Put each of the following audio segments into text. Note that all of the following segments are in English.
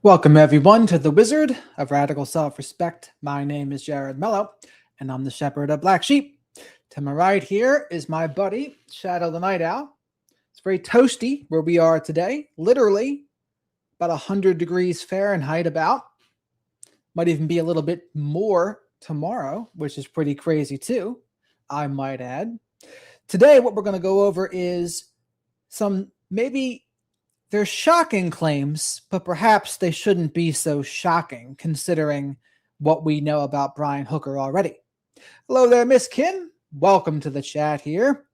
Welcome, everyone, to the Wizard of Radical Self-Respect. My name is Jared Mello, and I'm the Shepherd of Black Sheep. To my right here is my buddy, Shadow the Night Owl. It's very toasty where we are today, literally about 100 degrees Fahrenheit about. Might even be a little bit more tomorrow, which is pretty crazy too, I might add. Today, what we're going to go over is some maybe they're shocking claims, but perhaps they shouldn't be so shocking considering what we know about Brian Hooker already. Hello there, Miss Kim. Welcome to the chat here.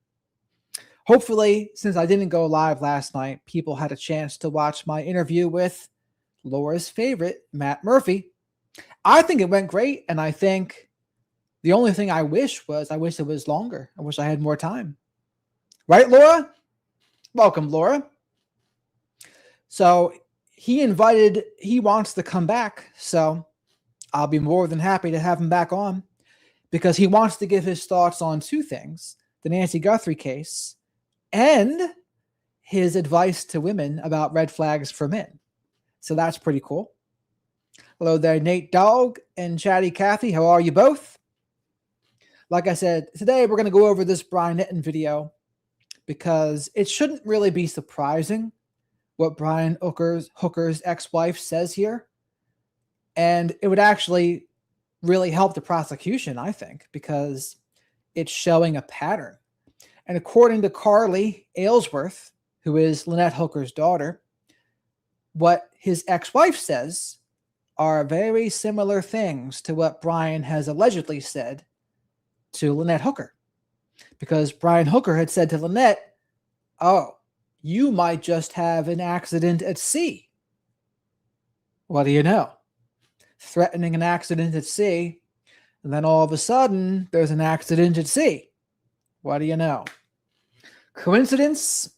Hopefully, since I didn't go live last night, people had a chance to watch my interview with Laura's favorite, Matt Murphy. I think it went great, and I think the only thing I wish it was longer. I wish I had more time. Right, Laura? Welcome, Laura. So he wants to come back, so I'll be more than happy to have him back on because he wants to give his thoughts on two things, the Nancy Guthrie case and his advice to women about red flags for men. So that's pretty cool. Hello there, Nate Dogg and Chatty Cathy. How are you both? Like I said, today we're going to go over this Brian Enitn video because it shouldn't really be surprising what Brian Hooker's ex-wife says here. And it would actually really help the prosecution, I think, because it's showing a pattern. And according to Carly Aylesworth, who is Lynette Hooker's daughter, what his ex-wife says are very similar things to what Brian has allegedly said to Lynette Hooker. Because Brian Hooker had said to Lynette, "Oh, you might just have an accident at sea." What do you know? Threatening an accident at sea, and then all of a sudden, there's an accident at sea. What do you know? Coincidence?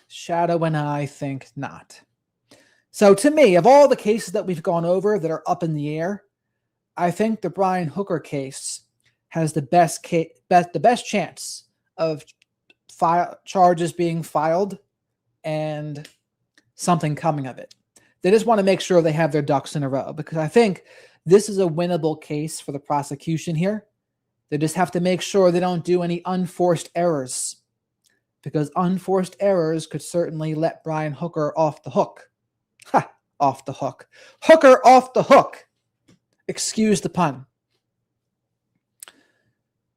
Shadow and I think not. So to me, of all the cases that we've gone over that are up in the air, I think the Brian Hooker case has the best chance of charges being filed and something coming of it. They just want to make sure they have their ducks in a row because I think this is a winnable case for the prosecution here. They just have to make sure they don't do any unforced errors because unforced errors could certainly let Brian Hooker off the hook. Ha! Off the hook. Hooker off the hook. Excuse the pun.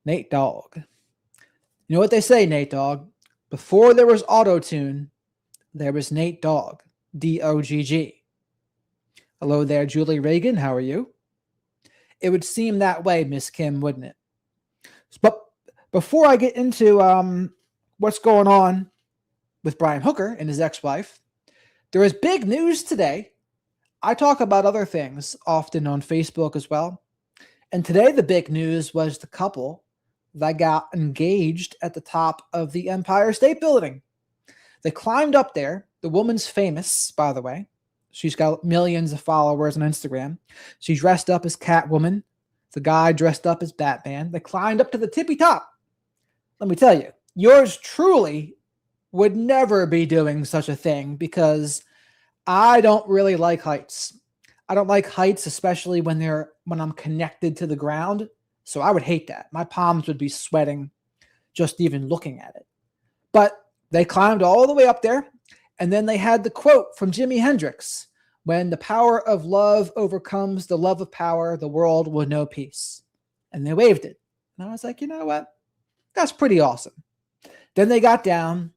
Nate Dogg. You know what they say, Nate Dogg? Before there was auto-tune, there was Nate Dogg, D-O-G-G. Hello there, Julie Reagan. How are you? It would seem that way, Miss Kim, wouldn't it? But before I get into what's going on with Brian Hooker and his ex-wife, there is big news today. I talk about other things often on Facebook as well. And today the big news was the couple that got engaged at the top of the Empire State Building. They climbed up there. The woman's famous, by the way. She's got millions of followers on Instagram. She's dressed up as Catwoman. The guy dressed up as Batman. They climbed up to the tippy top. Let me tell you, yours truly would never be doing such a thing because I don't really like heights. I don't like heights, especially when I'm connected to the ground. So I would hate that. My palms would be sweating just even looking at it. But they climbed all the way up there, and then they had the quote from Jimi Hendrix, "When the power of love overcomes the love of power, the world will know peace." And they waved it. And I was like, you know what? That's pretty awesome. Then they got down.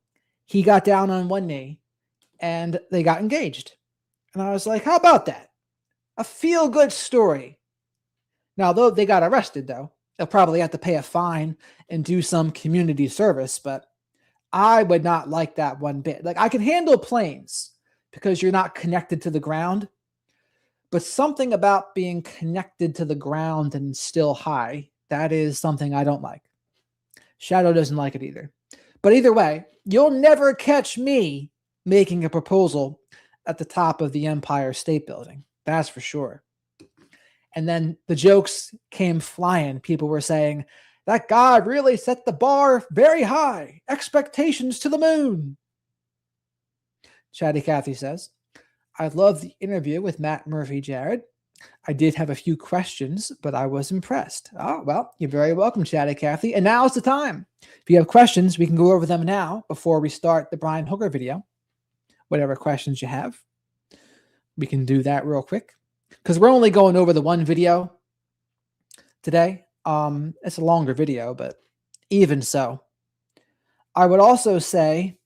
He got down on one knee, and they got engaged. And I was like, how about that? A feel-good story. Now, though they got arrested, though, they'll probably have to pay a fine and do some community service, but I would not like that one bit. Like, I can handle planes because you're not connected to the ground, but something about being connected to the ground and still high, that is something I don't like. Shadow doesn't like it either. But either way, you'll never catch me making a proposal at the top of the Empire State Building. That's for sure. And then the jokes came flying. People were saying, that guy really set the bar very high. Expectations to the moon. Chatty Cathy says, I love the interview with Matt Murphy Jared. I did have a few questions, but I was impressed. Oh, well, you're very welcome, Chatty Cathy. And now's the time. If you have questions, we can go over them now before we start the Brian Hooker video. Whatever questions you have, we can do that real quick. Because we're only going over the one video today. It's a longer video, but even so. I would also say,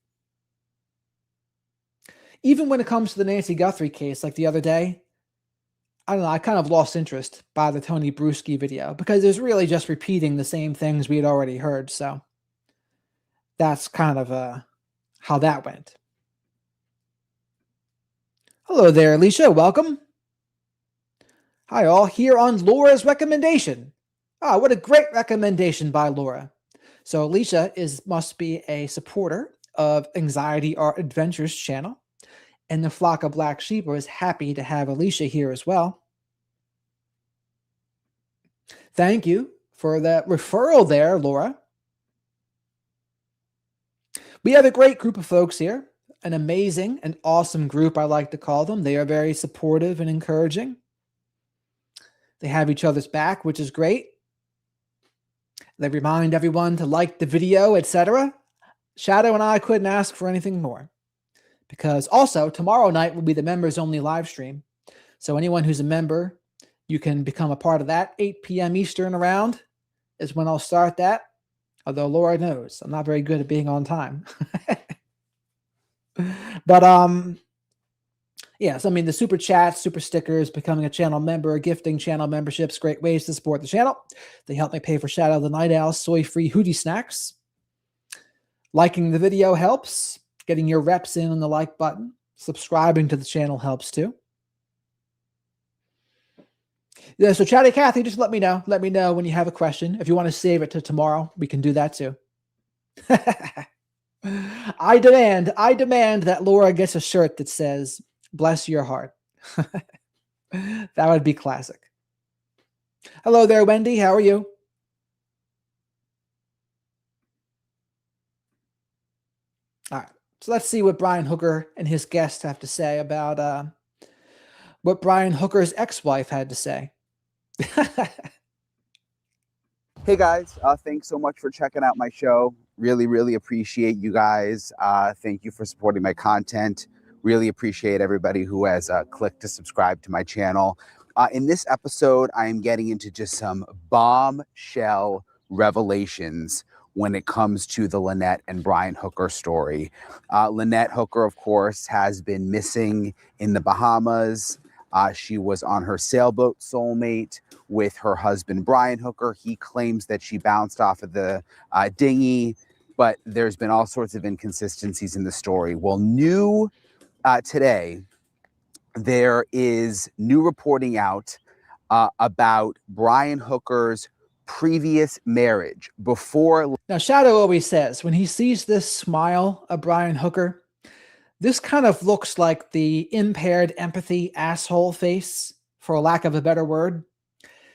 even when it comes to the Nancy Guthrie case, like the other day, I don't know, I kind of lost interest by the Tony Bruschi video because it was really just repeating the same things we had already heard. So that's kind of how that went. Hello there, Alicia. Welcome. Hi, all. Here on Laura's recommendation. Ah, what a great recommendation by Laura. So Alicia must be a supporter of Anxiety Art Adventures channel. And the flock of black sheep was happy to have Alicia here as well. Thank you for that referral there, Laura. We have a great group of folks here, an amazing and awesome group, I like to call them. They are very supportive and encouraging. They have each other's back, which is great. They remind everyone to like the video, etc. Shadow and I couldn't ask for anything more. Because also, tomorrow night will be the members-only live stream. So anyone who's a member, you can become a part of that. 8 p.m. Eastern around is when I'll start that. Although Laura knows I'm not very good at being on time. But, yes, I mean, the super chats, super stickers, becoming a channel member, gifting channel memberships, great ways to support the channel. They help me pay for Shadow the Night Owl soy-free hoodie snacks. Liking the video helps. Getting your reps in on the like button. Subscribing to the channel helps too. Yeah, so Chatty Cathy, just let me know. Let me know when you have a question. If you want to save it to tomorrow, we can do that too. I demand that Laura gets a shirt that says, "Bless your heart." That would be classic. Hello there, Wendy. How are you? All right. So let's see what Brian Hooker and his guests have to say about what Brian Hooker's ex-wife had to say. Hey guys, thanks so much for checking out my show. Really appreciate you guys. Thank you for supporting my content. Really appreciate everybody who has clicked to subscribe to my channel. In this episode, I am getting into just some bombshell revelations when it comes to the Lynette and Brian Hooker story. Lynette Hooker, of course, has been missing in the Bahamas. She was on her sailboat soulmate with her husband, Brian Hooker. He claims that she bounced off of the dinghy, but there's been all sorts of inconsistencies in the story. Well, new today, there is new reporting out about Brian Hooker's previous marriage before. Now, Shadow always says when he sees this smile of Brian Hooker, this kind of looks like the impaired empathy asshole face, for lack of a better word.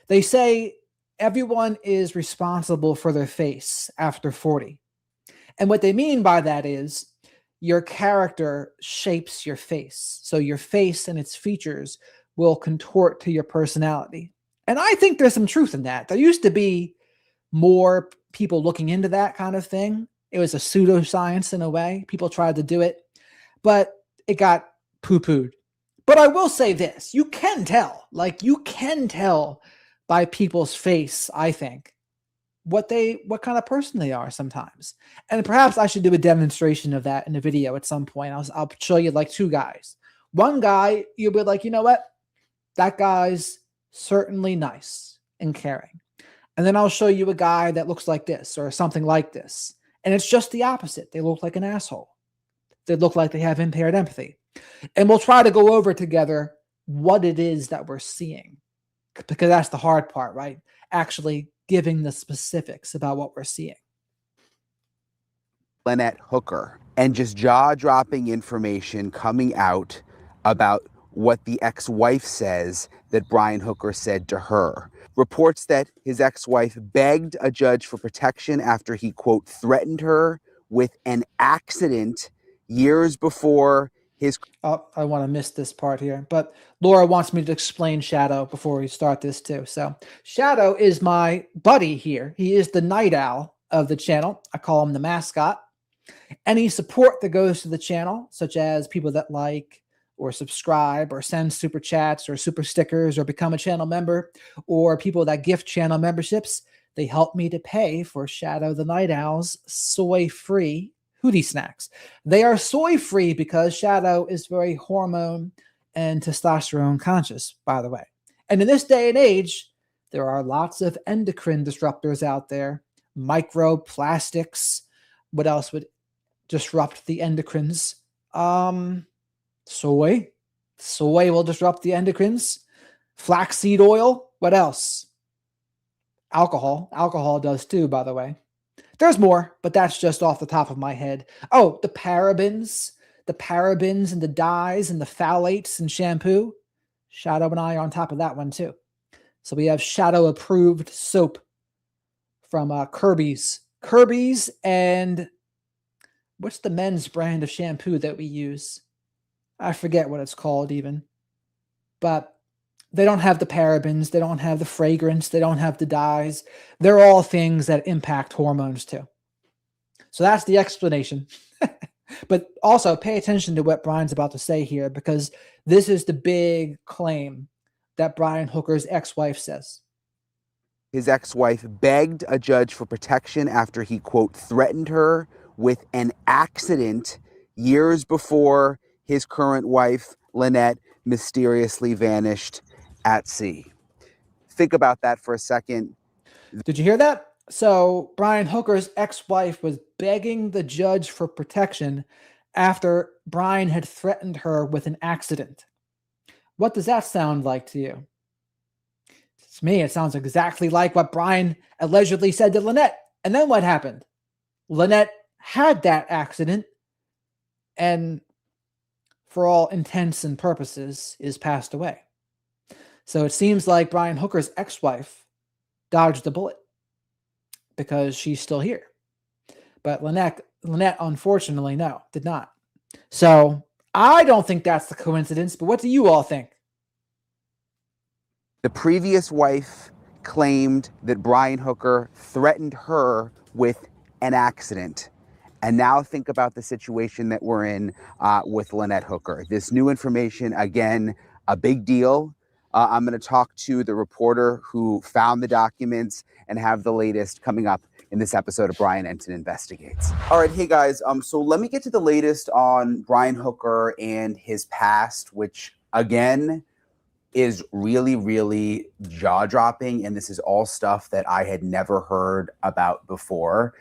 They say everyone is responsible for their face after 40. And what they mean by that is your character shapes your face. So your face and its features will contort to your personality. And I think there's some truth in that. There used to be more people looking into that kind of thing. It was a pseudoscience in a way. People tried to do it, but it got poo-pooed. But I will say this, you can tell by people's face, I think, what kind of person they are sometimes. And perhaps I should do a demonstration of that in a video at some point. I'll show you like two guys. One guy, you'll be like, you know what? That guy's certainly nice and caring. And then I'll show you a guy that looks like this or something like this. And it's just the opposite. They look like an asshole. They look like they have impaired empathy. And we'll try to go over together what it is that we're seeing. Because that's the hard part, right? Actually giving the specifics about what we're seeing. Lynette Hooker, and just jaw-dropping information coming out about what the ex-wife says that Brian Hooker said to her. Reports that his ex-wife begged a judge for protection after he, quote, threatened her with an accident years before His Oh, I want to miss this part here, but Laura wants me to explain Shadow before we start this too. So Shadow is my buddy here. He is the night owl of the channel. I call him the mascot. Any support that goes to the channel, such as people that like or subscribe or send super chats or super stickers or become a channel member, or people that gift channel memberships, they help me to pay for Shadow the Night Owl's soy-free Hootie snacks. They are soy-free because Shadow is very hormone and testosterone conscious, by the way. And in this day and age, there are lots of endocrine disruptors out there, microplastics. What else would disrupt the endocrines? Soy. Soy will disrupt the endocrines. Flaxseed oil. What else? Alcohol. Alcohol does too, by the way. There's more, but that's just off the top of my head. Oh, the parabens and the dyes and the phthalates in shampoo. Shadow and I are on top of that one too. So we have Shadow approved soap from Kirby's. Kirby's, and what's the men's brand of shampoo that we use? I forget what it's called even. But they don't have the parabens, they don't have the fragrance, they don't have the dyes. They're all things that impact hormones too. So that's the explanation. But also pay attention to what Brian's about to say here, because this is the big claim that Brian Hooker's ex-wife says. His ex-wife begged a judge for protection after he, quote, threatened her with an accident years before his current wife, Lynette, mysteriously vanished at sea. Think about that for a second. Did you hear that? So Brian Hooker's ex-wife was begging the judge for protection after Brian had threatened her with an accident. What does that sound like to you? To me, it sounds exactly like what Brian allegedly said to Lynette. And then what happened? Lynette had that accident and, for all intents and purposes, is passed away. So it seems like Brian Hooker's ex-wife dodged the bullet because she's still here. But Lynette, unfortunately, no, did not. So I don't think that's the coincidence, but what do you all think? The previous wife claimed that Brian Hooker threatened her with an accident. And now think about the situation that we're in with Lynette Hooker. This new information, again, a big deal. I'm going to talk to the reporter who found the documents and have the latest coming up in this episode of Brian Enitn Investigates. All right, hey guys, so let me get to the latest on Brian Hooker and his past, which again is really, really jaw-dropping, and this is all stuff that I had never heard about before.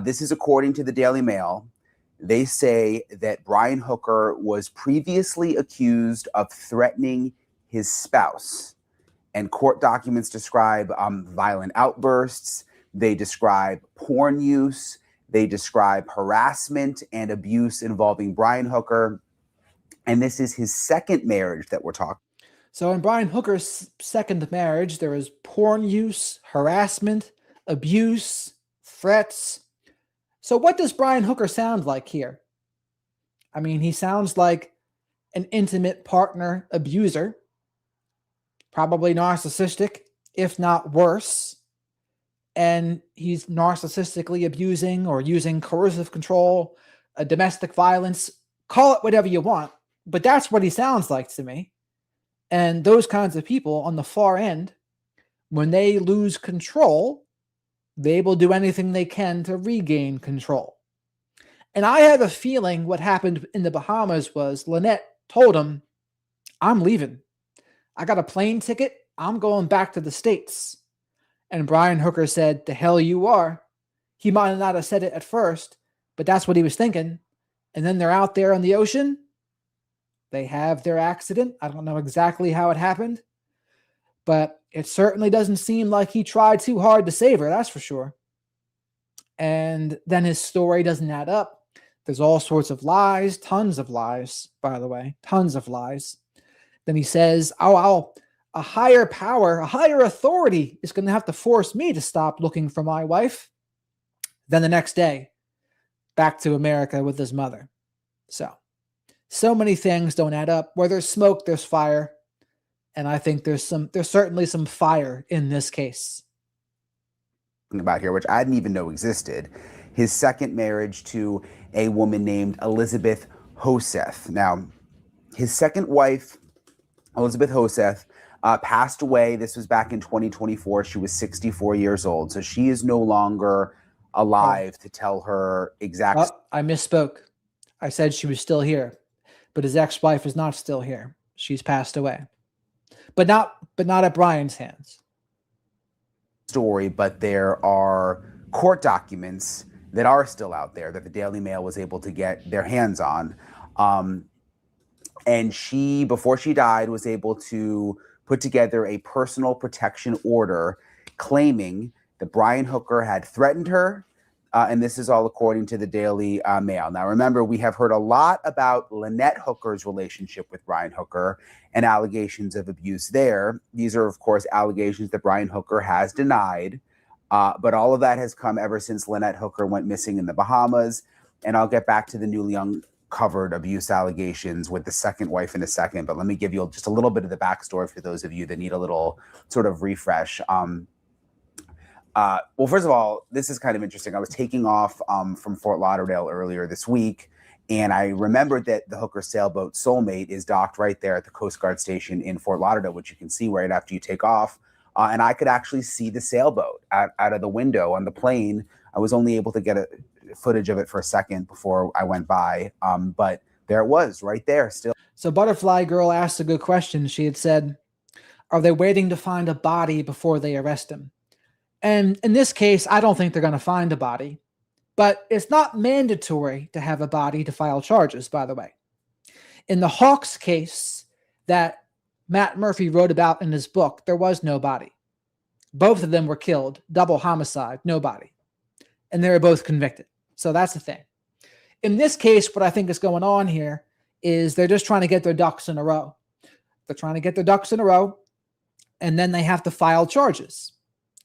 This is according to the Daily Mail. They say that Brian Hooker was previously accused of threatening his spouse, and court documents describe violent outbursts. They describe porn use. They describe harassment and abuse involving Brian Hooker. And this is his second marriage that we're talking. So in Brian Hooker's second marriage, there was porn use, harassment, abuse, threats. So what does Brian Hooker sound like here? I mean, he sounds like an intimate partner abuser, probably narcissistic, if not worse. And he's narcissistically abusing or using coercive control, domestic violence, call it whatever you want. But that's what he sounds like to me. And those kinds of people on the far end, when they lose control, they will do anything they can to regain control. And I have a feeling what happened in the Bahamas was Lynette told him, I'm leaving. I got a plane ticket. I'm going back to the States. And Brian Hooker said, the hell you are. He might not have said it at first, but that's what he was thinking. And then they're out there on the ocean. They have their accident. I don't know exactly how it happened, but it certainly doesn't seem like he tried too hard to save her, that's for sure. And then his story doesn't add up. There's all sorts of lies, tons of lies, by the way, tons of lies. Then he says, a higher power, a higher authority is going to have to force me to stop looking for my wife. Then the next day, back to America with his mother. So So many things don't add up. Where there's smoke, there's fire. And I think there's certainly some fire in this case. About here, which I didn't even know existed. His second marriage to a woman named Elizabeth Hoseth. Now, his second wife, Elizabeth Hoseth, passed away. This was back in 2024. She was 64 years old. So she is no longer alive to tell her exact. Oh, I misspoke. I said she was still here, but his ex-wife is not still here. She's passed away, but not at Brian's hands. Story, but there are court documents that are still out there that the Daily Mail was able to get their hands on. And she, before she died, was able to put together a personal protection order claiming that Brian Hooker had threatened her. And this is all according to the Daily Mail. Now, remember, we have heard a lot about Lynette Hooker's relationship with Brian Hooker and allegations of abuse there. These are, of course, allegations that Brian Hooker has denied. But all of that has come ever since Lynette Hooker went missing in the Bahamas. And I'll get back to the newly uncovered abuse allegations with the second wife in a second. But let me give you just a little bit of the backstory for those of you that need a little sort of refresh. Well, first of all, this is kind of interesting. I was taking off from Fort Lauderdale earlier this week, and I remembered that the Hooker sailboat Soulmate is docked right there at the Coast Guard station in Fort Lauderdale, which you can see right after you take off. And I could actually see the sailboat out of the window on the plane. I was only able to get a footage of it for a second before I went by, but there it was right there still. So Butterfly Girl asked a good question. She had said, are they waiting to find a body before they arrest him? And in this case, I don't think they're going to find a body, but it's not mandatory to have a body to file charges, by the way. In the Hawks case that Matt Murphy wrote about in his book, there was no body. Both of them were killed, double homicide, no body. And they were both convicted. So that's the thing. In this case, what I think is going on here is they're just trying to get their ducks in a row. They're trying to get their ducks in a row, and then they have to file charges.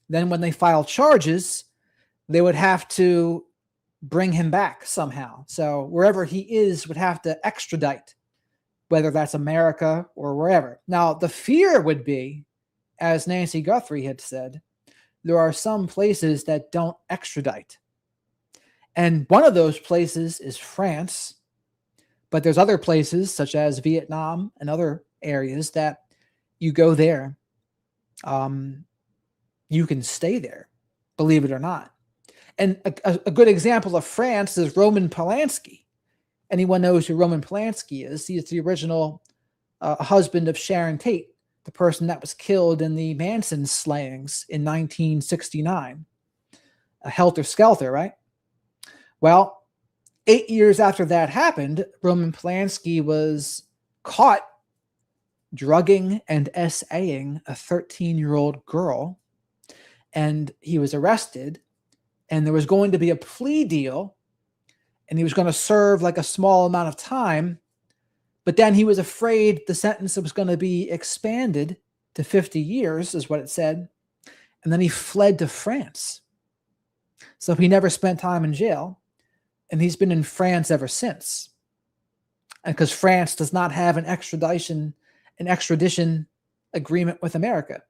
Then when they file charges, they would have to bring him back somehow. So wherever he is would have to extradite, whether that's America or wherever. Now, the fear would be, as Nancy Guthrie had said, there are some places that don't extradite. And one of those places is France, but there's other places such as Vietnam and other areas that you go there. You can stay there, believe it or not. And a good example of France is Roman Polanski. Anyone knows who Roman Polanski is? He's the original husband of Sharon Tate, the person that was killed in the Manson slayings in 1969. A helter-skelter, right? Well, 8 years after that happened, Roman Polanski was caught drugging and SAing a 13-year-old girl. And he was arrested, and there was going to be a plea deal, and he was going to serve like a small amount of time, but then he was afraid the sentence was going to be expanded to 50 years, is what it said, and then he fled to France. So he never spent time in jail, and he's been in France ever since. And because France does not have an extradition agreement with America.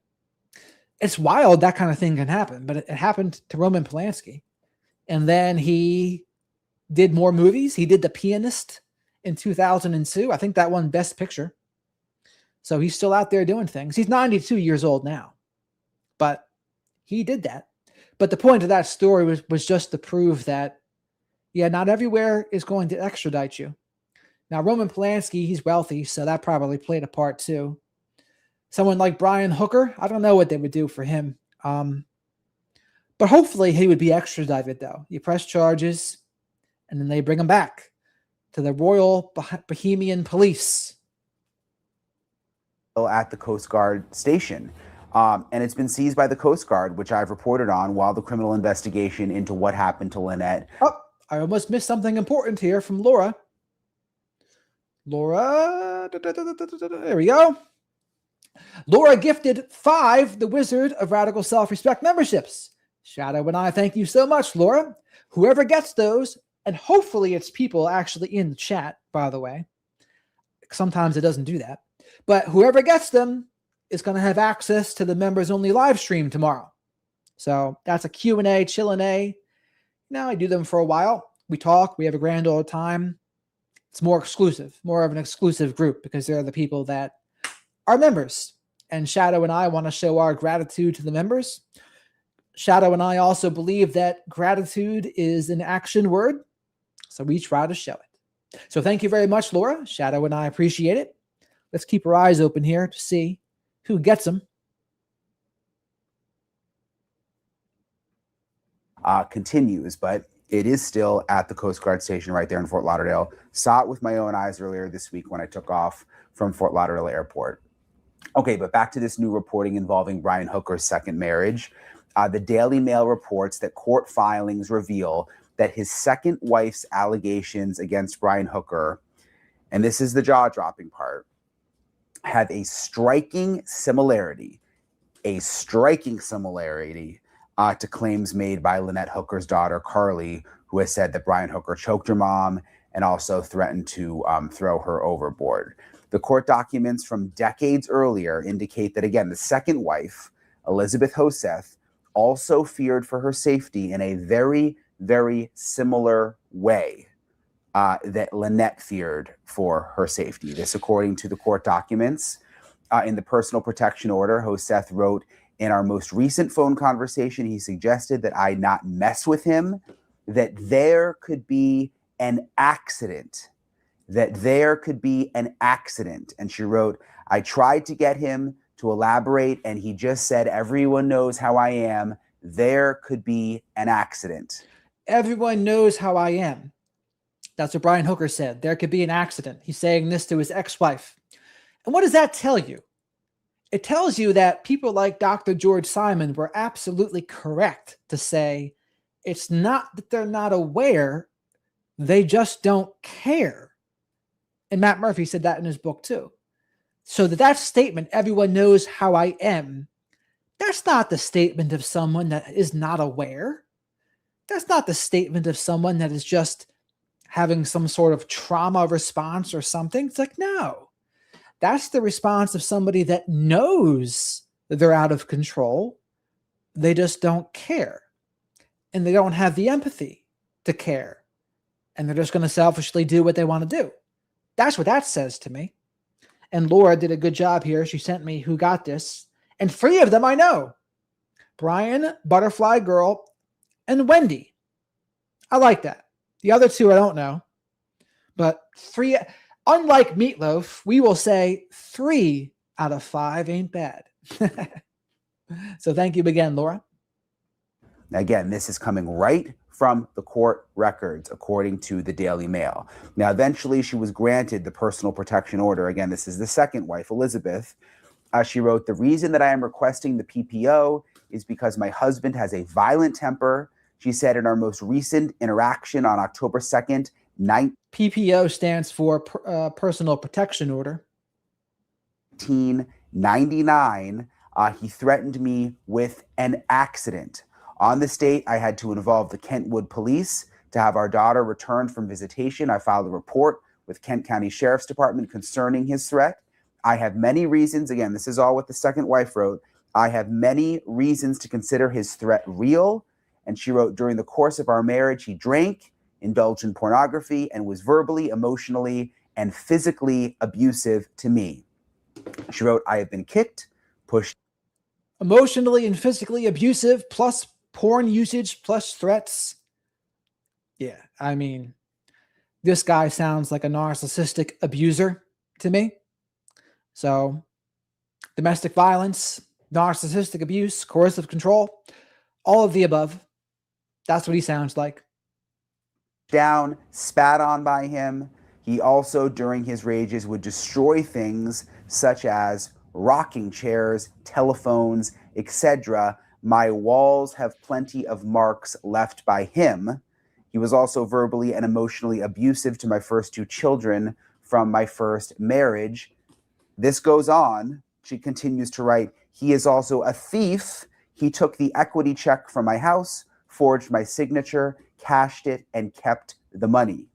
It's wild that kind of thing can happen, but it happened to Roman Polanski. And then he did more movies. He did The Pianist in 2002. I think that won Best Picture. So he's still out there doing things. He's 92 years old now, but he did that. But the point of that story was just to prove that, yeah, not everywhere is going to extradite you. Now, Roman Polanski, he's wealthy, so that probably played a part too. Someone like Brian Hooker, I don't know what they would do for him. But hopefully he would be extradited, though. You press charges, and then they bring him back to the Royal Bohemian Police. At the Coast Guard station. And it's been seized by the Coast Guard, which I've reported on while the criminal investigation into what happened to Lynette. Oh, I almost missed something important here from Laura. Laura, there we go. Laura gifted 5 The Wizard of Radical Self-Respect memberships. Shadow and I thank you so much, Laura. Whoever gets those, and hopefully it's people actually in the chat, by the way, Sometimes it doesn't do that. But whoever gets them is going to have access to the members-only live stream tomorrow. So that's a Q&A, chill-and-A. Now I do them for a while. We talk. We have a grand old time. It's more exclusive, more of an exclusive group because they're the people that are members. And Shadow and I want to show our gratitude to the members. Shadow and I also believe that gratitude is an action word. So we try to show it. So thank you very much, Laura. Shadow and I appreciate it. Let's keep our eyes open here to see who gets them. Continues, but it is still at the Coast Guard station right there in Fort Lauderdale. Saw it with my own eyes earlier this week when I took off from Fort Lauderdale Airport. Okay, but back to this new reporting involving Brian Hooker's second marriage. The Daily Mail reports that court filings reveal that his second wife's allegations against Brian Hooker, and this is the jaw-dropping part, have a striking similarity to claims made by Lynette Hooker's daughter, Carly, who has said that Brian Hooker choked her mom and also threatened to throw her overboard. The court documents from decades earlier indicate that, again, the second wife, Elizabeth Hoseth, also feared for her safety in a very, very similar way that Lynette feared for her safety. This, according to the court documents. In the personal protection order, Hoseth wrote, "In our most recent phone conversation, he suggested that I not mess with him, that there could be an accident, And she wrote, "I tried to get him to elaborate, and he just said, 'Everyone knows how I am. There could be an accident.'" Everyone knows how I am. That's what Brian Hooker said. There could be an accident. He's saying this to his ex-wife. And what does that tell you? It tells you that people like Dr. George Simon were absolutely correct to say it's not that they're not aware, they just don't care. And Matt Murphy said that in his book too. So that statement, everyone knows how I am, that's not the statement of someone that is not aware. That's not the statement of someone that is just having some sort of trauma response or something. It's like, no. That's the response of somebody that knows that they're out of control. They just don't care. And they don't have the empathy to care. And they're just going to selfishly do what they want to do. That's what that says to me. And Laura did a good job here. She sent me who got this. And 3 of them I know. Brian, Butterfly Girl, and Wendy. I like that. The other 2 I don't know. But 3... Unlike Meatloaf, we will say 3 out of 5 ain't bad. So thank you again, Laura. Again, this is coming right from the court records, according to the Daily Mail. Now, eventually, she was granted the personal protection order. Again, this is the second wife, Elizabeth. She wrote, "The reason that I am requesting the PPO is because my husband has a violent temper." She said in our most recent interaction on October 2nd, PPO stands for Personal Protection Order. 1999, he threatened me with an accident. On this date, I had to involve the Kentwood Police to have our daughter returned from visitation. I filed a report with Kent County Sheriff's Department concerning his threat. I have many reasons, again, this is all what the second wife wrote, I have many reasons to consider his threat real. And she wrote, during the course of our marriage, he drank, indulged in pornography, and was verbally, emotionally, and physically abusive to me. She wrote, I have been kicked, pushed. Emotionally and physically abusive, plus porn usage, plus threats. Yeah, I mean, this guy sounds like a narcissistic abuser to me. So, domestic violence, narcissistic abuse, coercive control, all of the above. That's what he sounds like. Down, spat on by him. He also, during his rages, would destroy things such as rocking chairs, telephones, etc. My walls have plenty of marks left by him. He was also verbally and emotionally abusive to my first 2 children from my first marriage. This goes on. She continues to write, he is also a thief. He took the equity check from my house, forged my signature, cashed it, and kept the money.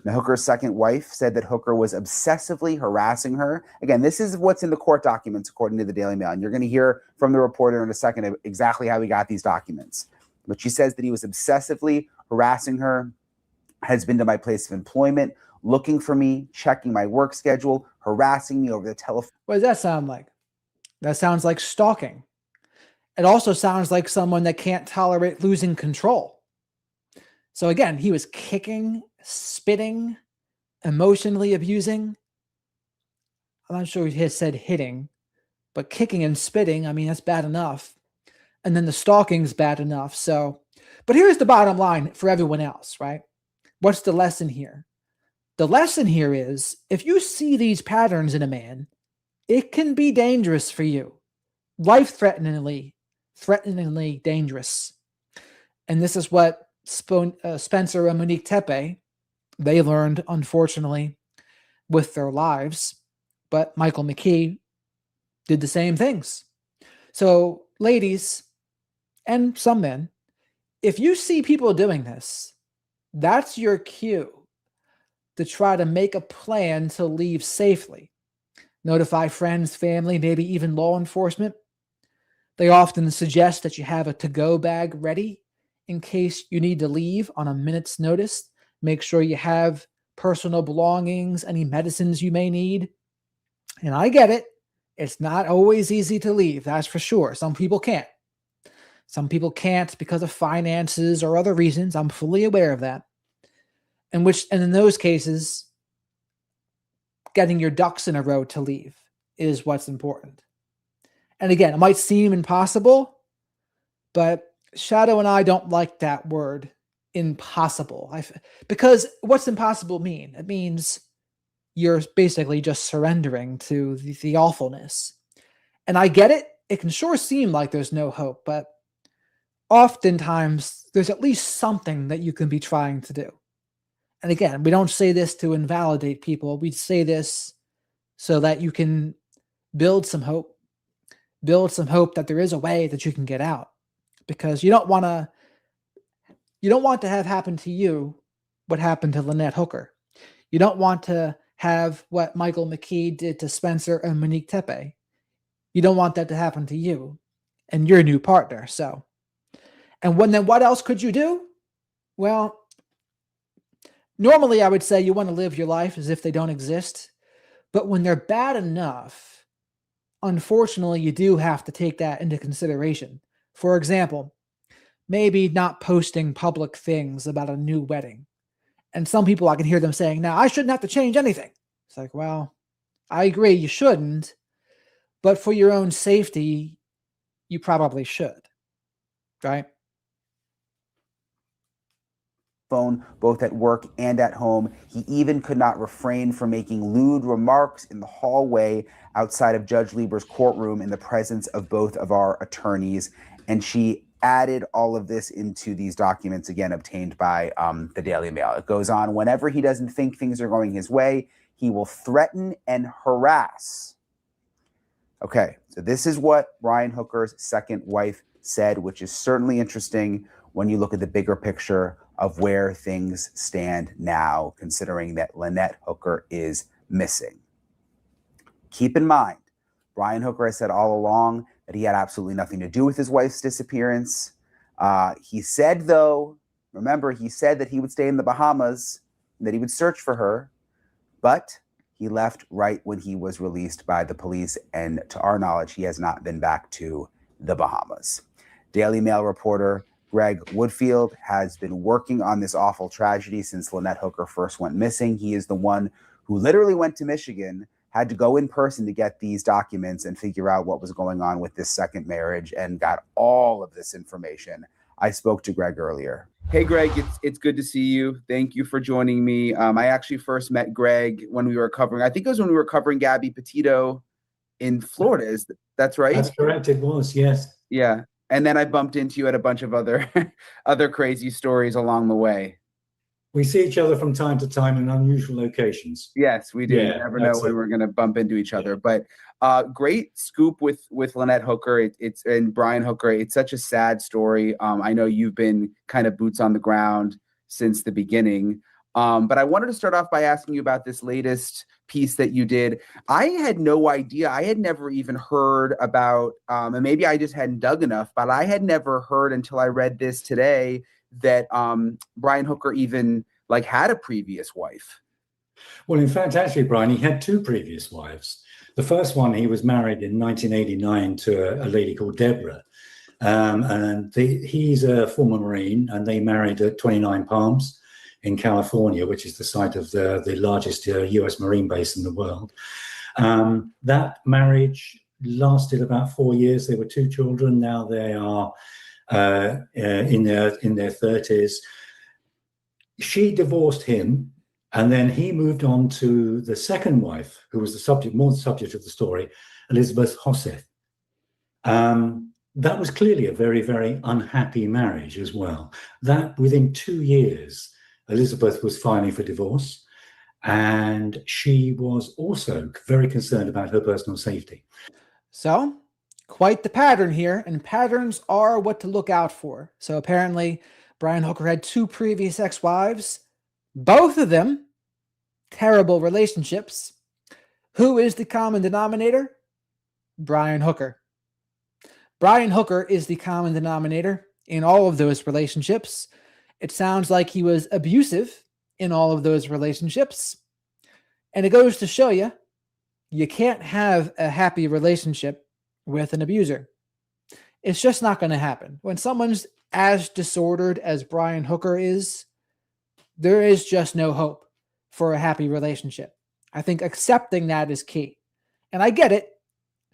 Now, Hooker's second wife said that Hooker was obsessively harassing her. Again, this is what's in the court documents, according to the Daily Mail. And you're going to hear from the reporter in a second exactly how he got these documents. But she says that he was obsessively harassing her, has been to my place of employment, looking for me, checking my work schedule, harassing me over the telephone. What does that sound like? That sounds like stalking. It also sounds like someone that can't tolerate losing control. So again, he was kicking, spitting, emotionally abusing. I'm not sure he has said hitting, but kicking and spitting, I mean, that's bad enough. And then the stalking's bad enough. So, but here's the bottom line for everyone else, right? What's the lesson here? The lesson here is if you see these patterns in a man, it can be dangerous for you, life-threateningly dangerous. And this is what Spencer and Monique Tepe, they learned, unfortunately, with their lives. But Michael McKee did the same things. So, ladies, and some men, if you see people doing this, that's your cue to try to make a plan to leave safely. Notify friends, family, maybe even law enforcement. They often suggest that you have a to-go bag ready in case you need to leave on a minute's notice. Make sure you have personal belongings, any medicines you may need. And I get it. It's not always easy to leave, that's for sure. Some people can't. Some people can't because of finances or other reasons. I'm fully aware of that. And in those cases, getting your ducks in a row to leave is what's important. And again, it might seem impossible, but Shadow and I don't like that word, impossible. Because what's impossible mean? It means you're basically just surrendering to the awfulness. And I get it. It can sure seem like there's no hope, but oftentimes there's at least something that you can be trying to do. And again, we don't say this to invalidate people. We say this so that you can build some hope that there is a way that you can get out, because you don't want to have happen to you what happened to Lynette Hooker. You don't want to have what Michael McKee did to Spencer and Monique Tepe. You don't want that to happen to you and your new partner. So, and then what else could you do? Well, normally I would say you want to live your life as if they don't exist. But when they're bad enough, unfortunately, you do have to take that into consideration. For example, maybe not posting public things about a new wedding. And some people, I can hear them saying, now, I shouldn't have to change anything. It's like, well, I agree, you shouldn't. But for your own safety, you probably should. Right? Phone, both at work and at home. He even could not refrain from making lewd remarks in the hallway outside of Judge Lieber's courtroom in the presence of both of our attorneys. And she added all of this into these documents, again, obtained by the Daily Mail. It goes on, whenever he doesn't think things are going his way, he will threaten and harass. Okay, so this is what Brian Hooker's second wife said, which is certainly interesting when you look at the bigger picture of where things stand now, considering that Lynette Hooker is missing. Keep in mind, Brian Hooker has said all along that he had absolutely nothing to do with his wife's disappearance. He said, though, remember, he said that he would stay in the Bahamas, that he would search for her, but he left right when he was released by the police, and to our knowledge, he has not been back to the Bahamas. Daily Mail reporter Greg Woodfield has been working on this awful tragedy since Lynette Hooker first went missing. He is the one who literally went to Michigan, had to go in person to get these documents and figure out what was going on with this second marriage, and got all of this information. I spoke to Greg earlier. Hey, Greg, it's good to see you. Thank you for joining me. I actually first met Greg when we were covering, I think it was when we were covering Gabby Petito in Florida. That's right? That's correct. It was, yes. Yeah. And then I bumped into you at a bunch of other crazy stories along the way. We see each other from time to time in unusual locations. Yes, we do. Yeah, You never know when we're going to bump into each other. But great scoop with Lynette Hooker. And Brian Hooker. It's such a sad story. I know you've been kind of boots on the ground since the beginning. But I wanted to start off by asking you about this latest piece that you did. I had no idea. I had never even heard about, and maybe I just hadn't dug enough, but I had never heard until I read this today that Brian Hooker even like had a previous wife. Well, in fact, actually, Brian, he had two previous wives. The first one, he was married in 1989 to a lady called Deborah. He's a former Marine, and they married at 29 Palms in California, which is the site of the largest US Marine base in the world. That marriage lasted about 4 years. There were two children. Now they are in their 30s. She divorced him, and then he moved on to the second wife, who was more the subject of the story, Elizabeth Hosseth. That was clearly a very, very unhappy marriage as well. That within 2 years, Elizabeth was filing for divorce, and she was also very concerned about her personal safety. So, quite the pattern here, and patterns are what to look out for. So apparently, Brian Hooker had two previous ex-wives, both of them terrible relationships. Who is the common denominator? Brian Hooker. Brian Hooker is the common denominator in all of those relationships. It sounds like he was abusive in all of those relationships. And it goes to show you, you can't have a happy relationship with an abuser. It's just not going to happen. When someone's as disordered as Brian Hooker is, there is just no hope for a happy relationship. I think accepting that is key. And I get it.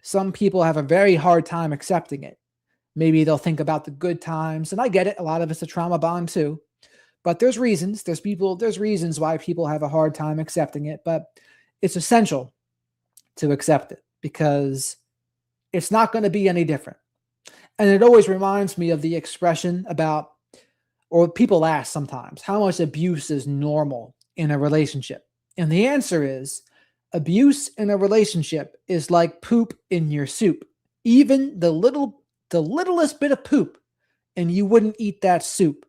Some people have a very hard time accepting it. Maybe they'll think about the good times, and I get it. A lot of it's a trauma bond too. But there's reasons. There's reasons why people have a hard time accepting it, but it's essential to accept it because it's not going to be any different. And it always reminds me of the expression about, or people ask sometimes, how much abuse is normal in a relationship? And the answer is, abuse in a relationship is like poop in your soup. Even the littlest bit of poop, and you wouldn't eat that soup.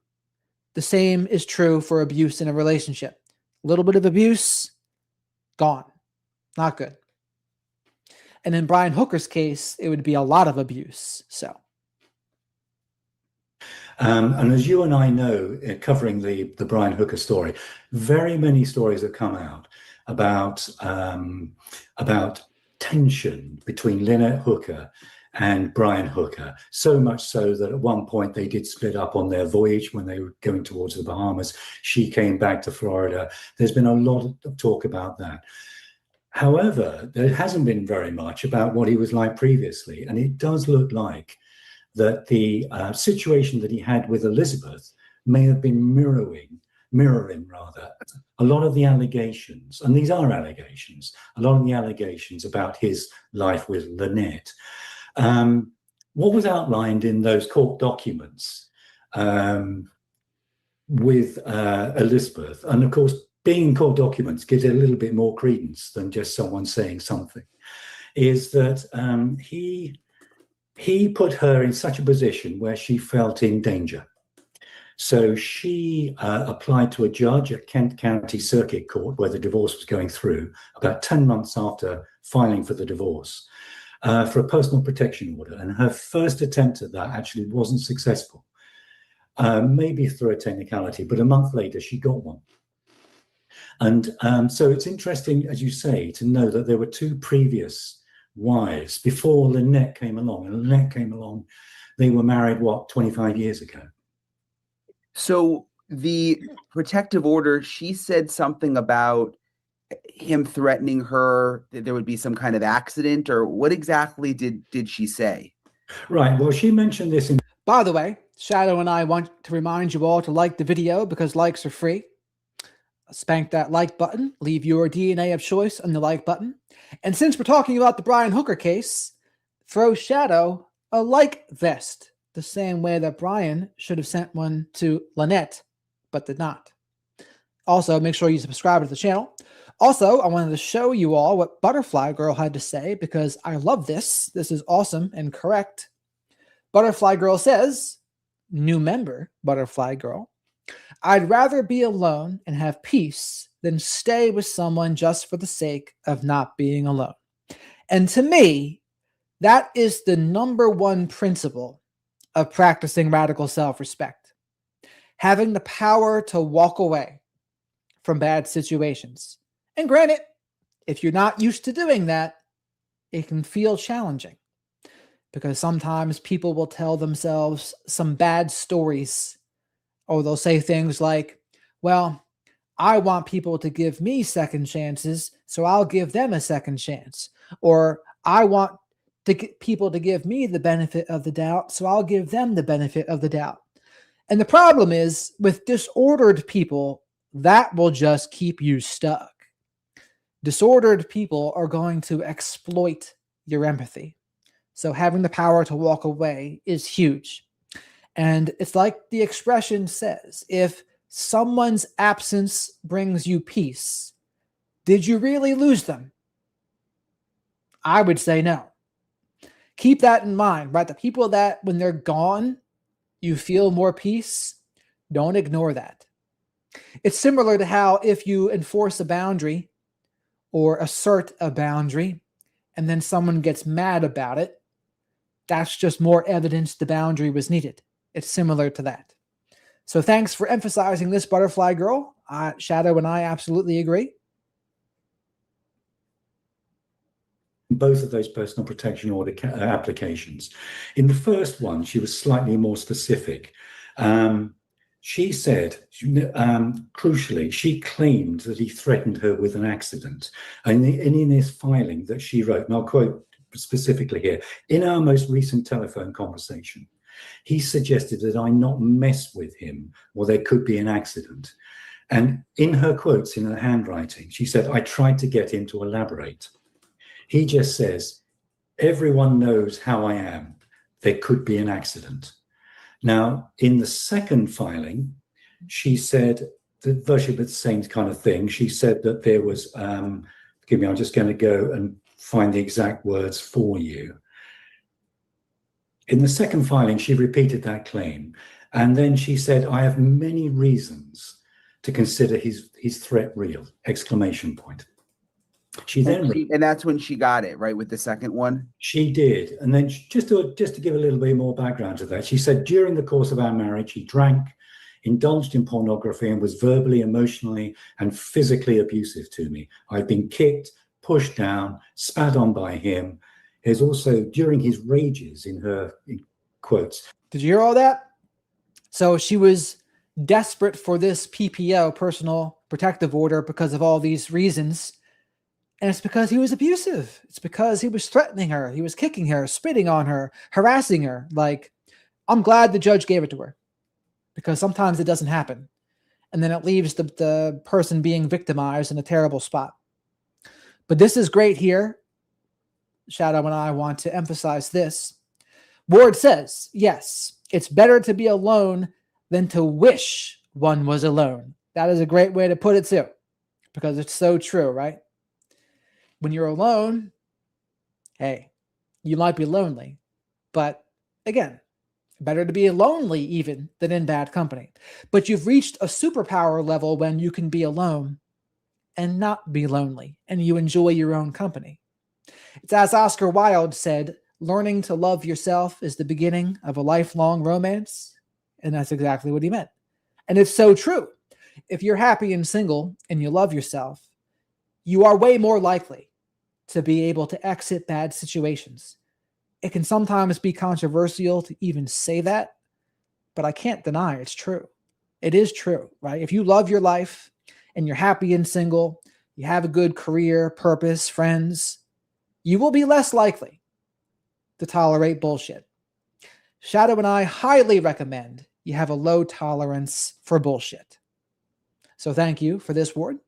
The same is true for abuse in a relationship. A little bit of abuse, gone. Not good. And in Brian Hooker's case, it would be a lot of abuse. So. And as you and I know, covering the Brian Hooker story, very many stories have come out about tension between Lynette Hooker and Brian Hooker, so much so that at one point they did split up on their voyage when they were going towards the Bahamas. She came back to Florida. There's been a lot of talk about that. However, there hasn't been very much about what he was like previously, and it does look like that the situation that he had with Elizabeth may have been mirroring a lot of the allegations, and these are allegations, a lot of the allegations about his life with Lynette. What was outlined in those court documents with Elizabeth, and of course, being in court documents gives it a little bit more credence than just someone saying something, is that he put her in such a position where she felt in danger. So she applied to a judge at Kent County Circuit Court, where the divorce was going through, about 10 months after filing for the divorce, for a personal protection order. And her first attempt at that actually wasn't successful, maybe through a technicality, but a month later she got one. And so it's interesting, as you say, to know that there were two previous wives before Lynette came along. And Lynette came along, they were married, 25 years ago. So the protective order, she said something about him threatening her, that there would be some kind of accident, or what exactly did she say? Right. Well, she mentioned this in... By the way, Shadow and I want to remind you all to like the video because likes are free. Spank that like button. Leave your DNA of choice on the like button. And since we're talking about the Brian Hooker case, throw Shadow a like vest, the same way that Brian should have sent one to Lynette, but did not. Also, make sure you subscribe to the channel. Also, I wanted to show you all what Butterfly Girl had to say because I love this. This is awesome and correct. Butterfly Girl says, new member, Butterfly Girl. I'd rather be alone and have peace than stay with someone just for the sake of not being alone. And to me, that is the number one principle of practicing radical self-respect. Having the power to walk away from bad situations. And granted, if you're not used to doing that, it can feel challenging because sometimes people will tell themselves some bad stories, or they'll say things like, well, I want people to give me second chances, so I'll give them a second chance. Or I want to get people to give me the benefit of the doubt, so I'll give them the benefit of the doubt. And the problem is, with disordered people, that will just keep you stuck. Disordered people are going to exploit your empathy. So having the power to walk away is huge. And it's like the expression says, if someone's absence brings you peace, did you really lose them? I would say no. Keep that in mind, right? The people that when they're gone, you feel more peace, don't ignore that. It's similar to how if you enforce a boundary or assert a boundary and then someone gets mad about it, that's just more evidence the boundary was needed. It's similar to that. So thanks for emphasizing this, Butterfly Girl. Shadow and I absolutely agree. Both of those personal protection order applications. In the first one, she was slightly more specific. She said, crucially, she claimed that he threatened her with an accident. And in this filing that she wrote, and I'll quote specifically here, in our most recent telephone conversation, he suggested that I not mess with him or there could be an accident. And in her quotes, in her handwriting, she said, I tried to get him to elaborate. He just says, everyone knows how I am. There could be an accident. Now, in the second filing, she said that virtually the same kind of thing. She said that there was, forgive me, I'm just going to go and find the exact words for you. In the second filing, she repeated that claim. And then she said, I have many reasons to consider his threat real, exclamation point. She then, and that's when she got it, right, with the second one? She did. And then just to give a little bit more background to that, she said, during the course of our marriage, he drank, indulged in pornography, and was verbally, emotionally, and physically abusive to me. I've been kicked, pushed down, spat on by him. There's also, during his rages, in quotes. Did you hear all that? So she was desperate for this PPO, personal protective order, because of all these reasons. And it's because he was abusive. It's because he was threatening her. He was kicking her, spitting on her, harassing her. Like, I'm glad the judge gave it to her because sometimes it doesn't happen. And then it leaves the person being victimized in a terrible spot. But this is great here. Shadow and I want to emphasize this. Ward says, yes, it's better to be alone than to wish one was alone. That is a great way to put it too, because it's so true, right? When you're alone, hey, you might be lonely, but again, better to be lonely even than in bad company. But you've reached a superpower level when you can be alone and not be lonely, and you enjoy your own company. It's as Oscar Wilde said, learning to love yourself is the beginning of a lifelong romance, and that's exactly what he meant. And it's so true. If you're happy and single and you love yourself, you are way more likely to be able to exit bad situations. It can sometimes be controversial to even say that, but I can't deny it's true. It is true, right? If you love your life and you're happy and single, you have a good career, purpose, friends, you will be less likely to tolerate bullshit. Shadow and I highly recommend you have a low tolerance for bullshit. So thank you for this, Ward.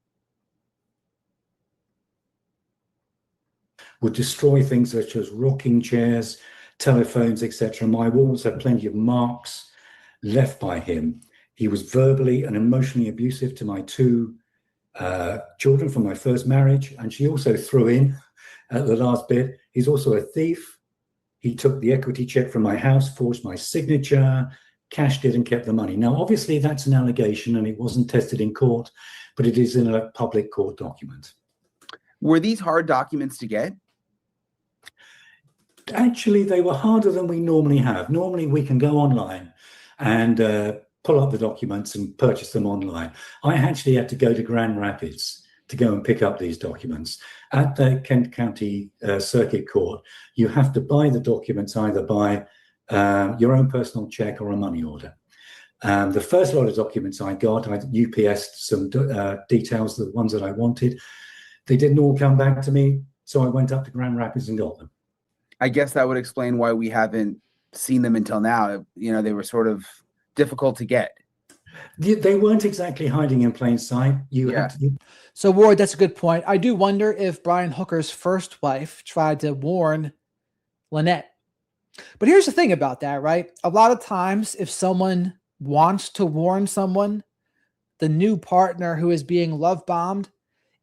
Would destroy things such as rocking chairs, telephones, etc. My walls have plenty of marks left by him. He was verbally and emotionally abusive to my two children from my first marriage. And she also threw in at the last bit, he's also a thief. He took the equity check from my house, forged my signature, cashed it and kept the money. Now, obviously, that's an allegation and it wasn't tested in court, but it is in a public court document. Were these hard documents to get? Actually, they were harder than we normally have. Normally, we can go online and pull up the documents and purchase them online. I actually had to go to Grand Rapids to go and pick up these documents. At the Kent County Circuit Court, you have to buy the documents either by your own personal check or a money order. The first lot of documents I got, I UPS'd some details, the ones that I wanted. They didn't all come back to me, so I went up to Grand Rapids and got them. I guess that would explain why we haven't seen them until now. You know, they were sort of difficult to get. They weren't exactly hiding in plain sight. So, Ward, that's a good point. I do wonder if Brian Hooker's first wife tried to warn Lynette. But here's the thing about that, right? A lot of times, if someone wants to warn someone, the new partner who is being love bombed,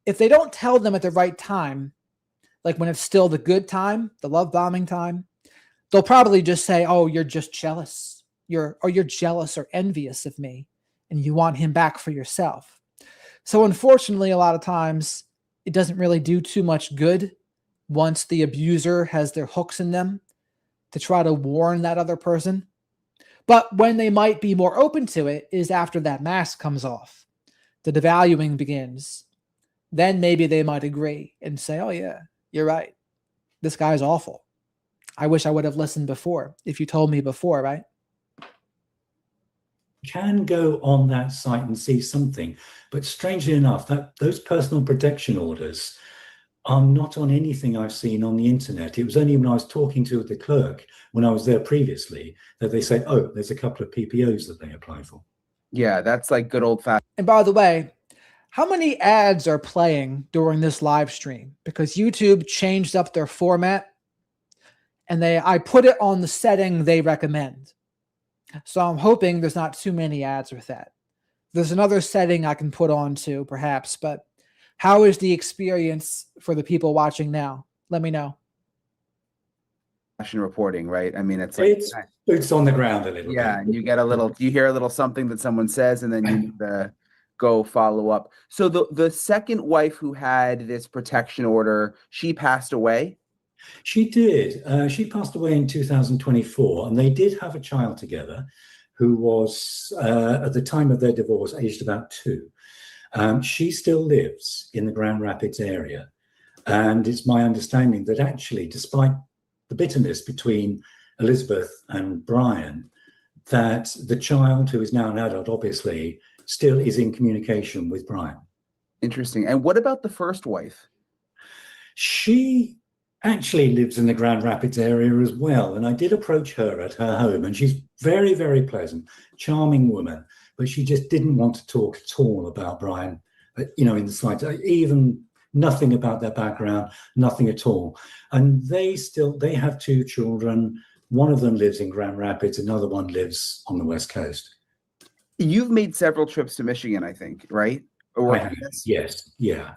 if they don't tell them at the right time, like when it's still the good time, the love bombing time, they'll probably just say, oh, you're just jealous. You're jealous or envious of me, and you want him back for yourself. So unfortunately, a lot of times it doesn't really do too much good once the abuser has their hooks in them to try to warn that other person. But when they might be more open to it is after that mask comes off, the devaluing begins. Then maybe they might agree and say, oh yeah, you're right. This guy's awful. I wish I would have listened before. If you told me before, right? Can go on that site and see something, but strangely enough, that those personal protection orders are not on anything I've seen on the internet. It was only when I was talking to the clerk when I was there previously that they say, oh, there's a couple of PPOs that they apply for. Yeah, that's like good old fashioned. And by the way, how many ads are playing during this live stream? Because YouTube changed up their format and I put it on the setting they recommend. So I'm hoping there's not too many ads with that. There's another setting I can put on too, perhaps, but how is the experience for the people watching now? Let me know. Reporting, right? I mean, it's like boots on the ground a little bit. Yeah, and you hear a little something that someone says, and then you need to go follow up. So the second wife who had this protection order, she passed away? She did. She passed away in 2024, and they did have a child together who was, at the time of their divorce, aged about 2. She still lives in the Grand Rapids area. And it's my understanding that actually, despite the bitterness between Elizabeth and Brian, that the child, who is now an adult, obviously, still is in communication with Brian. Interesting. And what about the first wife? She actually lives in the Grand Rapids area as well. And I did approach her at her home, and she's very, very pleasant, charming woman, but she just didn't want to talk at all about Brian, in the slightest, even nothing about their background, nothing at all. And they have 2 children. One of them lives in Grand Rapids, another one lives on the West Coast. You've made several trips to Michigan, I think, right? Yes. Yeah.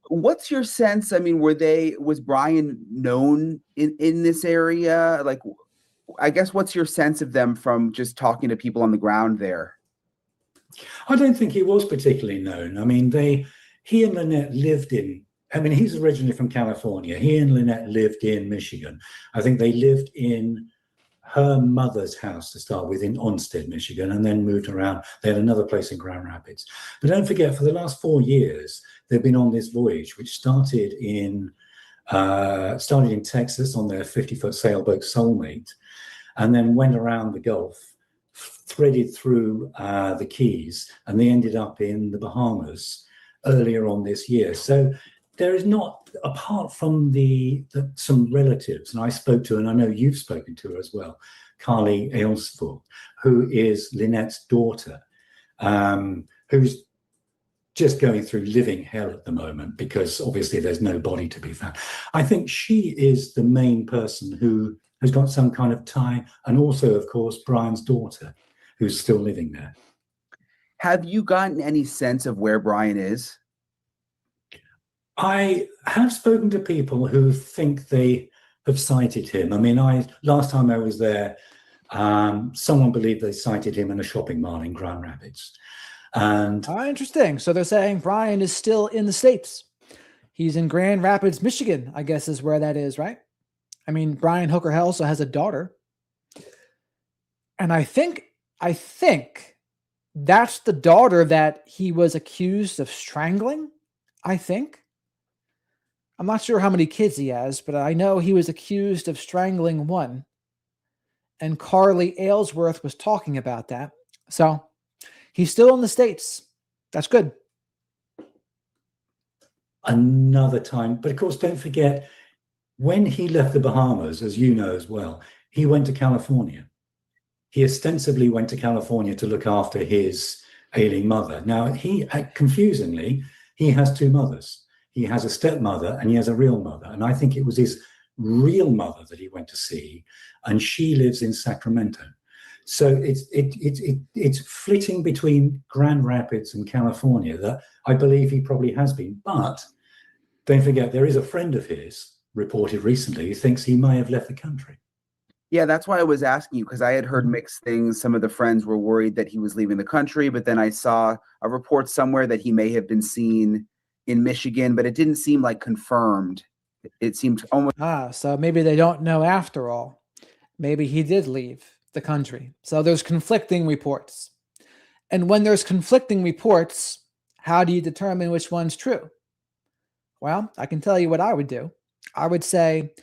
What's your sense? I mean, was Brian known in this area? Like, I guess, what's your sense of them from just talking to people on the ground there? I don't think he was particularly known. I mean, he and Lynette lived in, he's originally from California. He and Lynette lived in Michigan. I think they lived in her mother's house to start with in Onstead, Michigan, and then moved around. They had another place in Grand Rapids. But don't forget, for the last 4 years, they've been on this voyage, which started in Texas on their 50-foot sailboat Soulmate, and then went around the Gulf, threaded through the Keys, and they ended up in the Bahamas earlier on this year. So there is not, apart from some relatives, and I spoke to, and I know you've spoken to her as well, Carly Aylesford, who is Lynette's daughter, who's just going through living hell at the moment because obviously there's no body to be found. I think she is the main person who has got some kind of tie, and also, of course, Brian's daughter, who's still living there. Have you gotten any sense of where Brian is? I have spoken to people who think they have sighted him. Last time I was there, Someone believed they sighted him in a shopping mall in Grand Rapids. And Interesting. So they're saying Brian is still in the States. He's in Grand Rapids, Michigan, I guess is where that is, right? I mean, Brian Hooker also has a daughter. And I think that's the daughter that he was accused of strangling, I think. I'm not sure how many kids he has, but I know he was accused of strangling one. And Carly Aylesworth was talking about that. So he's still in the States. That's good. Another time. But of course, don't forget, when he left the Bahamas, as you know as well, he went to California. He ostensibly went to California to look after his ailing mother. Now, confusingly, he has two mothers. He has a stepmother and he has a real mother. And I think it was his real mother that he went to see, and she lives in Sacramento. So it's flitting between Grand Rapids and California that I believe he probably has been. But don't forget, there is a friend of his reported recently who thinks he may have left the country. Yeah, that's why I was asking you, because I had heard mixed things. Some of the friends were worried that he was leaving the country, but then I saw a report somewhere that he may have been seen in Michigan, but it didn't seem like confirmed. It seemed almost... So maybe they don't know after all. Maybe he did leave the country. So there's conflicting reports. And when there's conflicting reports, how do you determine which one's true? Well, I can tell you what I would do. I would say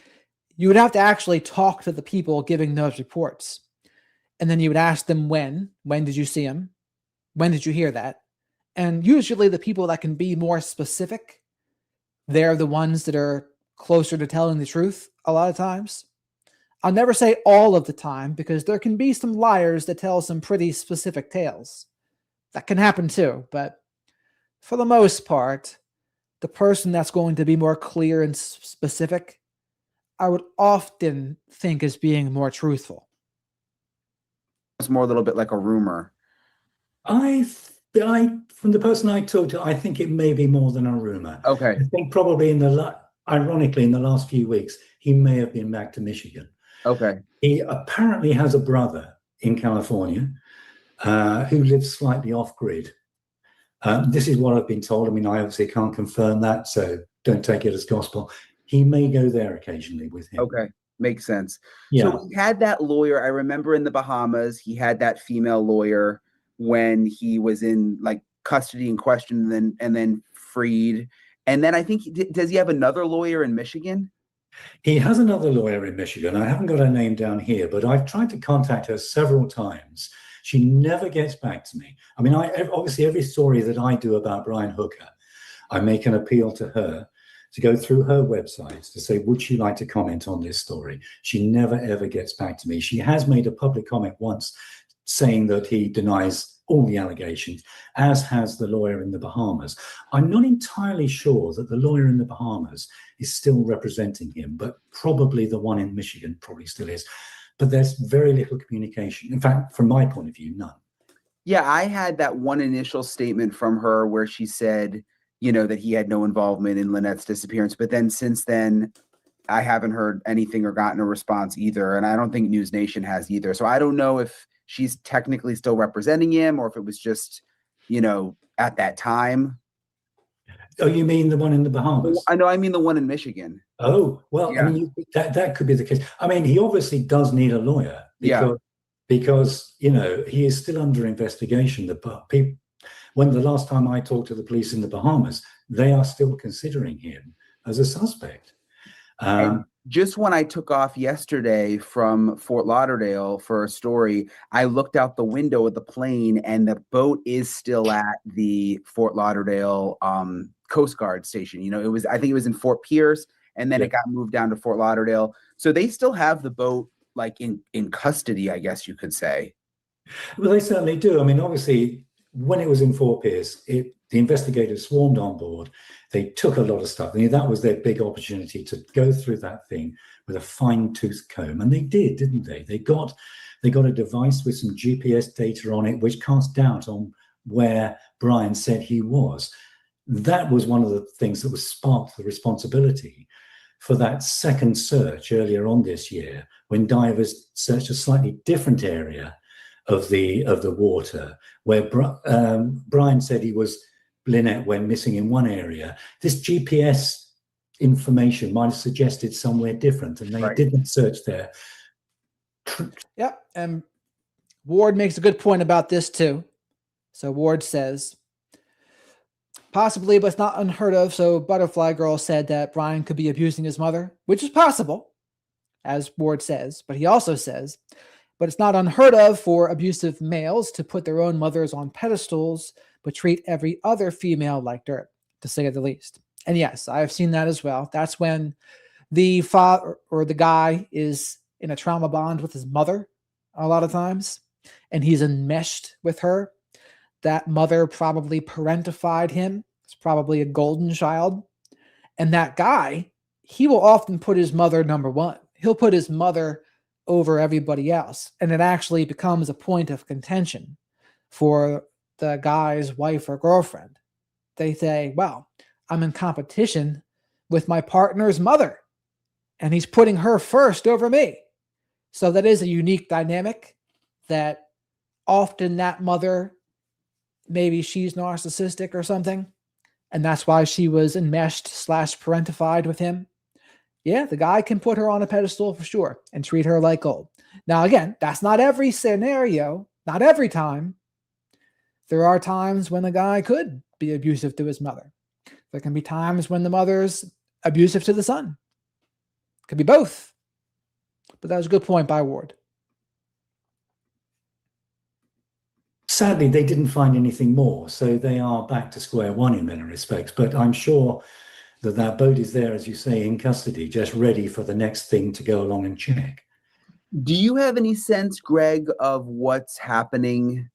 you would have to actually talk to the people giving those reports. And then you would ask them when did you see him? When did you hear that? And usually the people that can be more specific, they're the ones that are closer to telling the truth a lot of times. I'll never say all of the time, because there can be some liars that tell some pretty specific tales. That can happen too, but for the most part, the person that's going to be more clear and specific, I would often think is being more truthful. It's more a little bit like a rumor. From the person I talked to, I think it may be more than a rumor. Okay. I think probably ironically, in the last few weeks, he may have been back to Michigan. Okay. He apparently has a brother in California who lives slightly off grid. This is what I've been told. I mean, I obviously can't confirm that, so don't take it as gospel. He may go there occasionally with him. Okay. Makes sense. Yeah. So he had that lawyer. I remember in the Bahamas, he had that female lawyer when he was in like custody and questioned and then freed. And then I think, does he have another lawyer in Michigan? He has another lawyer in Michigan. I haven't got her name down here, but I've tried to contact her several times. She never gets back to me. I mean, obviously every story that I do about Brian Hooker, I make an appeal to her to go through her website to say, would she like to comment on this story? She never, ever gets back to me. She has made a public comment once saying that he denies all the allegations, as has the lawyer in the Bahamas. I'm not entirely sure that the lawyer in the Bahamas is still representing him, but probably the one in Michigan probably still is. But there's very little communication. In fact, from my point of view, none. Yeah, I had that one initial statement from her where she said, that he had no involvement in Lynette's disappearance. But then since then, I haven't heard anything or gotten a response either. And I don't think News Nation has either. So I don't know if she's technically still representing him or if it was just, at that time. Oh, you mean the one in the Bahamas? I know, I mean the one in Michigan. Oh, well, yeah. I mean, that could be the case. I mean, he obviously does need a lawyer because he is still under investigation. When the last time I talked to the police in the Bahamas, they are still considering him as a suspect. Just when I took off yesterday from Fort Lauderdale for a story, I looked out the window of the plane and the boat is still at the Fort Lauderdale Coast Guard station. I think it was in Fort Pierce, and then it got moved down to Fort Lauderdale. So they still have the boat like in custody, I guess you could say. Well, they certainly do. I mean, obviously, when it was in Fort Pierce, the investigators swarmed on board. They took a lot of stuff. That was their big opportunity to go through that thing with a fine-tooth comb. And they did, didn't they? They got a device with some GPS data on it, which cast doubt on where Brian said he was. That was one of the things that was sparked the responsibility for that second search earlier on this year, when divers searched a slightly different area of the water, where Brian said Lynette went missing in one area. This GPS information might have suggested somewhere different, and they didn't search there. Yep, and Ward makes a good point about this too. So Ward says, possibly, but it's not unheard of. So Butterfly Girl said that Brian could be abusing his mother, which is possible, as Ward says. But he also says, but it's not unheard of for abusive males to put their own mothers on pedestals, but treat every other female like dirt, to say the least. And yes, I have seen that as well. That's when the father or the guy is in a trauma bond with his mother a lot of times, and he's enmeshed with her. That mother probably parentified him. It's probably a golden child. And that guy, he will often put his mother number one. He'll put his mother over everybody else. And it actually becomes a point of contention for the guy's wife or girlfriend. They say, well, I'm in competition with my partner's mother, and he's putting her first over me. So that is a unique dynamic that often that mother, maybe she's narcissistic or something, and that's why she was enmeshed / parentified with him. Yeah, the guy can put her on a pedestal for sure and treat her like gold. Now, again, that's not every scenario, not every time. There are times when the guy could be abusive to his mother. There can be times when the mother's abusive to the son. Could be both. But that was a good point by Ward. Sadly, they didn't find anything more, so they are back to square one in many respects. But I'm sure that boat is there, as you say, in custody, just ready for the next thing to go along and check. Do you have any sense, Greg, of what's happening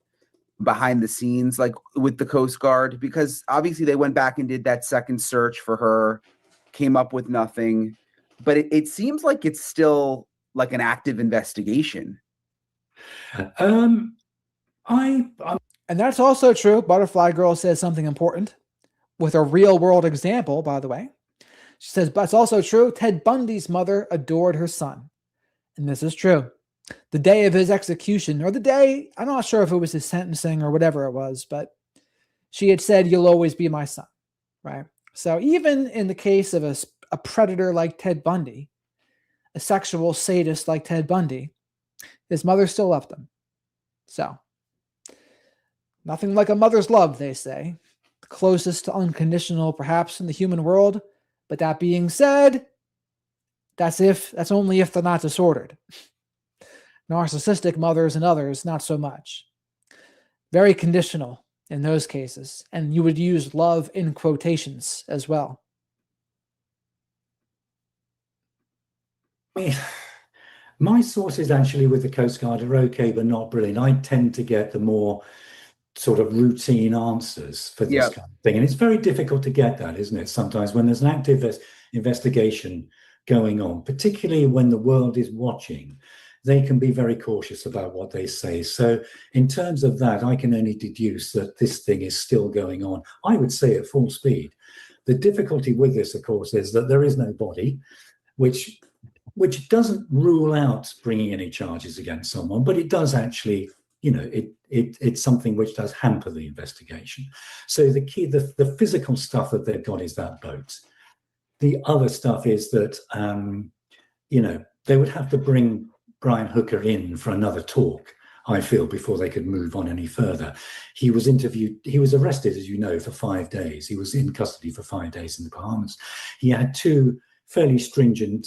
behind the scenes, like with the Coast Guard? Because obviously they went back and did that second search for her, came up with nothing, but it seems like it's still like an active investigation. And that's also true. Butterfly Girl says something important with a real world example, by the way. She says, but it's also true. Ted Bundy's mother adored her son. And this is true. The day of his execution, or the day, I'm not sure if it was his sentencing or whatever it was, but she had said, you'll always be my son, right? So even in the case of a predator like Ted Bundy, a sexual sadist like Ted Bundy, his mother still loved him. So nothing like a mother's love, they say. The closest to unconditional, perhaps, in the human world. But that being said, that's only if they're not disordered. Narcissistic mothers and others, not so much. Very conditional in those cases. And you would use love in quotations as well. My sources actually with the Coast Guard are okay, but not brilliant. I tend to get the more sort of routine answers for this kind of thing. And it's very difficult to get that, isn't it? Sometimes when there's an active investigation going on, particularly when the world is watching, they can be very cautious about what they say. So in terms of that, I can only deduce that this thing is still going on. I would say at full speed. The difficulty with this, of course, is that there is no body, which doesn't rule out bringing any charges against someone, but it does actually, it's something which does hamper the investigation. So the key, the physical stuff that they've got is that boat. The other stuff is that, they would have to bring Brian Hooker in for another talk, I feel, before they could move on any further. He was arrested, as you know, for 5 days. He was in custody for 5 days in the Bahamas. He had 2 fairly stringent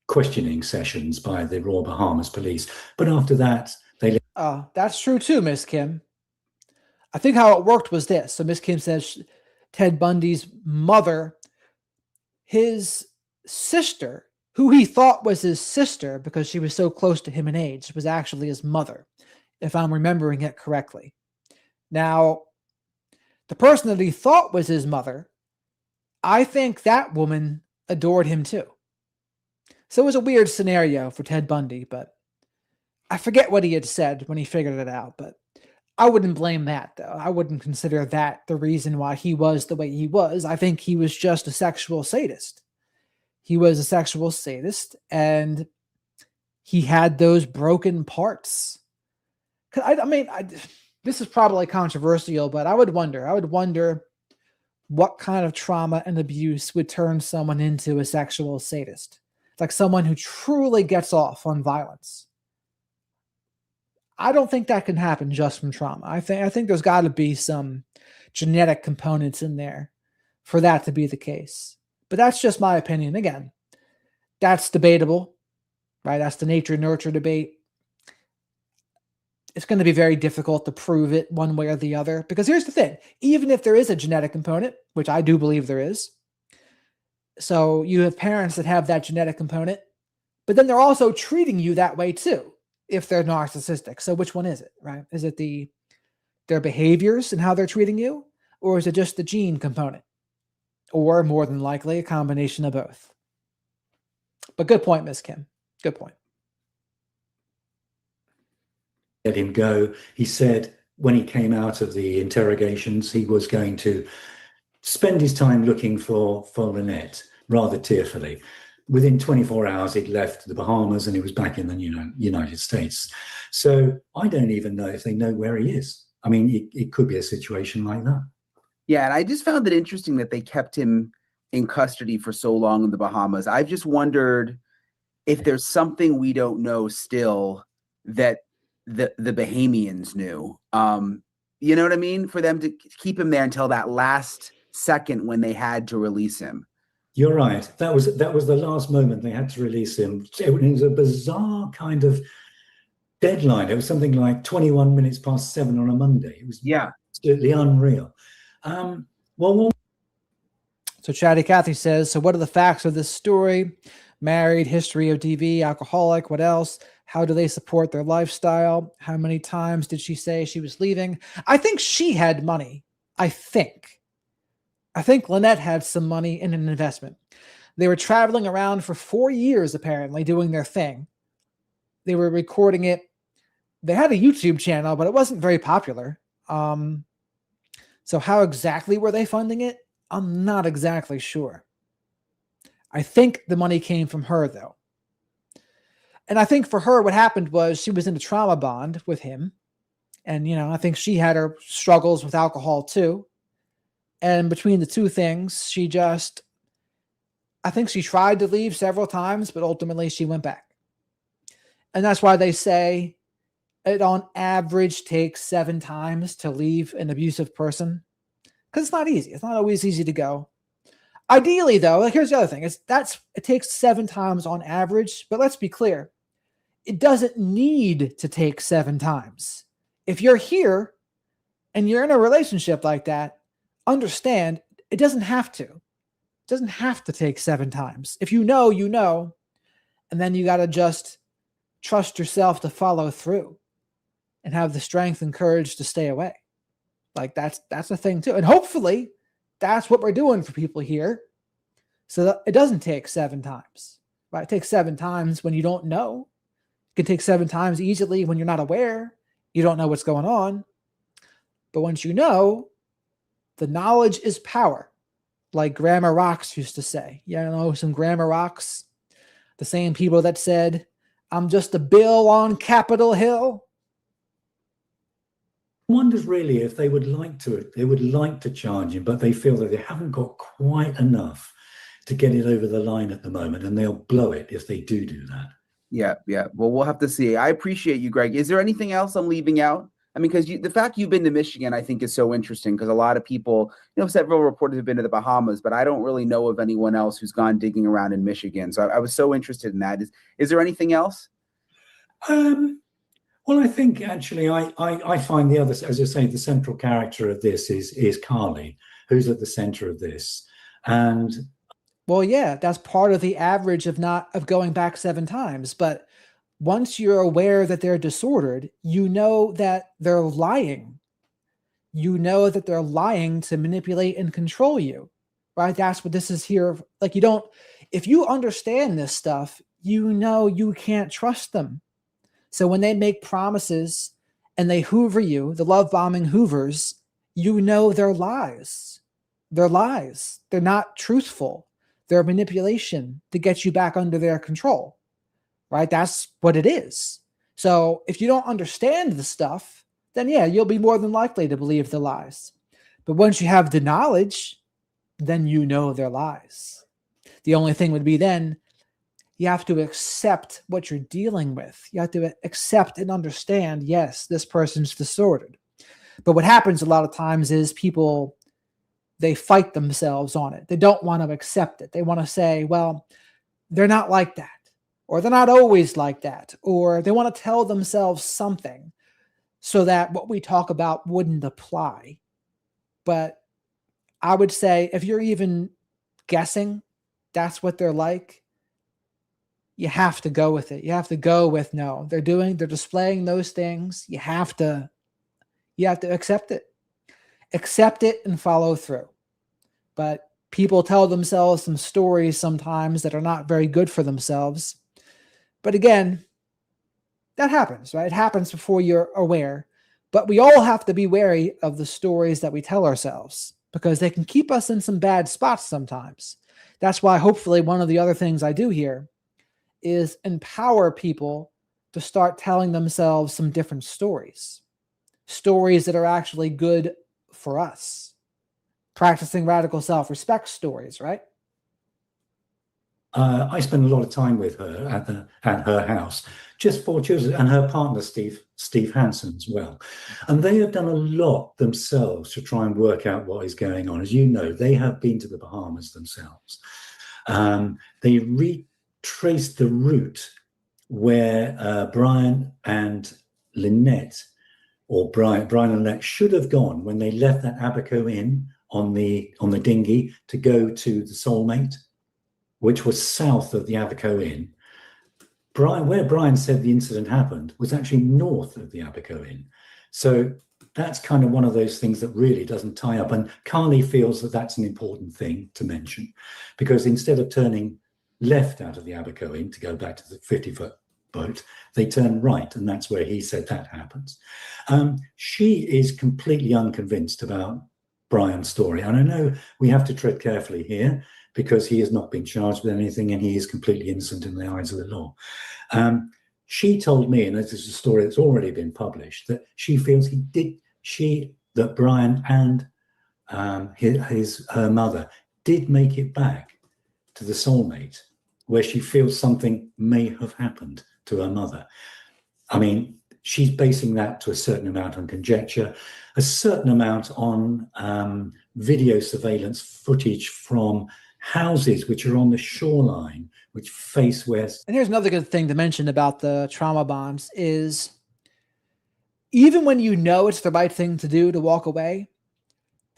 questioning sessions by the Royal Bahamas Police. But after that, they... That's true too, Miss Kim. I think how it worked was this. So Miss Kim says Ted Bundy's mother, his sister, who he thought was his sister because she was so close to him in age, was actually his mother, if I'm remembering it correctly. Now, the person that he thought was his mother, I think that woman adored him too. So it was a weird scenario for Ted Bundy, but I forget what he had said when he figured it out. But I wouldn't blame that, though. I wouldn't consider that the reason why he was the way he was. I think he was just a sexual sadist. He was a sexual sadist, and he had those broken parts. This is probably controversial, but I would wonder what kind of trauma and abuse would turn someone into a sexual sadist, like someone who truly gets off on violence. I don't think that can happen just from trauma. I think there's got to be some genetic components in there for that to be the case. But that's just my opinion. Again, that's debatable, right? That's the nature-nurture debate. It's going to be very difficult to prove it one way or the other. Because here's the thing. Even if there is a genetic component, which I do believe there is, so you have parents that have that genetic component, but then they're also treating you that way too, if they're narcissistic. So which one is it, right? Is it their behaviors and how they're treating you? Or is it just the gene component? Or more than likely, a combination of both. But good point, Ms. Kim. Good point. Let him go. He said when he came out of the interrogations, he was going to spend his time looking for Lynette, rather tearfully. Within 24 hours, he'd left the Bahamas and he was back in the United States. So I don't even know if they know where he is. I mean, it could be a situation like that. Yeah, and I just found it interesting that they kept him in custody for so long in the Bahamas. I've just wondered if there's something we don't know still that the Bahamians knew. You know what I mean? For them to keep him there until that last second when they had to release him. You're right. That was the last moment they had to release him. It was a bizarre kind of deadline. It was something like 21 minutes past 7 on a Monday. It was absolutely unreal. So Chatty Cathy says, so what are the facts of this story? Married, history of DV, alcoholic, what else? How do they support their lifestyle? How many times did she say she was leaving? I think she had money. I think Lynette had some money in an investment. They were traveling around for 4 years, apparently, doing their thing. They were recording it. They had a YouTube channel, but it wasn't very popular. So how exactly were they funding it? I'm not exactly sure. I think the money came from her, though. And I think for her, what happened was she was in a trauma bond with him. And, I think she had her struggles with alcohol, too. And between the two things, I think she tried to leave several times, but ultimately she went back. And that's why they say it on average takes 7 times to leave an abusive person. Because it's not easy. It's not always easy to go. Ideally, though, here's the other thing. It takes 7 times on average, but let's be clear. It doesn't need to take 7 times. If you're here and you're in a relationship like that, understand it doesn't have to. It doesn't have to take 7 times. If you know, you know, and then you got to just trust yourself to follow through and have the strength and courage to stay away. Like that's a thing too. And hopefully that's what we're doing for people here. So that it doesn't take 7 times, right? It takes 7 times when you don't know. It can take 7 times easily when you're not aware. You don't know what's going on. But once you know, the knowledge is power. Like Grandma Rocks used to say. Some Grandma Rocks. The same people that said, I'm just a bill on Capitol Hill. Wonders really if they would like to charge him, but they feel that they haven't got quite enough to get it over the line at the moment, and they'll blow it if they do that. Yeah. Well, we'll have to see. I appreciate you, Greg. Is there anything else I'm leaving out? I mean, because the fact you've been to Michigan, I think, is so interesting because a lot of people, several reporters have been to the Bahamas, but I don't really know of anyone else who's gone digging around in Michigan. So I was so interested in that. Is there anything else? Well, I think actually I find the other, as I say, the central character of this is Carly, who's at the center of this. And well, yeah, that's part of the average of going back 7 times. But once you're aware that they're disordered, you know that they're lying. You know that they're lying to manipulate and control you, right? That's what this is here. Like if you understand this stuff, you know you can't trust them. So when they make promises and they hoover you, the love bombing hoovers, you know they're lies. They're lies. They're not truthful. They're manipulation to get you back under their control, right? That's what it is. So if you don't understand the stuff, then yeah, you'll be more than likely to believe the lies. But once you have the knowledge, then you know they're lies. The only thing would be then you have to accept what you're dealing with. You have to accept and understand, yes, this person's distorted. But what happens a lot of times is people, they fight themselves on it. They don't want to accept it. They want to say, well, they're not like that, or they're not always like that, or they want to tell themselves something so that what we talk about wouldn't apply. But I would say if you're even guessing that's what they're like, you have to go with it. You have to go with, no, they're displaying those things. You have to accept it. Accept it and follow through. But people tell themselves some stories sometimes that are not very good for themselves. But again, that happens, right? It happens before you're aware. But we all have to be wary of the stories that we tell ourselves, because they can keep us in some bad spots sometimes. That's why hopefully one of the other things I do here is empower people to start telling themselves some different stories that are actually good for us. Practicing radical self-respect stories, right? I spent a lot of time with her at her house, just 4 children, and her partner, Steve Hansen, as well. And they have done a lot themselves to try and work out what is going on. As you know, they have been to the Bahamas themselves. They retraced the route where Brian and Lynette, or Brian and Lynette, should have gone when they left that Abaco Inn on the dinghy to go to the Soulmate, which was south of the Abaco Inn. Where Brian said the incident happened was actually north of the Abaco Inn. So that's kind of one of those things that really doesn't tie up. And Carly feels that that's an important thing to mention, because instead of turning left out of the Abaco Inn to go back to the 50-foot boat, they turn right, and that's where he said that happens. She is completely unconvinced about Brian's story. And I know we have to tread carefully here, because he has not been charged with anything and he is completely innocent in the eyes of the law. She told me, and this is a story that's already been published, that she feels that Brian and her mother did make it back to the Soulmate, where she feels something may have happened to her mother. I mean, she's basing that to a certain amount on conjecture, a certain amount on video surveillance footage from houses which are on the shoreline, which face west. And here's another good thing to mention about the trauma bonds is, even when you know it's the right thing to do to walk away,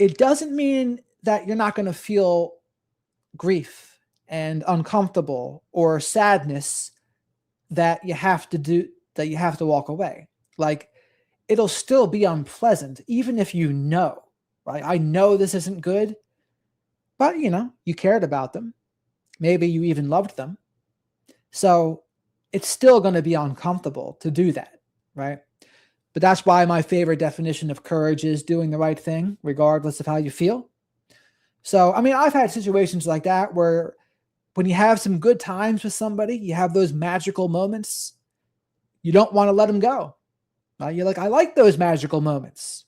it doesn't mean that you're not going to feel grief and uncomfortable or sadness that you have to walk away. Like, it'll still be unpleasant, even if you know, right? I know this isn't good, but you cared about them. Maybe you even loved them. So it's still going to be uncomfortable to do that, right? But that's why my favorite definition of courage is doing the right thing, regardless of how you feel. So, I mean, I've had situations like that where when you have some good times with somebody, you have those magical moments, you don't want to let them go. You're like, I like those magical moments.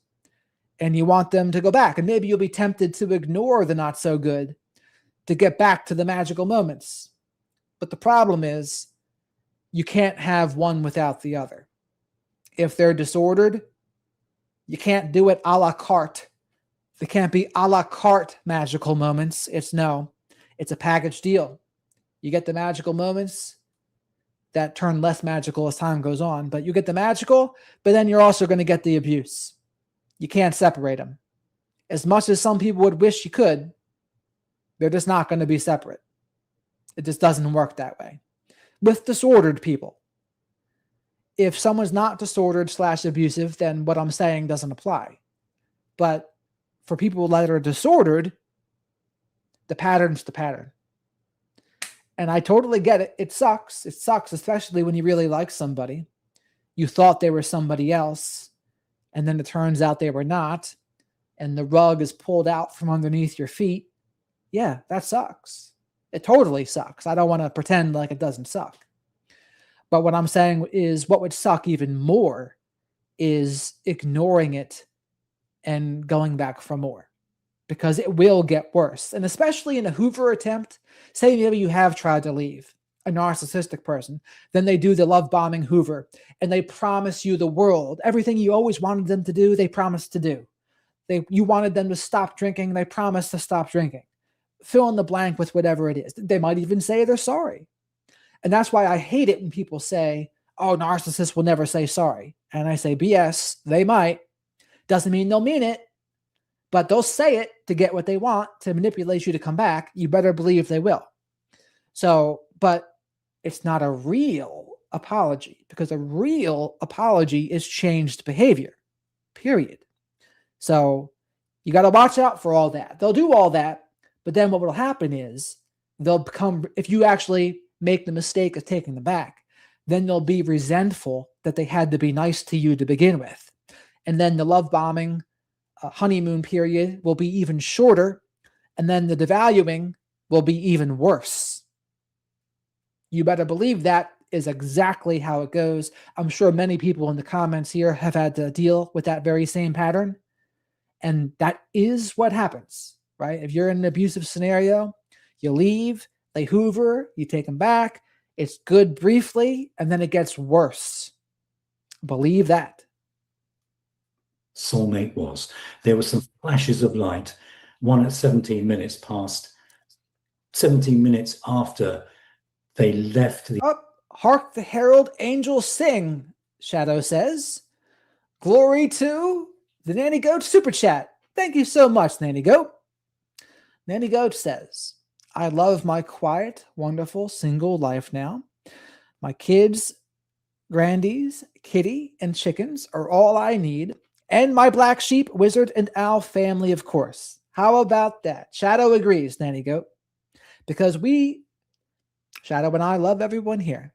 And you want them to go back. And maybe you'll be tempted to ignore the not so good to get back to the magical moments. But the problem is, you can't have one without the other. If they're disordered, you can't do it a la carte. There can't be a la carte magical moments. It's a package deal. You get the magical moments that turn less magical as time goes on, but you get the magical, but then you're also going to get the abuse. You can't separate them. As much as some people would wish you could, they're just not going to be separate. It just doesn't work that way. With disordered people, if someone's not disordered / abusive, then what I'm saying doesn't apply. But for people that are disordered, the pattern's the pattern. And I totally get it. It sucks. It sucks, especially when you really like somebody. You thought they were somebody else. and then it turns out they were not, and the rug is pulled out from underneath your feet, yeah, that sucks. It totally sucks. I don't want to pretend like it doesn't suck. But what I'm saying is what would suck even more is ignoring it and going back for more, because it will get worse. And especially in a Hoover attempt, say maybe you have tried to leave a narcissistic person, then they do the love bombing Hoover and they promise you the world, everything you always wanted them to do, they promise to do. You wanted them to stop drinking, they promise to stop drinking. Fill in the blank with whatever it is. They might even say they're sorry. And that's why I hate it when people say, oh, narcissists will never say sorry. And I say, BS, they might. Doesn't mean they'll mean it, but they'll say it to get what they want, to manipulate you to come back. You better believe they will. So, but it's not a real apology, because a real apology is changed behavior, period. So you got to watch out for all that. They'll do all that, but then what will happen is they'll become, if you actually make the mistake of taking them back, then they'll be resentful that they had to be nice to you to begin with. And then the love bombing honeymoon period will be even shorter. And then the devaluing will be even worse. You better believe that is exactly how it goes. I'm sure many people in the comments here have had to deal with that very same pattern. And that is what happens, right? If you're in an abusive scenario, you leave, they Hoover, you take them back. It's good briefly, and then it gets worse. Believe that. Soulmate was. There were some flashes of light, one at 17 minutes past, 17 minutes after they left the... Oh, hark the herald angels sing, Shadow says. Glory to the Nanny Goat Super Chat. Thank you so much, Nanny Goat. Nanny Goat says, I love my quiet, wonderful, single life now. My kids, grandies, kitty, and chickens are all I need. And my black sheep, wizard, and owl family, of course. How about that? Shadow agrees, Nanny Goat. Because Shadow and I love everyone here.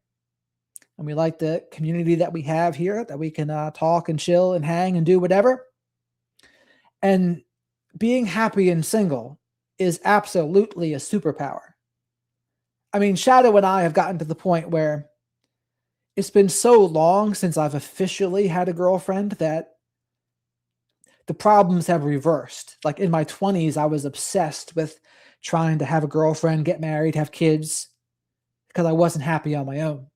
And we like the community that we have here, that we can talk and chill and hang and do whatever. And being happy and single is absolutely a superpower. I mean, Shadow and I have gotten to the point where it's been so long since I've officially had a girlfriend that the problems have reversed. Like in my 20s, I was obsessed with trying to have a girlfriend, get married, have kids, because I wasn't happy on my own.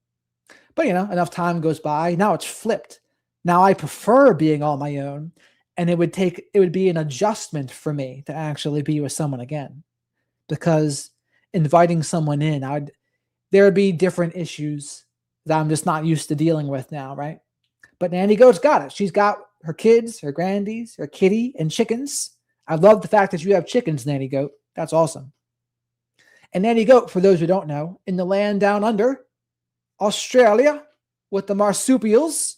But, enough time goes by. Now it's flipped. Now I prefer being on my own. And it would be an adjustment for me to actually be with someone again, because inviting someone in, there would be different issues that I'm just not used to dealing with now, right? But Nanny Goat's got it. She's got her kids, her grandies, her kitty, and chickens. I love the fact that you have chickens, Nanny Goat. That's awesome. And Nanny Goat, for those who don't know, in the land down under, Australia, with the marsupials.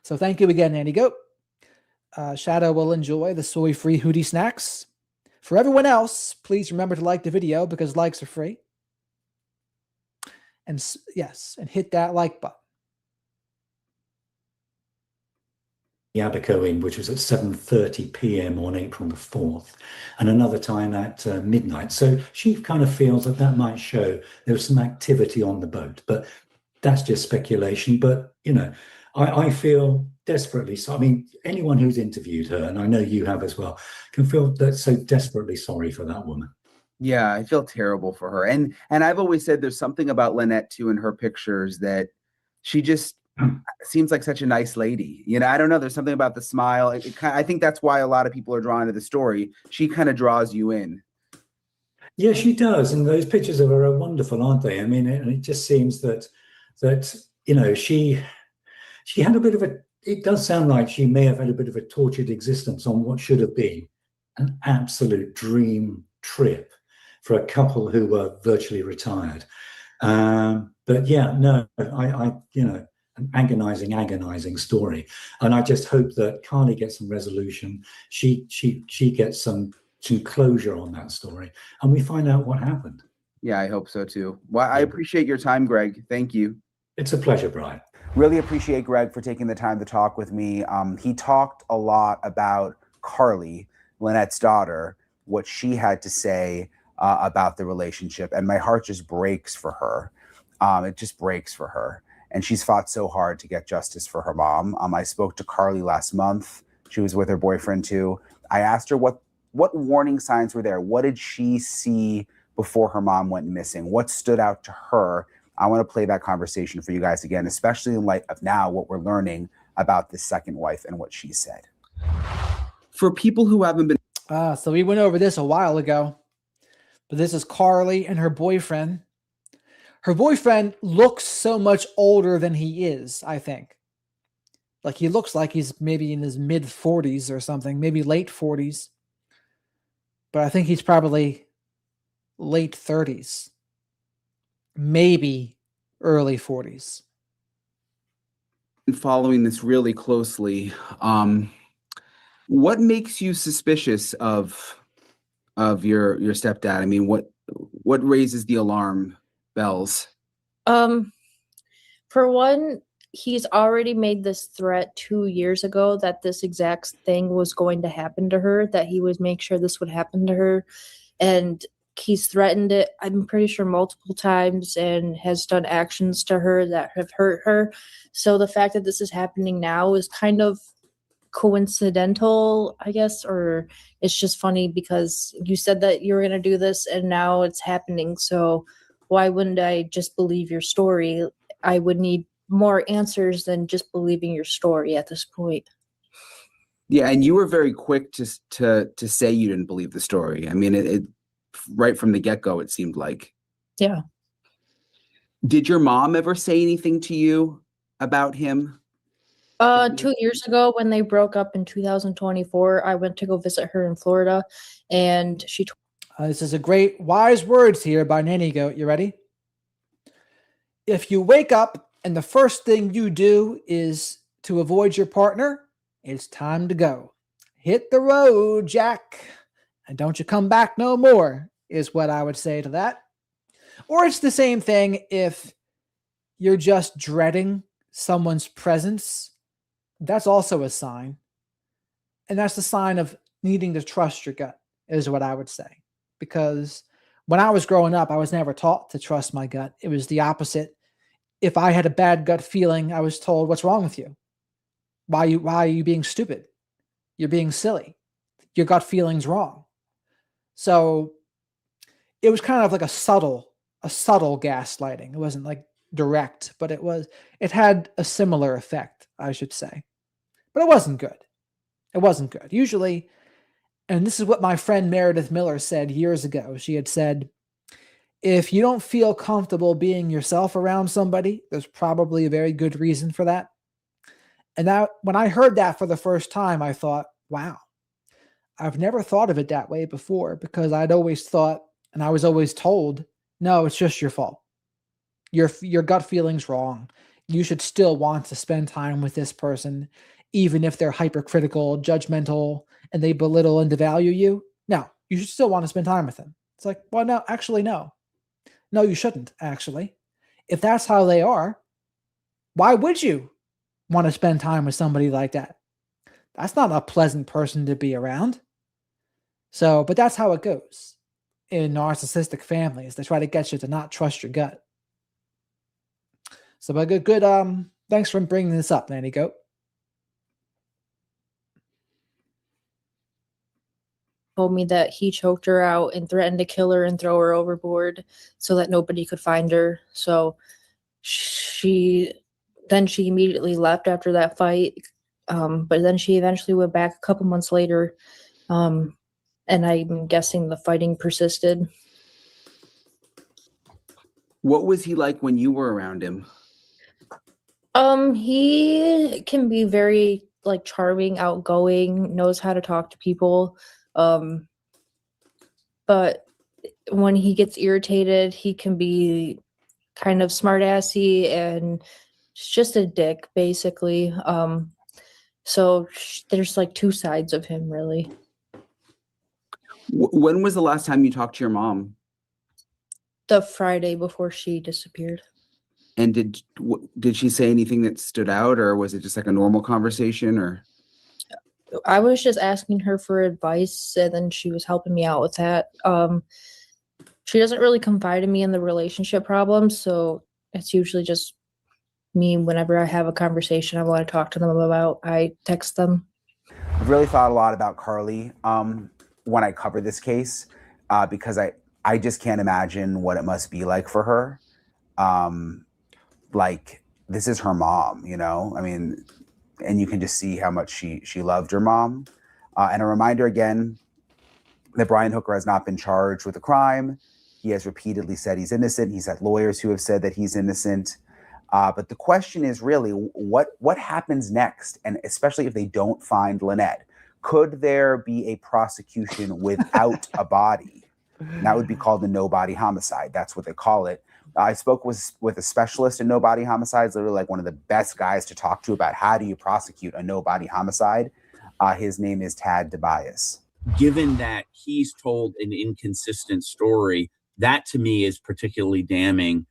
So thank you again, Nanny Goat. Shadow will enjoy the soy-free Hootie snacks. For everyone else, please remember to like the video, because likes are free. And yes, and hit that like button. Abaco in, which was at 7:30 p.m. on April the 4th, and another time at midnight. So she kind of feels that might show there was some activity on the boat, but that's just speculation. But, I feel desperately so. I mean, anyone who's interviewed her, and I know you have as well, can feel that so desperately sorry for that woman. Yeah, I feel terrible for her. And I've always said there's something about Lynette too in her pictures that she just seems like such a nice lady. I don't know. There's something about the smile. I think that's why a lot of people are drawn to the story. She kind of draws you in. Yeah, she does. And those pictures of her are wonderful, aren't they? I mean, it just seems that she had a bit of it does sound like she may have had a bit of a tortured existence on what should have been an absolute dream trip for a couple who were virtually retired. But yeah, no, an agonizing story. And I just hope that Carly gets some resolution. She gets some closure on that story, and we find out what happened. Yeah, I hope so too. Well, I appreciate your time, Greg. Thank you. It's a pleasure, Brian. Really appreciate Greg for taking the time to talk with me. He talked a lot about Carly, Lynette's daughter, what she had to say about the relationship, and my heart just breaks for her. It just breaks for her. And she's fought so hard to get justice for her mom. I spoke to Carly last month. She was with her boyfriend too. I asked her what warning signs were there. What did she see before her mom went missing? What stood out to her? I want to play that conversation for you guys again, especially in light of now what we're learning about this second wife and what she said. For people who haven't been... So we went over this a while ago, but this is Carly and her boyfriend. Her boyfriend looks so much older than he is, I think. Like he looks like he's maybe in his mid 40s or something, maybe late 40s. But I think he's probably late 30s. Maybe early 40s. Following this really closely, what makes you suspicious of your stepdad? I mean, what raises the alarm bells? For one, he's already made this threat 2 years ago that this exact thing was going to happen to her, that he would make sure this would happen to her. And he's threatened it, I'm pretty sure, multiple times, and has done actions to her that have hurt her. So the fact that this is happening now is kind of coincidental, I guess, or it's just funny because you said that you were going to do this and now it's happening. So why wouldn't I just believe your story? I would need more answers than just believing your story at this point. Yeah, and you were very quick to say you didn't believe the story. I mean, it right from the get-go, it seemed like. Yeah. Did your mom ever say anything to you about him? 2 years ago, when they broke up in 2024, I went to go visit her in Florida, and she this is a great wise words here by Nanny Goat. You ready? If you wake up and the first thing you do is to avoid your partner, it's time to go. Hit the road, Jack, and don't you come back no more, is what I would say to that. Or it's the same thing if you're just dreading someone's presence. That's also a sign. And that's the sign of needing to trust your gut, is what I would say. Because when I was growing up, I was never taught to trust my gut. It was the opposite. If I had a bad gut feeling, I was told, what's wrong with you? Why are you being stupid? You're being silly. Your gut feeling's wrong. So it was kind of like a subtle gaslighting. It wasn't like direct, but it had a similar effect, I should say. But it wasn't good. It wasn't good. Usually, and this is what my friend Meredith Miller said years ago. She had said, if you don't feel comfortable being yourself around somebody, there's probably a very good reason for that. And that, when I heard that for the first time, I thought, wow, I've never thought of it that way before, because I'd always thought, and I was always told, no, it's just your fault. Your gut feeling's wrong. You should still want to spend time with this person, even if they're hypercritical, judgmental, and they belittle and devalue you. No, you should still want to spend time with them. It's like, well, no, actually, no. No, you shouldn't, actually. If that's how they are, why would you want to spend time with somebody like that? That's not a pleasant person to be around. So, but that's how it goes in narcissistic families. They try to get you to not trust your gut. So, but good. Thanks for bringing this up, Nanny Goat. Told me that he choked her out and threatened to kill her and throw her overboard so that nobody could find her. So she immediately left after that fight. But then she eventually went back a couple months later. And I'm guessing the fighting persisted. What was he like when you were around him? He can be very charming, outgoing, knows how to talk to people. But when he gets irritated, he can be kind of smartassy and just a dick, basically. So there's two sides of him, really. When was the last time you talked to your mom? The Friday before she disappeared. And did she say anything that stood out, or was it just like a normal conversation? Or I was just asking her for advice, and then she was helping me out with that. She doesn't really confide in me in the relationship problems, so it's usually just me. Whenever I have a conversation I want to talk to them about, I text them. I've really thought a lot about Carly when I cover this case, because I just can't imagine what it must be like for her. Like, this is her mom, you know? I mean, and you can just see how much she loved her mom. And a reminder again that Brian Hooker has not been charged with a crime. He has repeatedly said he's innocent. He's had lawyers who have said that he's innocent. But the question is really, what happens next? And especially if they don't find Lynette, could there be a prosecution without a body? And that would be called a no-body homicide. That's what they call it. I spoke with a specialist in no-body homicides, literally like one of the best guys to talk to about how do you prosecute a no-body homicide. His name is Tad Tobias. Given that he's told an inconsistent story, that to me is particularly damning,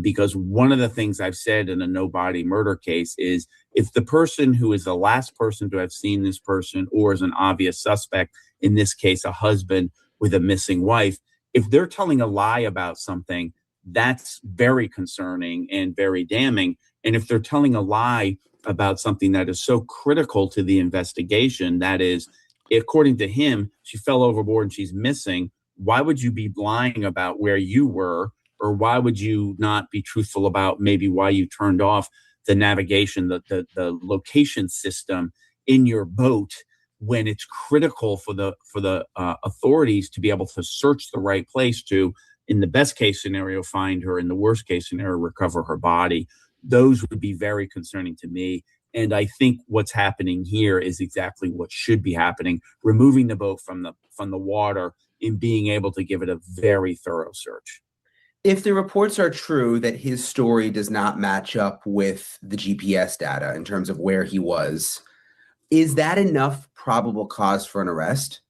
because one of the things I've said in a no-body murder case is if the person who is the last person to have seen this person, or is an obvious suspect, in this case a husband with a missing wife, if they're telling a lie about something, that's very concerning and very damning. And if they're telling a lie about something that is so critical to the investigation, that is, according to him, she fell overboard and she's missing, why would you be lying about where you were? Or why would you not be truthful about maybe why you turned off the navigation, the location system in your boat, when it's critical for the authorities to be able to search the right place to, in the best case scenario, find her, in the worst case scenario, recover her body? Those would be very concerning to me. And I think what's happening here is exactly what should be happening, removing the boat from the water and being able to give it a very thorough search. If the reports are true that his story does not match up with the GPS data in terms of where he was, is that enough probable cause for an arrest?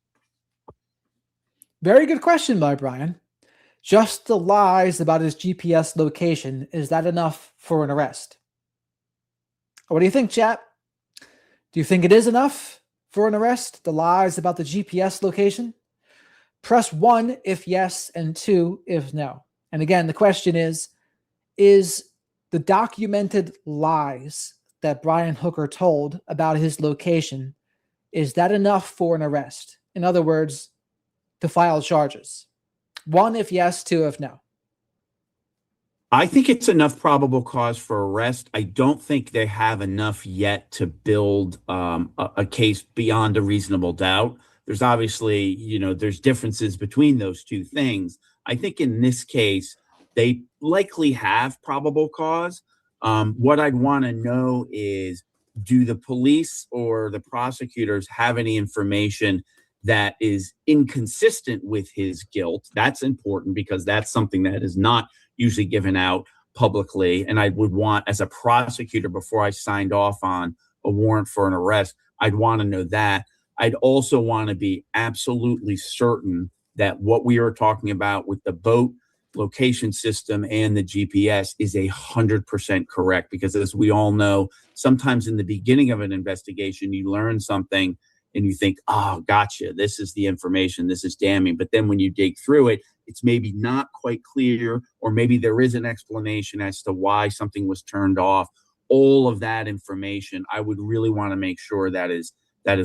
Very good question by Brian. Just the lies about his GPS location, is that enough for an arrest? What do you think, chat? Do you think it is enough for an arrest, the lies about the GPS location? Press 1 if yes, and 2 if no. And again, the question is the documented lies that Brian Hooker told about his location, is that enough for an arrest? In other words, to file charges. 1 if yes, 2 if no. I think it's enough probable cause for arrest. I don't think they have enough yet to build a case beyond a reasonable doubt. There's obviously, there's differences between those two things. I think in this case, they likely have probable cause. What I'd want to know is, do the police or the prosecutors have any information that is inconsistent with his guilt? That's important, because that's something that is not usually given out publicly. And I would want, as a prosecutor, before I signed off on a warrant for an arrest, I'd want to know that. I'd also want to be absolutely certain that what we are talking about with the boat location system and the GPS is 100% correct. Because as we all know, sometimes in the beginning of an investigation, you learn something and you think, oh, gotcha, this is the information, this is damning. But then when you dig through it, it's maybe not quite clear, or maybe there is an explanation as to why something was turned off. All of that information, I would really want to make sure that is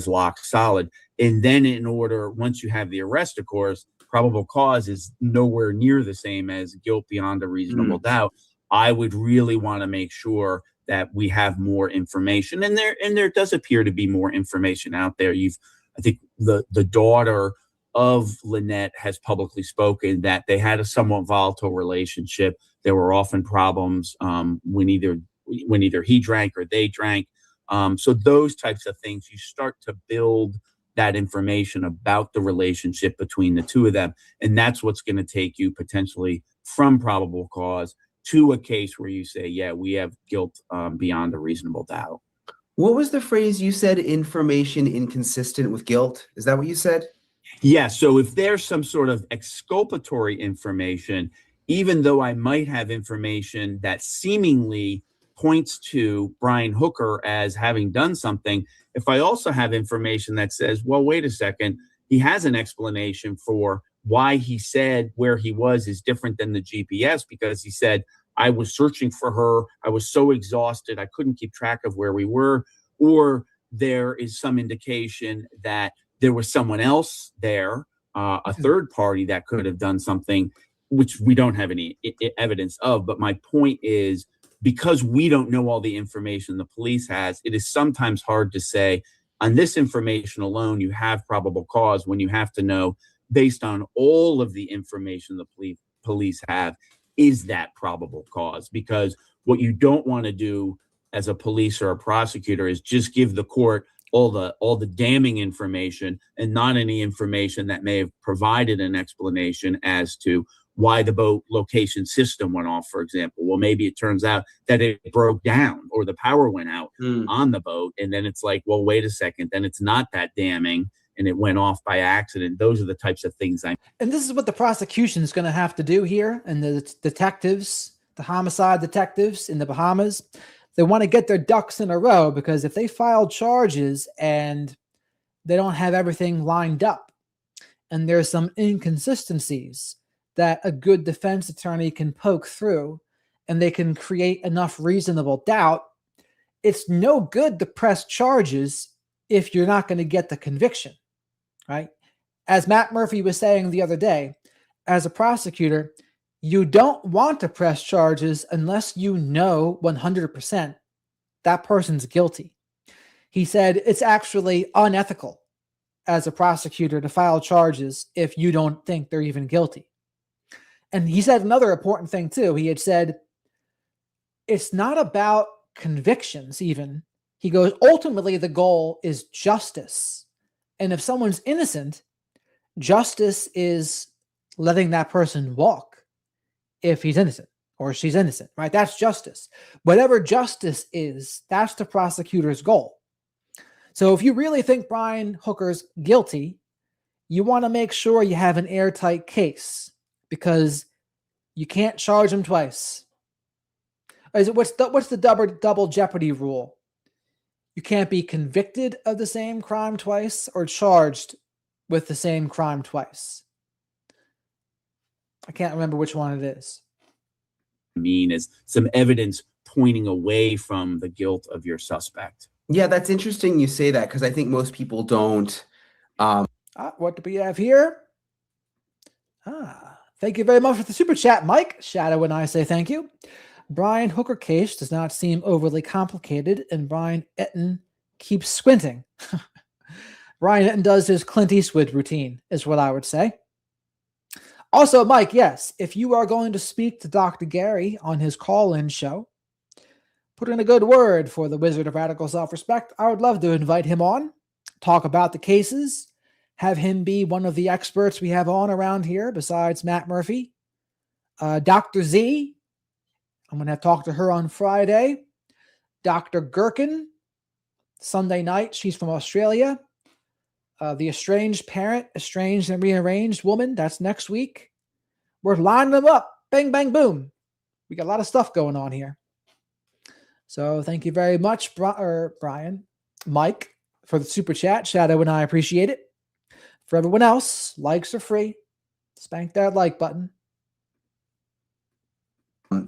locked solid. And then in order, once you have the arrest, of course, probable cause is nowhere near the same as guilt beyond a reasonable doubt. I would really want to make sure that we have more information, and there does appear to be more information out there. I think the daughter of Lynette has publicly spoken that they had a somewhat volatile relationship. There were often problems when either he drank or they drank. So those types of things, you start to build that information about the relationship between the two of them, and that's what's going to take you potentially from probable cause to a case where you say, yeah, we have guilt beyond a reasonable doubt. What was the phrase you said, information inconsistent with guilt? Is that what you said? Yeah, so if there's some sort of exculpatory information, even though I might have information that seemingly points to Brian Hooker as having done something, if I also have information that says, well, wait a second, he has an explanation for why he said where he was is different than the GPS, because he said, I was searching for her. I was so exhausted. I couldn't keep track of where we were. Or there is some indication that there was someone else there, a third party that could have done something, which we don't have any evidence of. But my point is, because we don't know all the information the police has, it is sometimes hard to say on this information alone, you have probable cause, when you have to know, based on all of the information the police have, is that probable cause? Because what you don't want to do as a police or a prosecutor is just give the court all the damning information and not any information that may have provided an explanation as to why the boat location system went off, for example. Well, maybe it turns out that it broke down or the power went out on the boat. And then it's like, well, wait a second, then it's not that damning and it went off by accident. Those are the types of things And this is what the prosecution is going to have to do here. And the detectives, the homicide detectives in the Bahamas, they want to get their ducks in a row, because if they file charges and they don't have everything lined up and there's some inconsistencies that a good defense attorney can poke through and they can create enough reasonable doubt, it's no good to press charges if you're not going to get the conviction, right? As Matt Murphy was saying the other day, as a prosecutor, you don't want to press charges unless you know 100% that person's guilty. He said it's actually unethical as a prosecutor to file charges if you don't think they're even guilty. And he said another important thing too. He had said, it's not about convictions even. He goes, ultimately the goal is justice. And if someone's innocent, justice is letting that person walk if he's innocent or she's innocent, right? That's justice. Whatever justice is, that's the prosecutor's goal. So if you really think Brian Hooker's guilty, you want to make sure you have an airtight case, because you can't charge him twice. What's the double jeopardy rule? You can't be convicted of the same crime twice or charged with the same crime twice. I can't remember which one it is. Mean is some evidence pointing away from the guilt of your suspect. Yeah, that's interesting you say that, because I think most people don't. What do we have here? Thank you very much for the super chat, Mike. Shadow and I say thank you. Brian Hooker case does not seem overly complicated, and Brian Enitn keeps squinting. Brian Enitn does his Clint Eastwood routine, is what I would say. Also, Mike, yes, if you are going to speak to Dr. Gary on his call-in show, put in a good word for the Wizard of Radical Self-Respect. I would love to invite him on, talk about the cases, have him be one of the experts we have on around here besides Matt Murphy. Dr. Z, I'm going to talk to her on Friday. Dr. Gherkin, Sunday night. She's from Australia. The estranged parent, estranged and rearranged woman. That's next week. We're lining them up. Bang, bang, boom. We got a lot of stuff going on here. So thank you very much, Brian, Mike, for the super chat. Shadow and I appreciate it. For everyone else, likes are free. Spank that like button.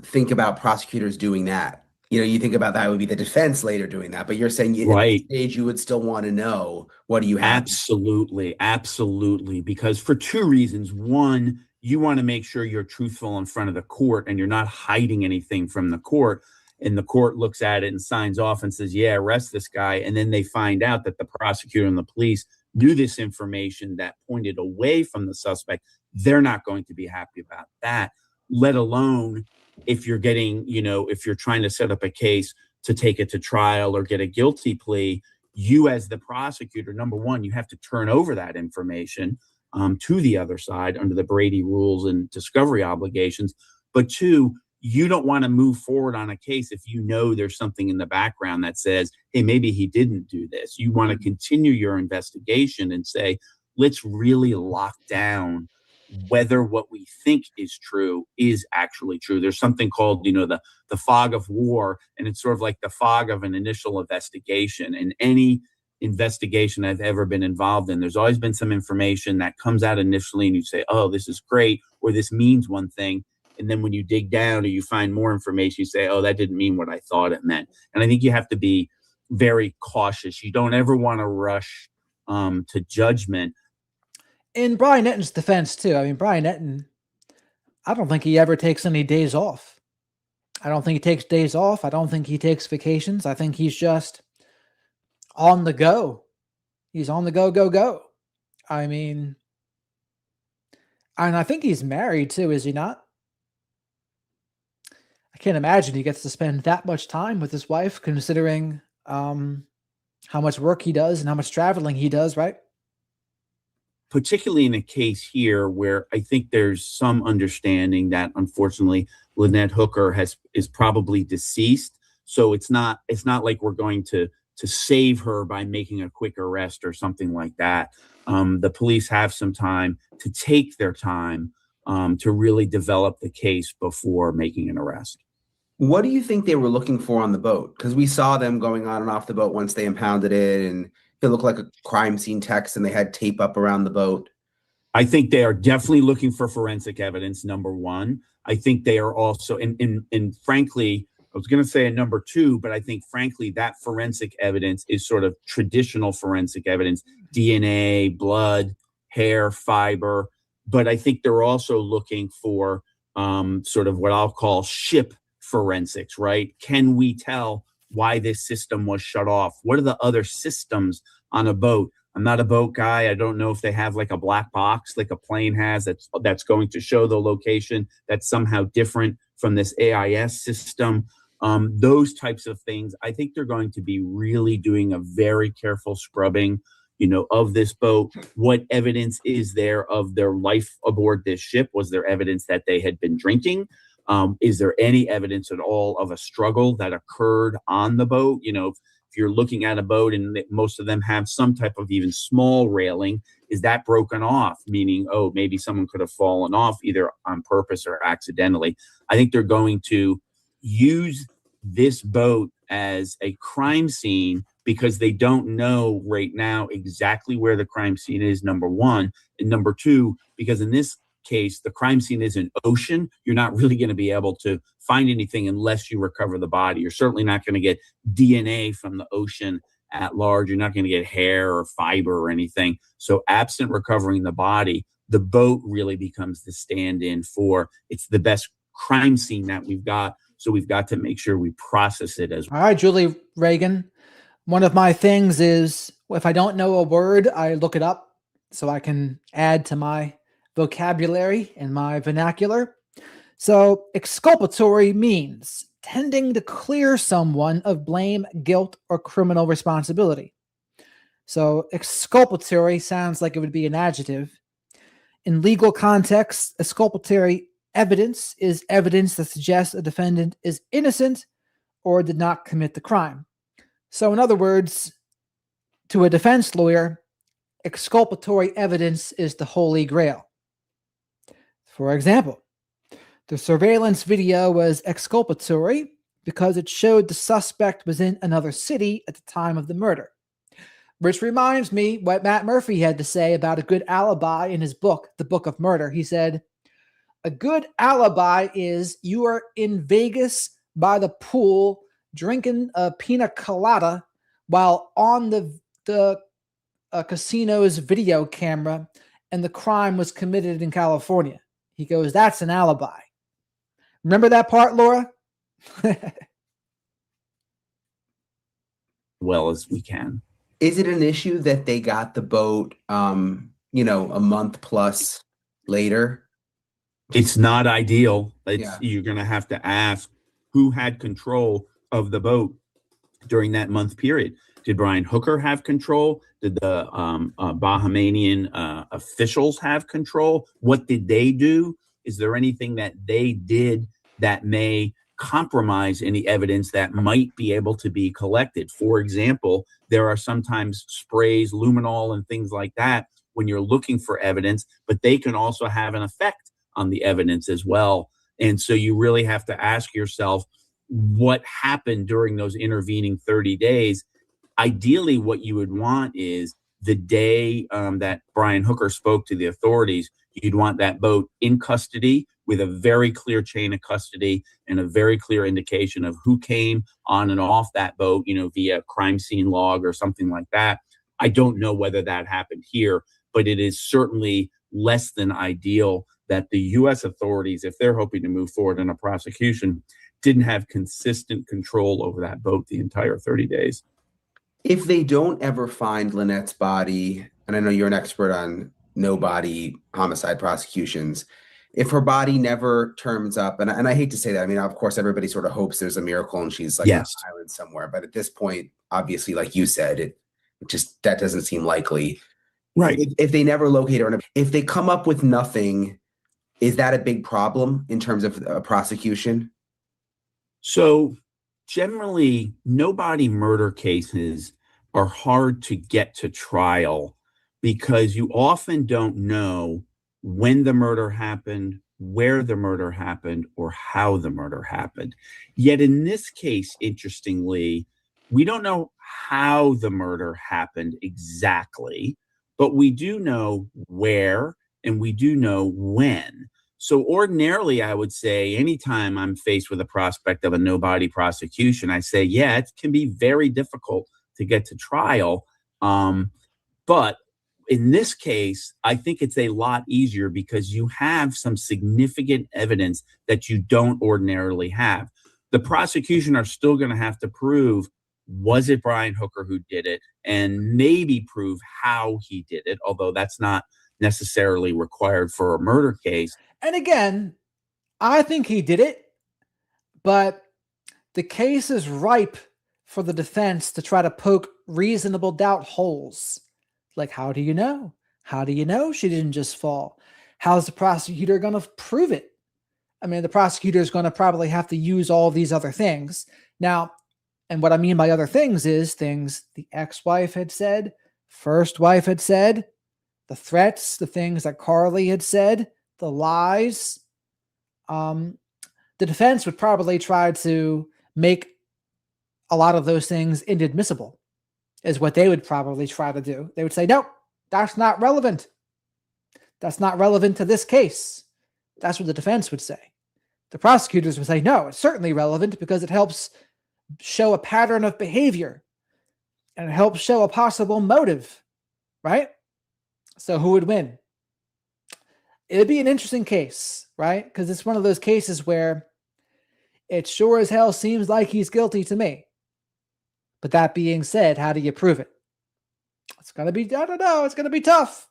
Think about prosecutors doing that. You think about that would be the defense later doing that, but you're saying right. At this stage you would still want to know, what do you have? Absolutely. Absolutely. Because for two reasons. One, you want to make sure you're truthful in front of the court and you're not hiding anything from the court. And the court looks at it and signs off and says, yeah, arrest this guy. And then they find out that the prosecutor and the police knew this information that pointed away from the suspect. They're not going to be happy about that, let alone if you're getting, if you're trying to set up a case to take it to trial or get a guilty plea. You as the prosecutor, number one, you have to turn over that information to the other side under the Brady rules and discovery obligations. But two, you don't want to move forward on a case if you know there's something in the background that says, hey, maybe he didn't do this. You want to continue your investigation and say, let's really lock down whether what we think is true is actually true. There's something called, the fog of war, and it's sort of like the fog of an initial investigation. And any investigation I've ever been involved in, there's always been some information that comes out initially and you say, oh, this is great, or this means one thing. And then when you dig down or you find more information, you say, oh, that didn't mean what I thought it meant. And I think you have to be very cautious. You don't ever want to rush to judgment. In Brian Enitn's defense, too, I mean, Brian Enitn, I don't think he ever takes any days off. I don't think he takes days off. I don't think he takes vacations. I think he's just on the go. He's on the go. I mean, and I think he's married, too, is he not? I can't imagine he gets to spend that much time with his wife, considering how much work he does and how much traveling he does, right? Particularly in a case here where I think there's some understanding that unfortunately Lynette Hooker is probably deceased. So it's not like we're going to save her by making a quick arrest or something like that. The police have some time to take their time to really develop the case before making an arrest. What do you think they were looking for on the boat? Because we saw them going on and off the boat once they impounded it, and it looked like a crime scene text, and they had tape up around the boat. I think they are definitely looking for forensic evidence, number one. I think they are also, and frankly, I was going to say a number two, but I think, frankly, that forensic evidence is sort of traditional forensic evidence, DNA, blood, hair, fiber. But I think they're also looking for sort of what I'll call ship forensics, right? Can we tell why this system was shut off? What are the other systems on a boat? I'm not a boat guy. I don't know if they have like a black box like a plane has that's going to show the location that's somehow different from this AIS system. Those types of things. I think they're going to be really doing a very careful scrubbing, of this boat. What evidence is there of their life aboard this ship? Was there evidence that they had been drinking? Is there any evidence at all of a struggle that occurred on the boat? If you're looking at a boat and most of them have some type of even small railing, is that broken off? Meaning, oh, maybe someone could have fallen off either on purpose or accidentally. I think they're going to use this boat as a crime scene because they don't know right now exactly where the crime scene is, number one. And number two, because in this case, the crime scene is an ocean, you're not really going to be able to find anything unless you recover the body. You're certainly not going to get DNA from the ocean at large. You're not going to get hair or fiber or anything. So absent recovering the body, the boat really becomes the stand-in for, it's the best crime scene that we've got. So we've got to make sure we process it as well. All right, Julie Reagan. One of my things is if I don't know a word, I look it up so I can add to my vocabulary and my vernacular. So exculpatory means tending to clear someone of blame, guilt, or criminal responsibility. So exculpatory sounds like it would be an adjective. In legal context, exculpatory evidence is evidence that suggests a defendant is innocent or did not commit the crime. So in other words, to a defense lawyer, exculpatory evidence is the holy grail. For example, the surveillance video was exculpatory because it showed the suspect was in another city at the time of the murder. Which reminds me what Matt Murphy had to say about a good alibi in his book, The Book of Murder. He said, a good alibi is you are in Vegas by the pool drinking a pina colada while on the casino's video camera, and the crime was committed in California. He goes, that's an alibi. Remember that part, Laura? Well as we can. Is it an issue that they got the boat, a month plus later? It's not ideal. You're going to have to ask who had control of the boat during that month period. Did Brian Hooker have control? Did the Bahamian officials have control? What did they do? Is there anything that they did that may compromise any evidence that might be able to be collected? For example, there are sometimes sprays, luminol, and things like that when you're looking for evidence, but they can also have an effect on the evidence as well. And so you really have to ask yourself what happened during those intervening 30 days. Ideally, what you would want is the day that Brian Hooker spoke to the authorities, you'd want that boat in custody with a very clear chain of custody and a very clear indication of who came on and off that boat, via crime scene log or something like that. I don't know whether that happened here, but it is certainly less than ideal that the U.S. authorities, if they're hoping to move forward in a prosecution, didn't have consistent control over that boat the entire 30 days. If they don't ever find Lynette's body, and I know you're an expert on no-body homicide prosecutions, if her body never turns up, and I hate to say that, I mean, of course, everybody sort of hopes there's a miracle and she's like on an island somewhere. But at this point, obviously, like you said, it just, that doesn't seem likely. Right. If they never locate her, if they come up with nothing, is that a big problem in terms of a prosecution? So generally, no-body murder cases are hard to get to trial because you often don't know when the murder happened, where the murder happened, or how the murder happened. Yet in this case, interestingly, we don't know how the murder happened exactly, but we do know where and we do know when. So ordinarily, I would say anytime I'm faced with a prospect of a no-body prosecution, I say, yeah, it can be very difficult to get to trial. But in this case, I think it's a lot easier because you have some significant evidence that you don't ordinarily have. The prosecution are still going to have to prove, was it Brian Hooker who did it? And maybe prove how he did it, although that's not necessarily required for a murder case. And again, I think he did it, but the case is ripe for the defense to try to poke reasonable doubt holes. Like, how do you know? How do you know she didn't just fall? How's the prosecutor going to prove it? I mean, the prosecutor is going to probably have to use all these other things. Now, and what I mean by other things is things the ex-wife had said, first wife had said, the threats, the things that Carly had said, the lies. The defense would probably try to make a lot of those things inadmissible, is what they would probably try to do. They would say, no, that's not relevant. That's not relevant to this case. That's what the defense would say. The prosecutors would say, no, it's certainly relevant because it helps show a pattern of behavior and it helps show a possible motive, right? So who would win? It'd be an interesting case, right? Because it's one of those cases where it sure as hell seems like he's guilty to me. But that being said, how do you prove it? It's going to be, I don't know, it's going to be tough.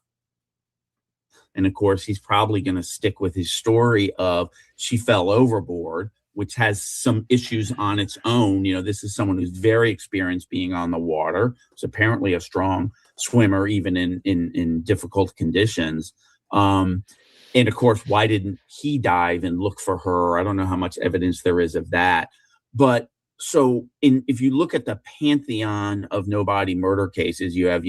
And of course, he's probably going to stick with his story of she fell overboard, which has some issues on its own. You know, this is someone who's very experienced being on the water. It's apparently a strong swimmer, even in difficult conditions. And of course, why didn't he dive and look for her? I don't know how much evidence there is of that. But so if you look at the pantheon of no-body murder cases, you have,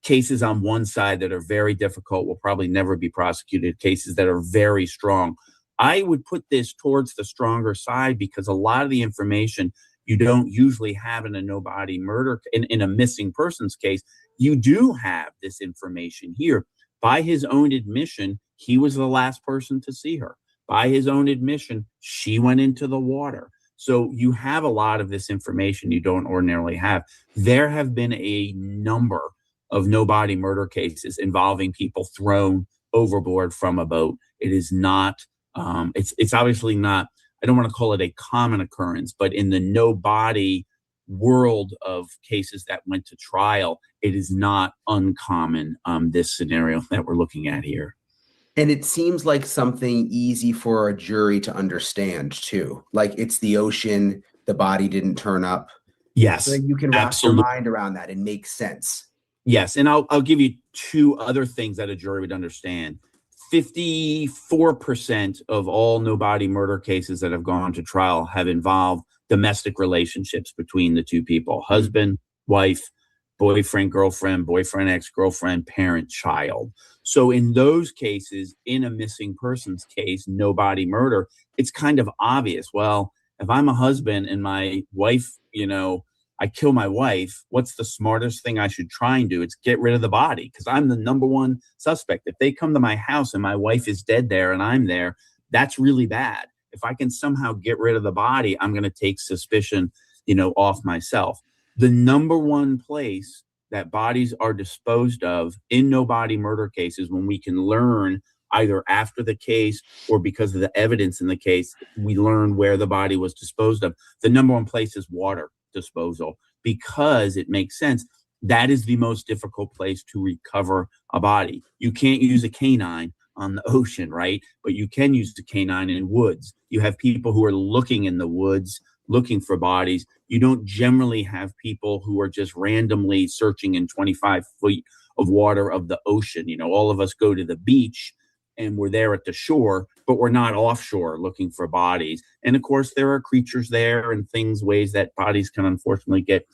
cases on one side that are very difficult, will probably never be prosecuted, cases that are very strong. I would put this towards the stronger side because a lot of the information you don't usually have in a no-body murder, in a missing persons case. You do have this information here. By his own admission, he was the last person to see her. By his own admission, she went into the water. So you have a lot of this information you don't ordinarily have. There have been a number of no-body murder cases involving people thrown overboard from a boat. It is not, it's obviously not, I don't want to call it a common occurrence, but in the no-body world of cases that went to trial, it is not uncommon, this scenario that we're looking at here. And it seems like something easy for a jury to understand too. Like it's the ocean, the body didn't turn up. Yes, so you can wrap absolutely. your mind around that and make sense. Yes, and I'll give you two other things that a jury would understand. 54% of all no-body murder cases that have gone to trial have involved domestic relationships between the two people, husband, wife, boyfriend, girlfriend, boyfriend, ex-girlfriend, parent, child. So in those cases, in a missing persons case, no body murder, it's kind of obvious. Well, if I'm a husband and my wife, I kill my wife, what's the smartest thing I should try and do? It's get rid of the body, because I'm the number one suspect. If they come to my house and my wife is dead there and I'm there, that's really bad. If I can somehow get rid of the body, I'm going to take suspicion, off myself. The number one place that bodies are disposed of in no body murder cases, when we can learn either after the case or because of the evidence in the case, we learn where the body was disposed of. The number one place is water disposal, because it makes sense. That is the most difficult place to recover a body. You can't use a canine on the ocean, right? But you can use the canine in woods. You have people who are looking in the woods, looking for bodies. You don't generally have people who are just randomly searching in 25 feet of water of the ocean. All of us go to the beach and we're there at the shore, but we're not offshore looking for bodies. And of course, there are creatures there and ways that bodies can unfortunately get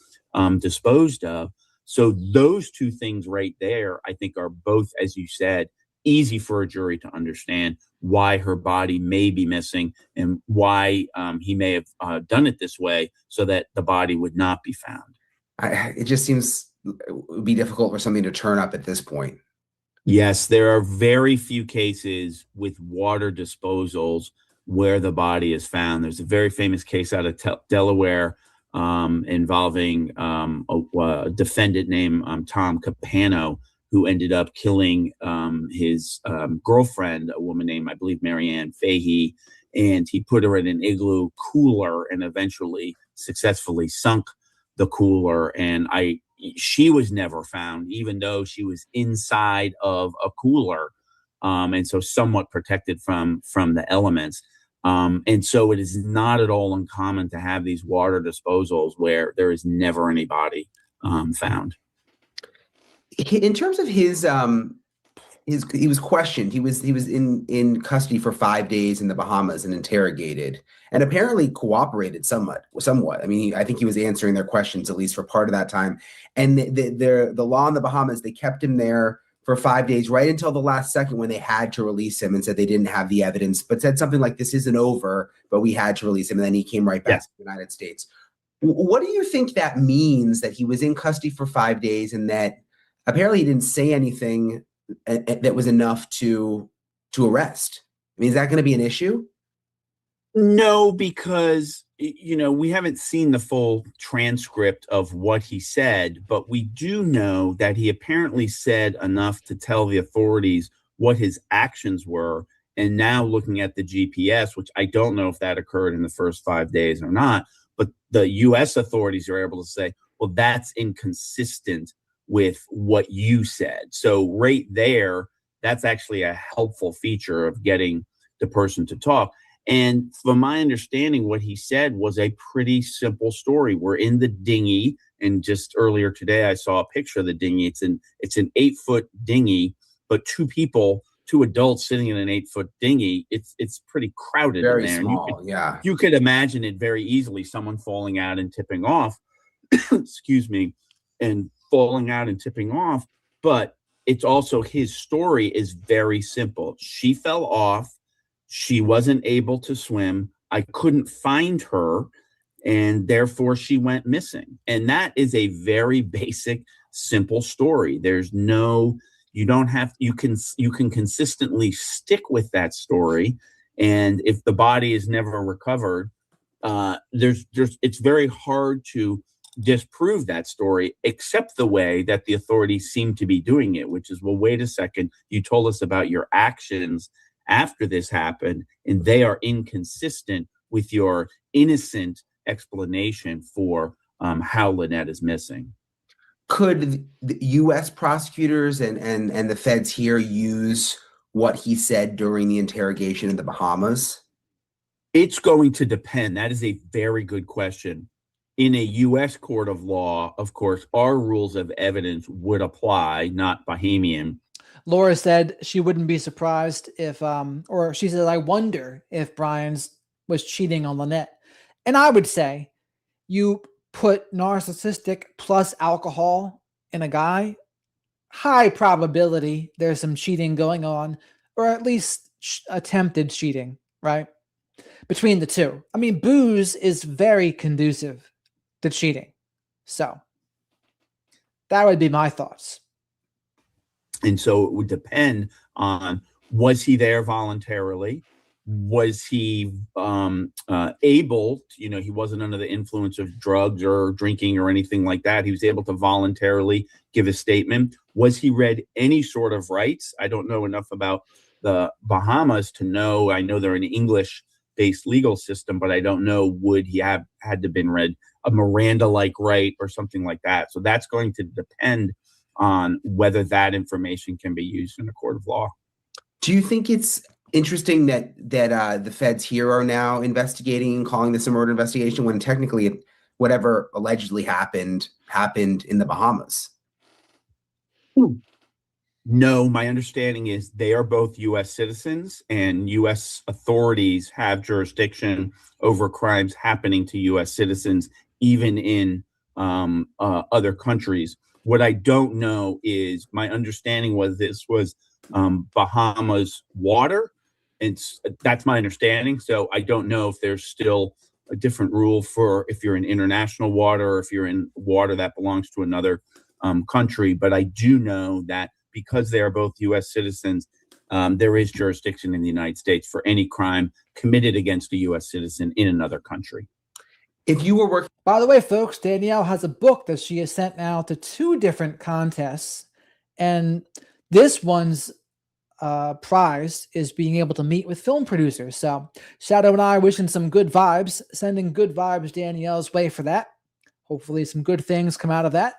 disposed of. So those two things right there, I think, are both, as you said, easy for a jury to understand why her body may be missing and why he may have done it this way so that the body would not be found. It just seems it would be difficult for something to turn up at this point. Yes, there are very few cases with water disposals where the body is found. There's a very famous case out of Delaware involving a defendant named Tom Capano, who ended up killing his girlfriend, a woman named, I believe, Marianne Fahey, and he put her in an igloo cooler and eventually successfully sunk the cooler. And she was never found, even though she was inside of a cooler, and so somewhat protected from the elements. And so it is not at all uncommon to have these water disposals where there is never any body found. In terms of he was questioned. He was in custody for 5 days in the Bahamas and interrogated, and apparently cooperated somewhat. I mean, I think he was answering their questions at least for part of that time. And the law in the Bahamas, they kept him there for 5 days, right until the last second when they had to release him, and said they didn't have the evidence, but said something like, "This isn't over, but we had to release him." And then he came right back to the United States. What do you think that means, that he was in custody for 5 days and that apparently he didn't say anything that was enough to arrest? I mean, is that going to be an issue? No, because, we haven't seen the full transcript of what he said, but we do know that he apparently said enough to tell the authorities what his actions were. And now looking at the GPS, which I don't know if that occurred in the first 5 days or not, but the U.S. authorities are able to say, well, that's inconsistent with what you said. So right there, that's actually a helpful feature of getting the person to talk. And from my understanding, what he said was a pretty simple story. We're in the dinghy, and just earlier today, I saw a picture of the dinghy. It's an 8-foot dinghy, but two adults sitting in an 8-foot dinghy. It's pretty crowded. Very in there. small. You could imagine it very easily, someone falling out and tipping off. Excuse me, and falling out and tipping off. But it's also, his story is very simple. She fell off. She wasn't able to swim. I couldn't find her, and therefore she went missing. And that is a very basic, simple story. You can consistently stick with that story. And if the body is never recovered, it's very hard to disprove that story, except the way that the authorities seem to be doing it, which is, well, wait a second, you told us about your actions after this happened, and they are inconsistent with your innocent explanation for how Lynette is missing. Could the U.S. prosecutors and the feds here use what he said during the interrogation in the Bahamas? It's going to depend. That is a very good question. In a U.S. court of law, of course, our rules of evidence would apply, not Bahamian. Laura said she wouldn't be surprised if, or she said, I wonder if Brian's was cheating on Lynette. And I would say you put narcissistic plus alcohol in a guy, high probability there's some cheating going on, or at least attempted cheating, right? Between the two. I mean, booze is very conducive to cheating. So that would be my thoughts. And so it would depend on, was he there voluntarily? Was he able to, he wasn't under the influence of drugs or drinking or anything like that. He was able to voluntarily give a statement. Was he read any sort of rights? I don't know enough about the Bahamas to know. I know they're an English-based legal system, but I don't know, would he have had to been read a Miranda-like right or something like that? So that's going to depend on whether that information can be used in a court of law. Do you think it's interesting that the feds here are now investigating and calling this a murder investigation when technically whatever allegedly happened in the Bahamas? No, my understanding is they are both U.S. citizens, and U.S. authorities have jurisdiction over crimes happening to U.S. citizens, even in other countries. What I don't know is, my understanding was this was Bahamas water, and that's my understanding. So I don't know if there's still a different rule for if you're in international water or if you're in water that belongs to another country. But I do know that because they are both U.S. citizens, there is jurisdiction in the United States for any crime committed against a U.S. citizen in another country. If you were working, by the way, folks, Danielle has a book that she has sent now to 2 different contests, and this one's prize is being able to meet with film producers. So Shadow and I wishing some good vibes, sending good vibes Danielle's way for that. Hopefully some good things come out of that.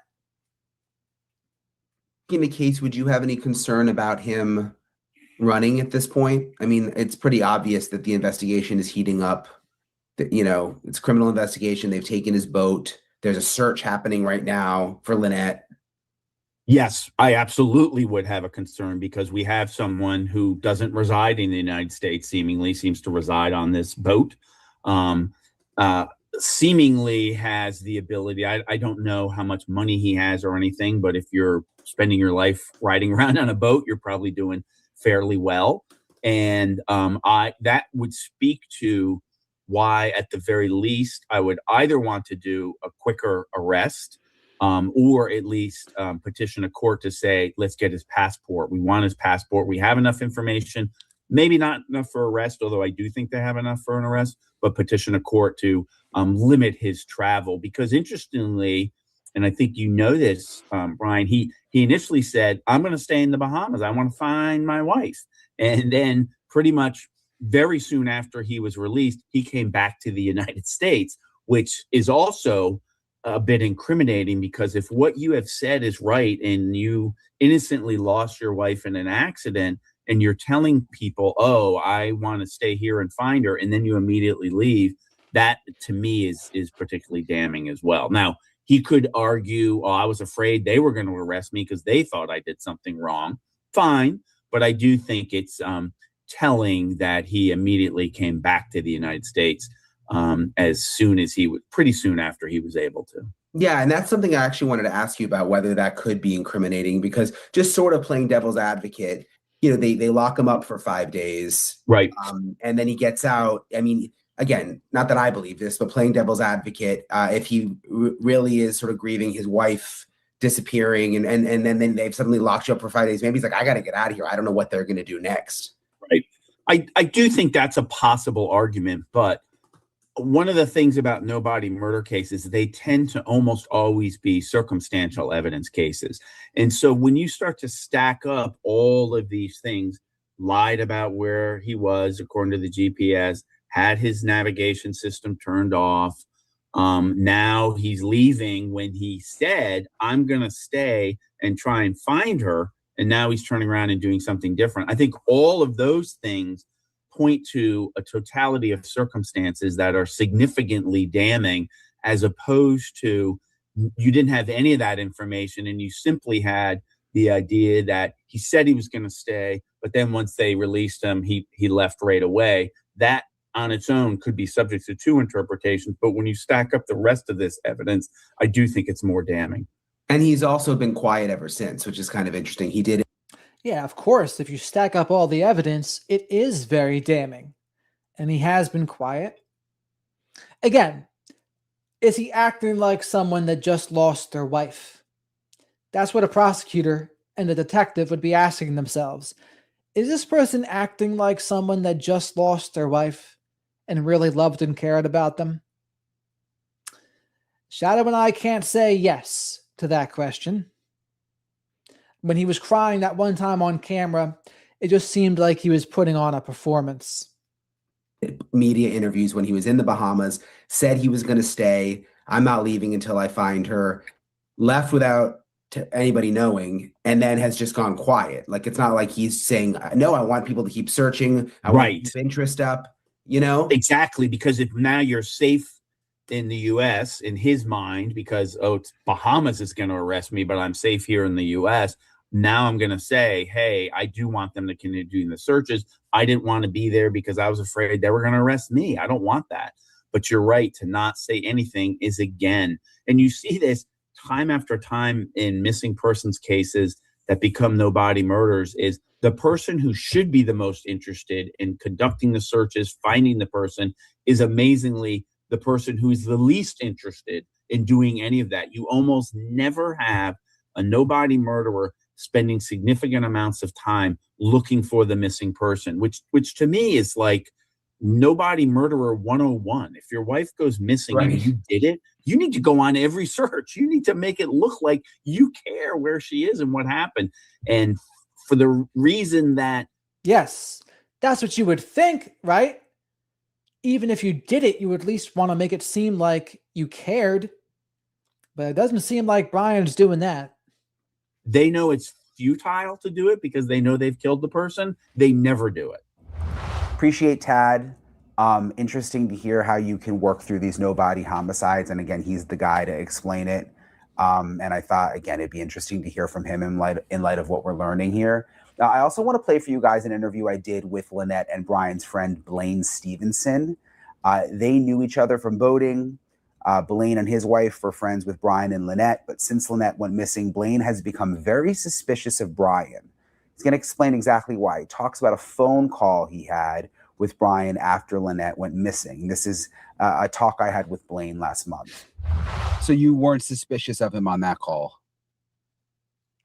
in the case, would you have any concern about him running at this point? I mean, it's pretty obvious that the investigation is heating up. That, it's a criminal investigation. They've taken his boat. There's a search happening right now for Lynette. Yes, I absolutely would have a concern, because we have someone who doesn't reside in the United States, seemingly seems to reside on this boat, seemingly has the ability. I don't know how much money he has or anything, but if you're spending your life riding around on a boat, you're probably doing fairly well. And that would speak to why, at the very least, I would either want to do a quicker arrest, or at least petition a court to say, let's get his passport. We want his passport. We have enough information, maybe not enough for arrest, although I do think they have enough for an arrest, but petition a court to limit his travel. Because interestingly, and I think this, Brian, he initially said, I'm going to stay in the Bahamas. I want to find my wife. And then pretty much very soon after he was released, he came back to the United States, which is also a bit incriminating, because if what you have said is right and you innocently lost your wife in an accident and you're telling people, oh, I want to stay here and find her, and then you immediately leave, that to me is particularly damning as well. Now, he could argue, oh, I was afraid they were going to arrest me because they thought I did something wrong. Fine. But I do think it's telling that he immediately came back to the United States pretty soon after he was able to. Yeah, and that's something I actually wanted to ask you about, whether that could be incriminating, because just sort of playing devil's advocate, they lock him up for 5 days. Right. And then he gets out. I mean, again, not that I believe this, but playing devil's advocate, if he really is sort of grieving his wife disappearing and then they've suddenly locked you up for 5 days, maybe he's like, I got to get out of here. I don't know what they're going to do next. Right. I do think that's a possible argument, but one of the things about no-body murder cases, they tend to almost always be circumstantial evidence cases. And so when you start to stack up all of these things, lied about where he was according to the GPS, had his navigation system turned off, now he's leaving when he said, I'm going to stay and try and find her, and now he's turning around and doing something different. I think all of those things point to a totality of circumstances that are significantly damning, as opposed to you didn't have any of that information and you simply had the idea that he said he was going to stay, but then once they released him, he left right away. That on its own could be subject to 2 interpretations, but when you stack up the rest of this evidence, I do think it's more damning. And he's also been quiet ever since, which is kind of interesting. He did. Yeah, of course, if you stack up all the evidence, it is very damning. And he has been quiet. Again, is he acting like someone that just lost their wife? That's what a prosecutor and a detective would be asking themselves. Is this person acting like someone that just lost their wife and really loved and cared about them? Shadow and I can't say yes to that question. When he was crying that one time on camera, it just seemed like he was putting on a performance. Media interviews when he was in the Bahamas, said he was going to stay. I'm not leaving until I find her. Left without anybody knowing, and then has just gone quiet. Like, it's not like he's saying, no, I want people to keep searching. I want to keep interest up, you know? Exactly, because if now you're safe in the U.S. in his mind, because, oh, it's Bahamas is going to arrest me, but I'm safe here in the U.S., now I'm going to say, hey, I do want them to continue doing the searches. I didn't want to be there because I was afraid they were going to arrest me. I don't want that. But you're right, to not say anything is, again, and you see this time after time in missing persons cases that become no-body murders, is the person who should be the most interested in conducting the searches, finding the person, is amazingly the person who's the least interested in doing any of that. You almost never have a no-body murderer spending significant amounts of time looking for the missing person, which to me is like nobody murderer 101. If your wife goes missing and you did it, you need to go on every search. You need to make it look like you care where she is and what happened. And for the reason that... Yes, that's what you would think, right? Even if you did it, you would at least want to make it seem like you cared. But it doesn't seem like Brian's doing that. They know it's futile to do it because they know they've killed the person. They never do it. Appreciate Tad. Interesting to hear how you can work through these no-body homicides. And again, he's the guy to explain it. And I thought, again, it'd be interesting to hear from him in light of what we're learning here. Now, I also want to play for you guys an interview I did with Lynette and Brian's friend, Blaine Stevenson. They knew each other from boating. Blaine and his wife were friends with Brian and Lynette, but since Lynette went missing, Blaine has become very suspicious of Brian. He's going to explain exactly why. He talks about a phone call he had with Brian after Lynette went missing. This is a talk I had with Blaine last month. So you weren't suspicious of him on that call?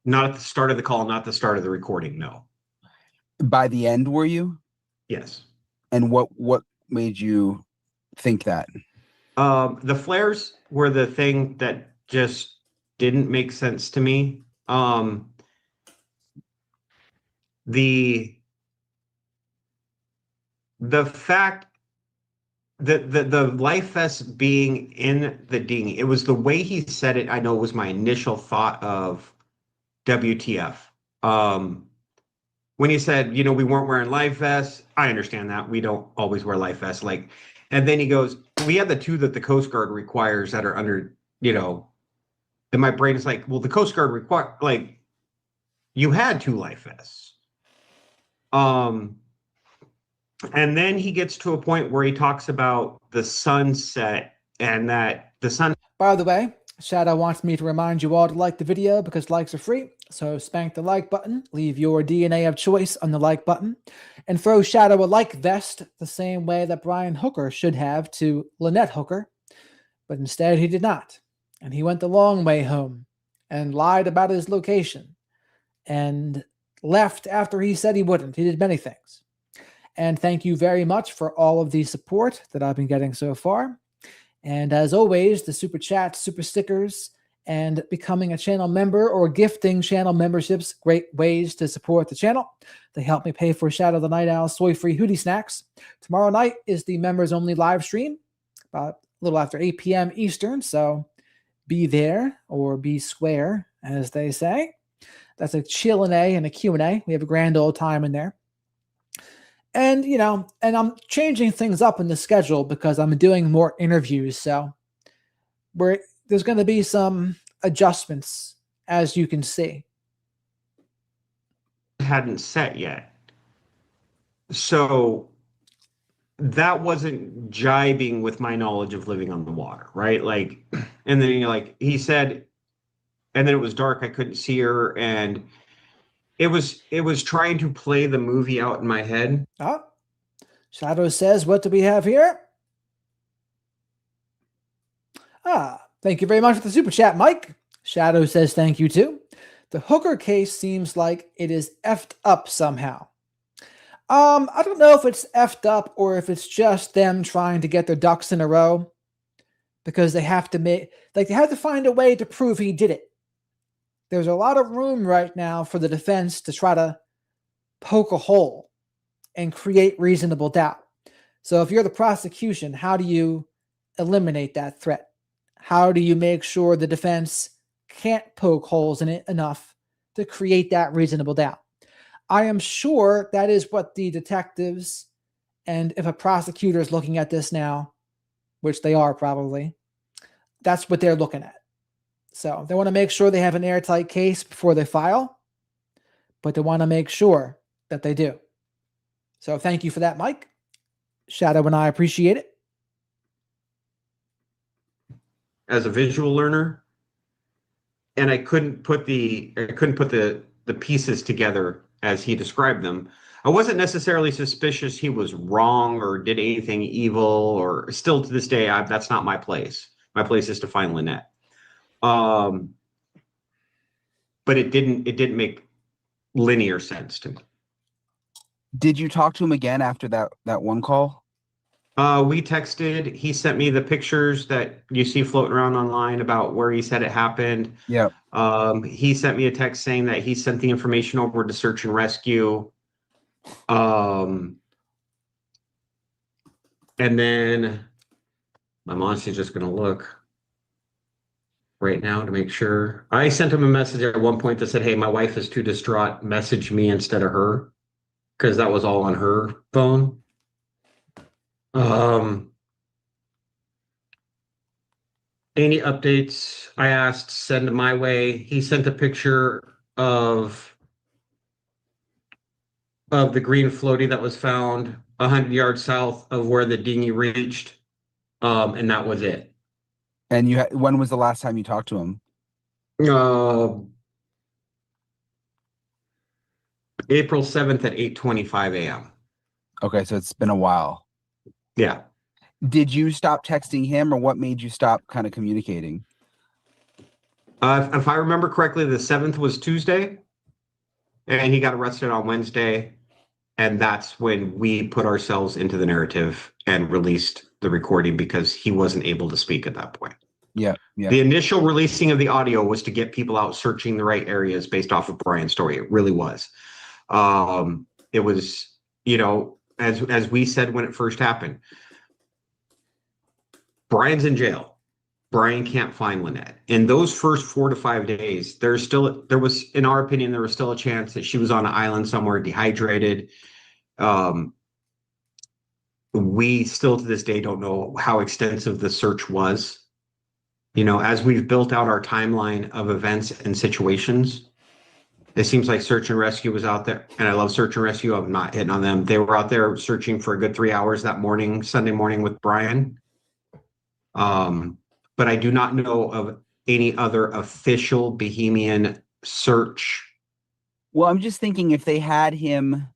Not at the start of the call, not the start of the recording, no. By the end, were you? Yes. And what made you think that? The flares were the thing that just didn't make sense to me. The fact that the life vest being in the dinghy, it was the way he said it. I know was my initial thought of WTF. When he said, we weren't wearing life vests, I understand that. We don't always wear life vests. And then he goes, we have the two that the Coast Guard requires that are under, then my brain is like, well, the Coast Guard you had two life vests. And then he gets to a point where he talks about the sunset and that the sun. By the way, Shadow wants me to remind you all to like the video because likes are free. So spank the like button, leave your DNA of choice on the like button, and throw Shadow a like vest the same way that Brian Hooker should have to Lynette Hooker. But instead he did not. And he went the long way home and lied about his location and left after he said he wouldn't. He did many things. And thank you very much for all of the support that I've been getting so far. And as always, the super chats, super stickers, and becoming a channel member or gifting channel memberships, great ways to support the channel. They help me pay for Shadow the Night Owl soy-free hoodie snacks. Tomorrow night is the members-only live stream, about a little after 8 p.m. Eastern, so be there or be square, as they say. That's a chill and a Q&A. We have a grand old time in there. And, and I'm changing things up in the schedule because I'm doing more interviews. So there's going to be some adjustments, as you can see. Hadn't set yet. So that wasn't jibing with my knowledge of living on the water, right? And then he said, and then it was dark. I couldn't see her, and it was trying to play the movie out in my head. Oh, Shadow says, what do we have here? Thank you very much for the super chat, Mike. Shadow says thank you too. The Hooker case seems like it is effed up somehow. I don't know if it's effed up or if it's just them trying to get their ducks in a row, because they have to they have to find a way to prove he did it. There's a lot of room right now for the defense to try to poke a hole and create reasonable doubt. So if you're the prosecution, how do you eliminate that threat? How do you make sure the defense can't poke holes in it enough to create that reasonable doubt? I am sure that is what the detectives, and if a prosecutor is looking at this now, which they are probably, that's what they're looking at. So they want to make sure they have an airtight case before they file, but they want to make sure that they do. So thank you for that, Mike. Shadow and I appreciate it. As a visual learner, and I couldn't put the pieces together as he described them. I wasn't necessarily suspicious he was wrong or did anything evil, or still to this day, that's not my place. My place is to find Lynette. But it didn't make linear sense to me. Did you talk to him again after that one call? We texted. He sent me the pictures that you see floating around online about where he said it happened. Yeah. He sent me a text saying that he sent the information over to search and rescue. And then I'm honestly just going to look right now to make sure. I sent him a message at one point that said, hey, my wife is too distraught. Message me instead of her, because that was all on her phone. Any updates? I asked, send my way. He sent a picture of the green floaty that was found 100 yards south of where the dinghy reached. And that was it. And when was the last time you talked to him? April 7th at 8:25 a.m. Okay, so it's been a while. Yeah. Did you stop texting him, or what made you stop kind of communicating? If I remember correctly, the 7th was Tuesday, and he got arrested on Wednesday. And that's when we put ourselves into the narrative and released the recording, because he wasn't able to speak at that point. Yeah. The initial releasing of the audio was to get people out searching the right areas based off of Brian's story. It really was. It was, as we said when it first happened, Brian's in jail. Brian can't find Lynette. In those first 4 to 5 days, there was, in our opinion, there was still a chance that she was on an island somewhere, dehydrated. We still to this day don't know how extensive the search was. As we've built out our timeline of events and situations, it seems like search and rescue was out there, and I love search and rescue. I'm not hitting on them. They were out there searching for a good 3 hours that morning, Sunday morning, with Brian. But I do not know of any other official Bohemian search. Well, I'm just thinking, if they had him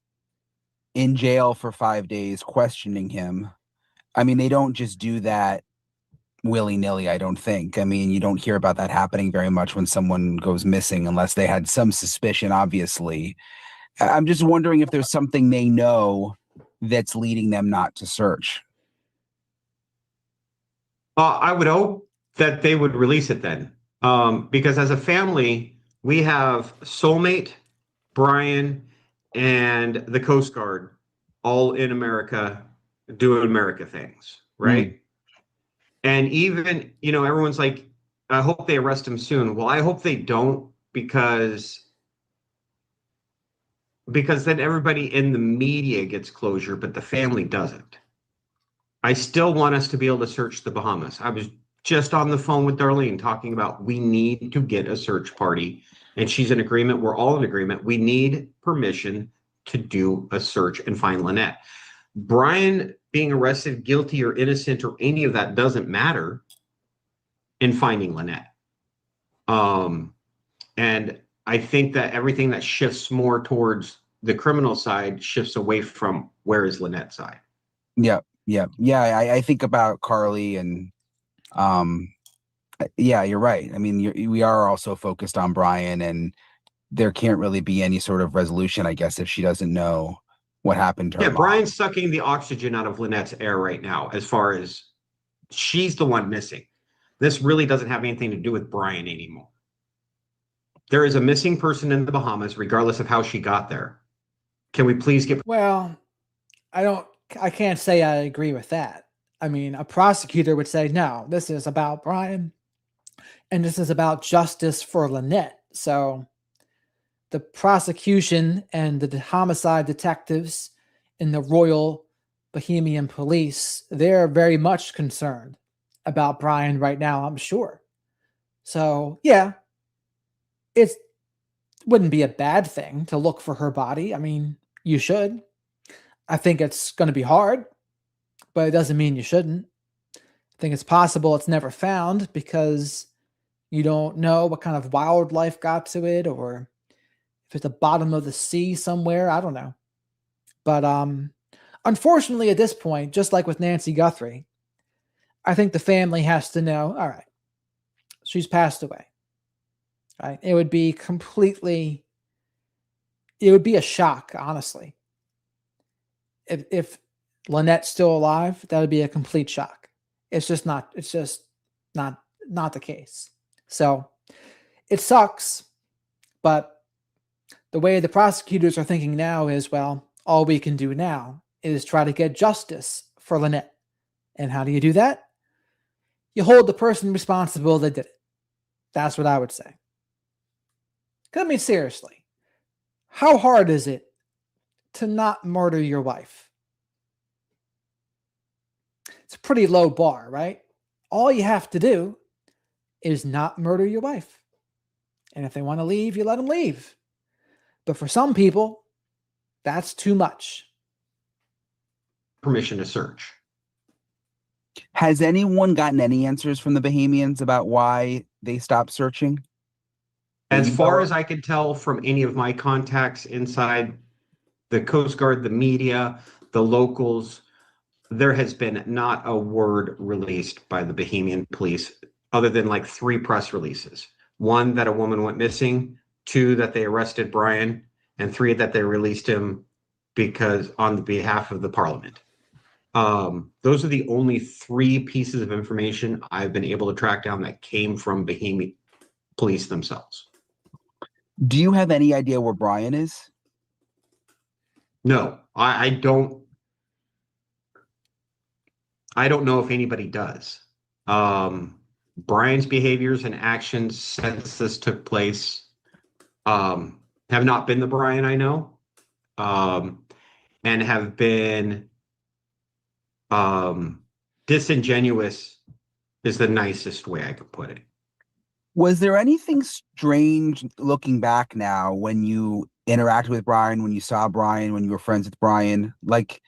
in jail for 5 days questioning him, I mean, they don't just do that willy-nilly, I don't think. I mean, you don't hear about that happening very much when someone goes missing, unless they had some suspicion, obviously. I'm just wondering if there's something they know that's leading them not to search. I would hope that they would release it then. Because as a family, we have Soulmate, Brian, and the Coast Guard all in America doing America things, right? And even, everyone's like, I hope they arrest him soon. Well, I hope they don't, because then everybody in the media gets closure, but the family doesn't. I still want us to be able to search the Bahamas. I was just on the phone with Darlene talking about, we need to get a search party, and she's in agreement. We're all in agreement. We need permission to do a search and find Lynette. Brian being arrested, guilty or innocent or any of that doesn't matter in finding Lynette. And I think that everything that shifts more towards the criminal side shifts away from where is Lynette's side. Yeah. I think about Carly and, yeah, you're right. I mean, we are also focused on Brian, and there can't really be any sort of resolution, I guess, if she doesn't know what happened to her Yeah, mom. Brian's sucking the oxygen out of Lynette's air right now, as far as she's the one missing. This really doesn't have anything to do with Brian anymore. There is a missing person in the Bahamas, regardless of how she got there. Can we please get... Well, I can't say I agree with that. I mean, a prosecutor would say, no, this is about Brian and this is about justice for Lynette. So the prosecution and the homicide detectives in the Royal Bahamian Police, they're very much concerned about Brian right now, I'm sure. So, yeah, it wouldn't be a bad thing to look for her body. I mean, you should. I think it's going to be hard, but it doesn't mean you shouldn't. I think it's possible it's never found because you don't know what kind of wildlife got to it, or if it's the bottom of the sea somewhere. I don't know. But unfortunately, at this point, just like with Nancy Guthrie, I think the family has to know, all right, she's passed away. Right? It would be a shock, honestly. If Lynette's still alive, that would be a complete shock. It's just not the case. So it sucks, but the way the prosecutors are thinking now is, well, all we can do now is try to get justice for Lynette. And how do you do that? You hold the person responsible that did it. That's what I would say. I mean, seriously, how hard is it to not murder your wife? It's a pretty low bar, right? All you have to do is not murder your wife. And if they want to leave, you let them leave. But for some people, that's too much. Permission to search. Has anyone gotten any answers from the Bahamians about why they stopped searching? As far as I can tell from any of my contacts inside the Coast Guard, the media, the locals, there has been not a word released by the Bahamian police other than like 3 press releases. 1, that a woman went missing, 2, that they arrested Brian, and 3, that they released him because on the behalf of the parliament. Those are the only 3 pieces of information I've been able to track down that came from Bahamian police themselves. Do you have any idea where Brian is? No, I don't. I don't know if anybody does. Brian's behaviors and actions since this took place have not been the Brian I know, and have been disingenuous is the nicest way I could put it. Was there anything strange looking back now when you interacted with Brian, when you saw Brian, when you were friends with Brian? Like,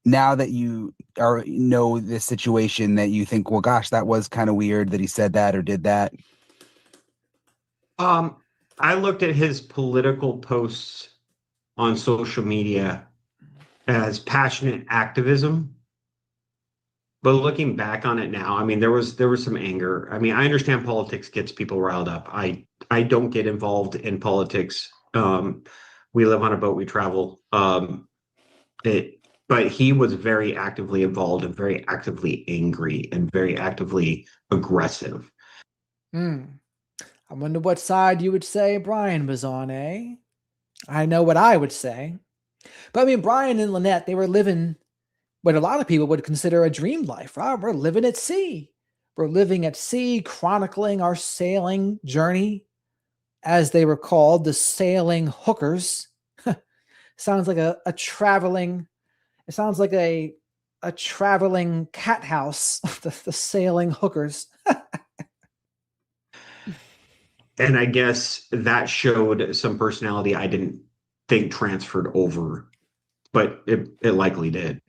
now that you know this situation, that you think, well, gosh, that was kind of weird that he said that or did that? I looked at his political posts on social media as passionate activism. But looking back on it now, I mean, there was some anger. I mean, I understand politics gets people riled up. I don't get involved in politics. We live on a boat, we travel. But he was very actively involved and very actively angry and very actively aggressive. I wonder what side you would say Brian was on, eh? I know what I would say. But I mean, Brian and Lynette, they were living what a lot of people would consider a dream life, right? We're living at sea. We're living at sea, chronicling our sailing journey, as they were called, the sailing hookers. Sounds like a traveling, it sounds like a traveling cat house, the sailing hookers. And I guess that showed some personality I didn't think transferred over, but it likely did.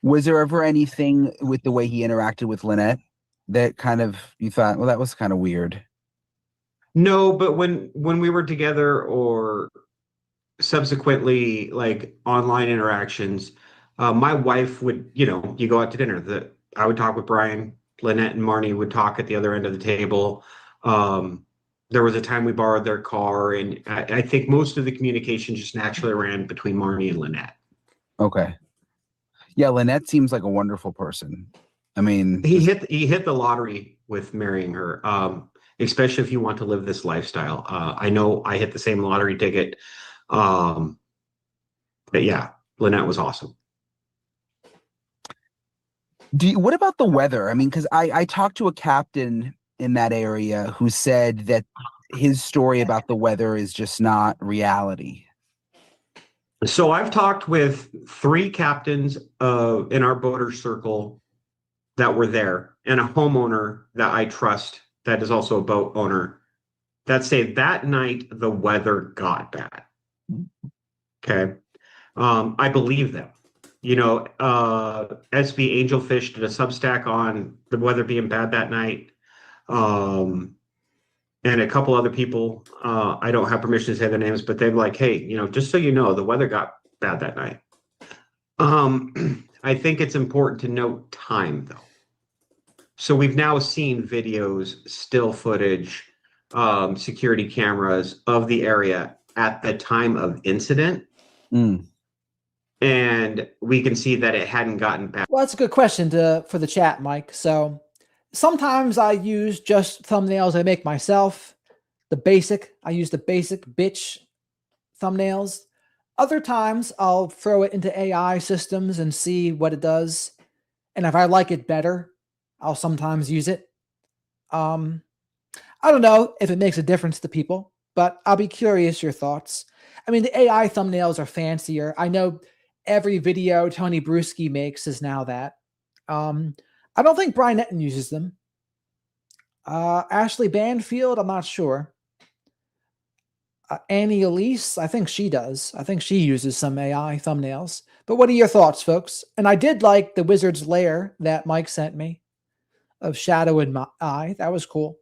Was there ever anything with the way he interacted with Lynette that kind of, you thought, well, that was kind of weird? No, but when we were together or subsequently like online interactions, my wife would, you go out to dinner. I would talk with Brian, Lynette and Marnie would talk at the other end of the table. There was a time we borrowed their car, and I think most of the communication just naturally ran between Marnie and Lynette. Okay. Yeah, Lynette seems like a wonderful person. I mean, He hit the lottery with marrying her, especially if you want to live this lifestyle. I know I hit the same lottery ticket. But yeah, Lynette was awesome. what about the weather? I mean, because I talked to a captain in that area who said that his story about the weather is just not reality. So I've talked with 3 captains in our boater circle that were there, and a homeowner that I trust that is also a boat owner, that say that night the weather got bad. Okay. I believe them. SB Angelfish did a Substack on the weather being bad that night. And a couple other people, I don't have permission to say their names, but they're like, hey, just so you know, the weather got bad that night. I think it's important to note time, though. So we've now seen videos, still footage, security cameras of the area at the time of incident. And we can see that it hadn't gotten bad. Well, that's a good question for the chat, Mike. So sometimes I use just thumbnails I make myself. I use the basic bitch thumbnails. Other times I'll throw it into AI systems and see what it does. And if I like it better, I'll sometimes use it. I don't know if it makes a difference to people, but I'll be curious your thoughts. I mean, the AI thumbnails are fancier. I know every video Tony Bruschi makes is now that. I don't think Brian Enitn uses them. Ashley Banfield, I'm not sure. Annie Elise, I think she does. I think she uses some AI thumbnails. But what are your thoughts, folks? And I did like the Wizard's Lair that Mike sent me of Shadow in My Eye. That was cool.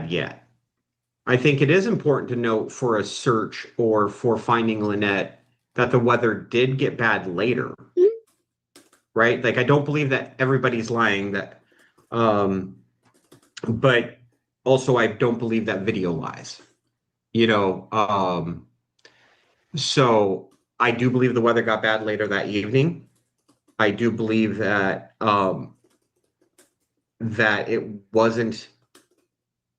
Yet. I think it is important to note for a search or for finding Lynette that the weather did get bad later. Right? Like, I don't believe that everybody's lying, that but also I don't believe that video lies. So I do believe the weather got bad later that evening. I do believe that that it wasn't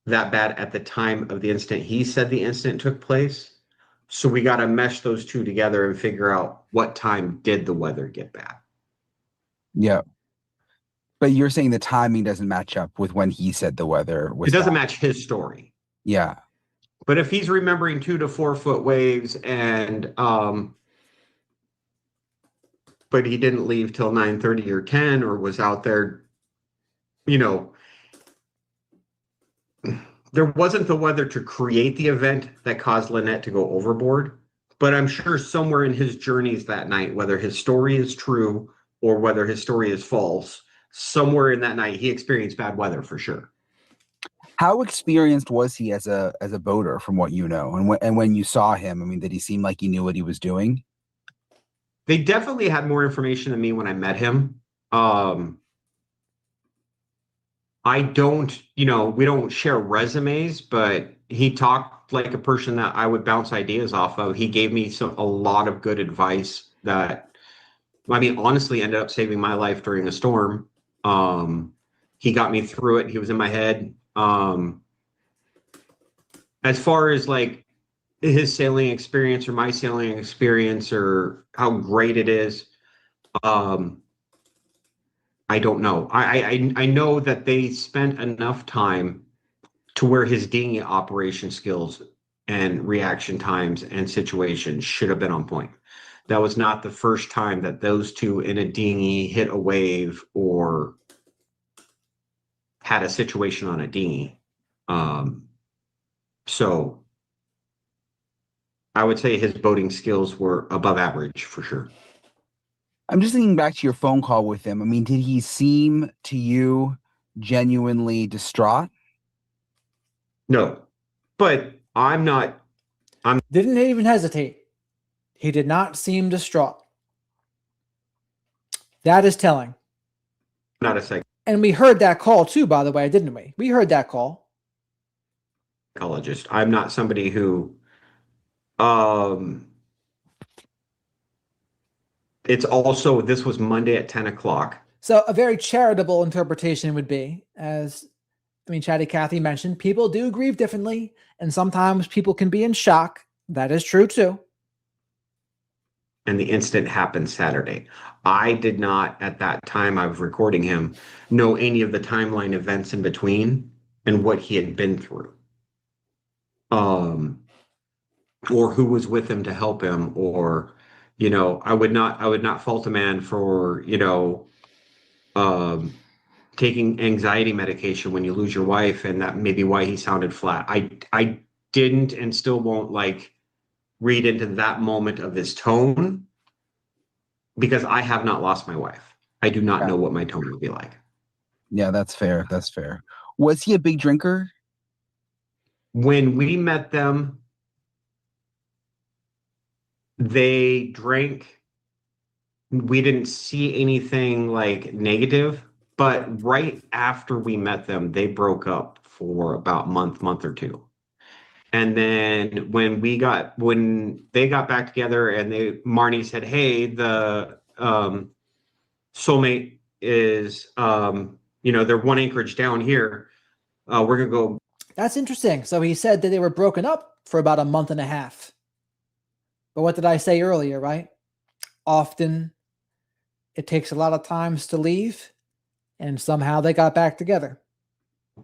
that bad at the time of the incident. He said the incident took place. So we got to mesh those two together and figure out what time did the weather get bad. Yeah. But you're saying the timing doesn't match up with when he said the weather was It doesn't bad. match his story. Yeah. But if he's remembering 2 to 4 foot waves and but he didn't leave till 9:30 or 10 or was out there, there wasn't the weather to create the event that caused Lynette to go overboard. But I'm sure somewhere in his journeys that night, whether his story is true or whether his story is false, somewhere in that night he experienced bad weather for sure. How experienced was he as a boater, from what you know, and when you saw him? I mean, did he seem like he knew what he was doing? They definitely had more information than me when I met him. I don't, we don't share resumes, but he talked like a person that I would bounce ideas off of. He gave me a lot of good advice that, honestly ended up saving my life during a storm. He got me through it. He was in my head. As far as like his sailing experience or my sailing experience or how great it is, I don't know. I know that they spent enough time to where his dinghy operation skills and reaction times and situations should have been on point. That was not the first time that those two in a dinghy hit a wave or had a situation on a dinghy. So I would say his boating skills were above average for sure. I'm just thinking back to your phone call with him. I mean, did he seem to you genuinely distraught? No, but I'm not. Didn't even hesitate. He did not seem distraught. That is telling. Not a And we heard that call too, by the way, didn't we? We heard that call. psychologist. I'm not somebody who. It's also, this was Monday at 10 o'clock. So a very charitable interpretation would be, Chatty Cathy mentioned, people do grieve differently, and sometimes people can be in shock. That is true too. And the incident happened Saturday. I did not, at that time I was recording him, know any of the timeline events in between and what he had been through. Or who was with him to help him, or, I would not fault a man for, taking anxiety medication when you lose your wife, and that may be why he sounded flat. I didn't and still won't read into that moment of his tone, because I have not lost my wife. I do not know what my tone would be like. Yeah, that's fair. That's fair. Was he a big drinker? When we met them, they drank. We didn't see anything negative, but right after we met them, they broke up for about month or two. And then when they got back together, and Marnie said, "Hey, the soulmate is, they're one Anchorage down here. We're gonna go." That's interesting. So he said that they were broken up for about a month and a half. But what did I say earlier, right? Often it takes a lot of times to leave, and somehow they got back together.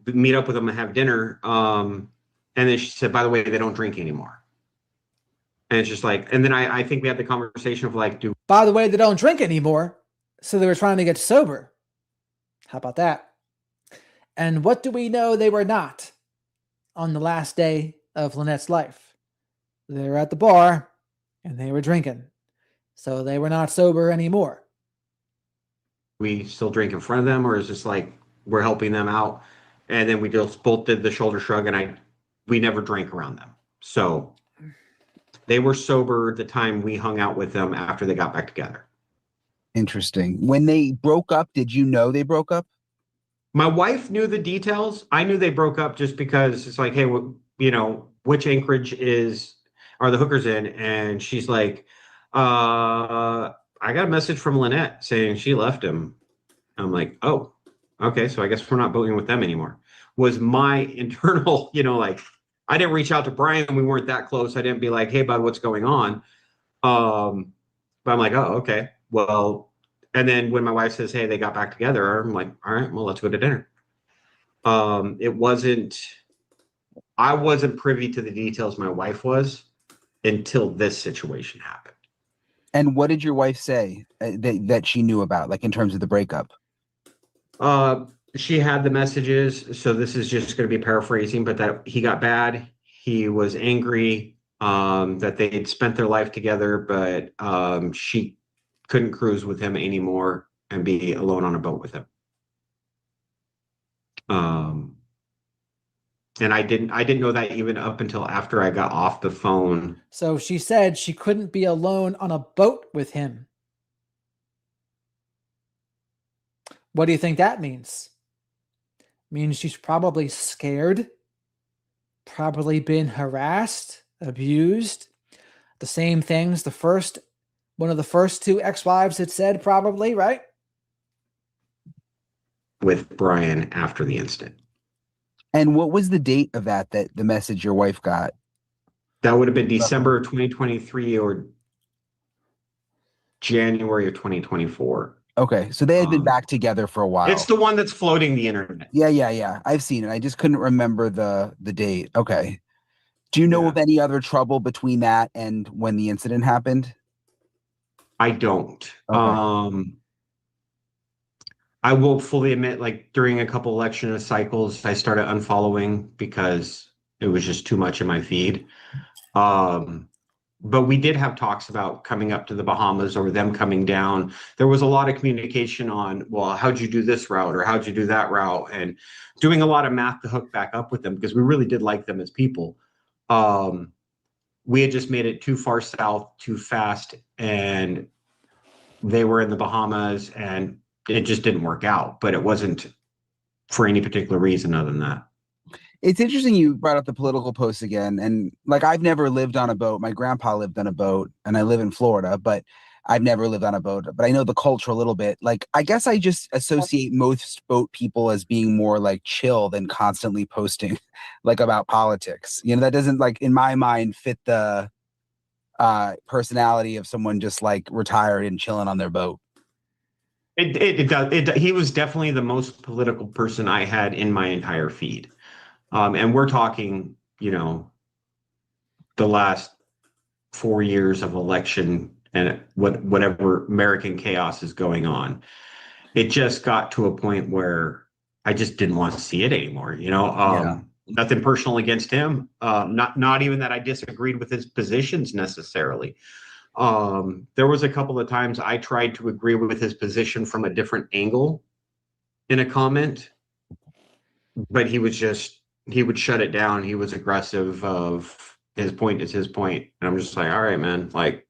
Meet up with them and have dinner. And then she said, "By the way, they don't drink anymore." And it's just and then I think we had the conversation of by the way, they don't drink anymore. So they were trying to get sober. How about that? And what do we know they were not on the last day of Lynette's life? They were at the bar and they were drinking. So they were not sober anymore. We still drink in front of them, or is this we're helping them out? And then we just both did the shoulder shrug, and we never drank around them. So they were sober the time we hung out with them after they got back together. Interesting. When they broke up, did you know they broke up? My wife knew the details. I knew they broke up just because it's hey, which Anchorage are the Hookers in? And she's like, I got a message from Lynette saying she left him. I'm like, oh, okay. So I guess we're not boating with them anymore. Was my internal, I didn't reach out to Brian. We weren't that close. I didn't be like, "Hey, bud, what's going on?" But I'm like, oh, okay. Well, and then when my wife says, "Hey, they got back together," I'm like, all right, well, let's go to dinner. I wasn't privy to the details. My wife was, until this situation happened. And what did your wife say that she knew about, in terms of the breakup? She had the messages, so this is just going to be paraphrasing, but that he got bad. He was angry, that they had spent their life together, but she couldn't cruise with him anymore and be alone on a boat with him. And I didn't know that even up until after I got off the phone. So she said she couldn't be alone on a boat with him. What do you think that means? Means she's probably scared, probably been harassed, abused. The same things one of the first two ex-wives had said, probably, right? With Brian after the incident. And what was the date of that the message your wife got? That would have been December 2023 or January of 2024. Okay, so they had been back together for a while. It's the one that's floating the internet. Yeah. I've seen it. I just couldn't remember the date. Okay. Do you know of any other trouble between that and when the incident happened? I don't. Okay. I will fully admit, during a couple election cycles, I started unfollowing because it was just too much in my feed. but we did have talks about coming up to the Bahamas or them coming down. There was a lot of communication on, well, how'd you do this route or how'd you do that route, and doing a lot of math to hook back up with them because we really did like them as people. We had just made it too far south too fast, and they were in the Bahamas, and it just didn't work out. But it wasn't for any particular reason other than that. It's interesting you brought up the political posts again. And like, I've never lived on a boat. My grandpa lived on a boat, and I live in Florida, but I've never lived on a boat. But I know the culture a little bit. Like, I guess I just associate most boat people as being more like chill than constantly posting like about politics. You know, that doesn't, like, in my mind, fit the personality of someone just like retired and chilling on their boat. It does. He was definitely the most political person I had in my entire feed. And we're talking, you know, the last 4 years of election and whatever American chaos is going on. It just got to a point where I just didn't want to see it anymore. You know, nothing personal against him. Not even that I disagreed with his positions necessarily. There was a couple of times I tried to agree with his position from a different angle in a comment, but he would shut it down. He was aggressive of his point is his point. And I'm just like, all right, man, like,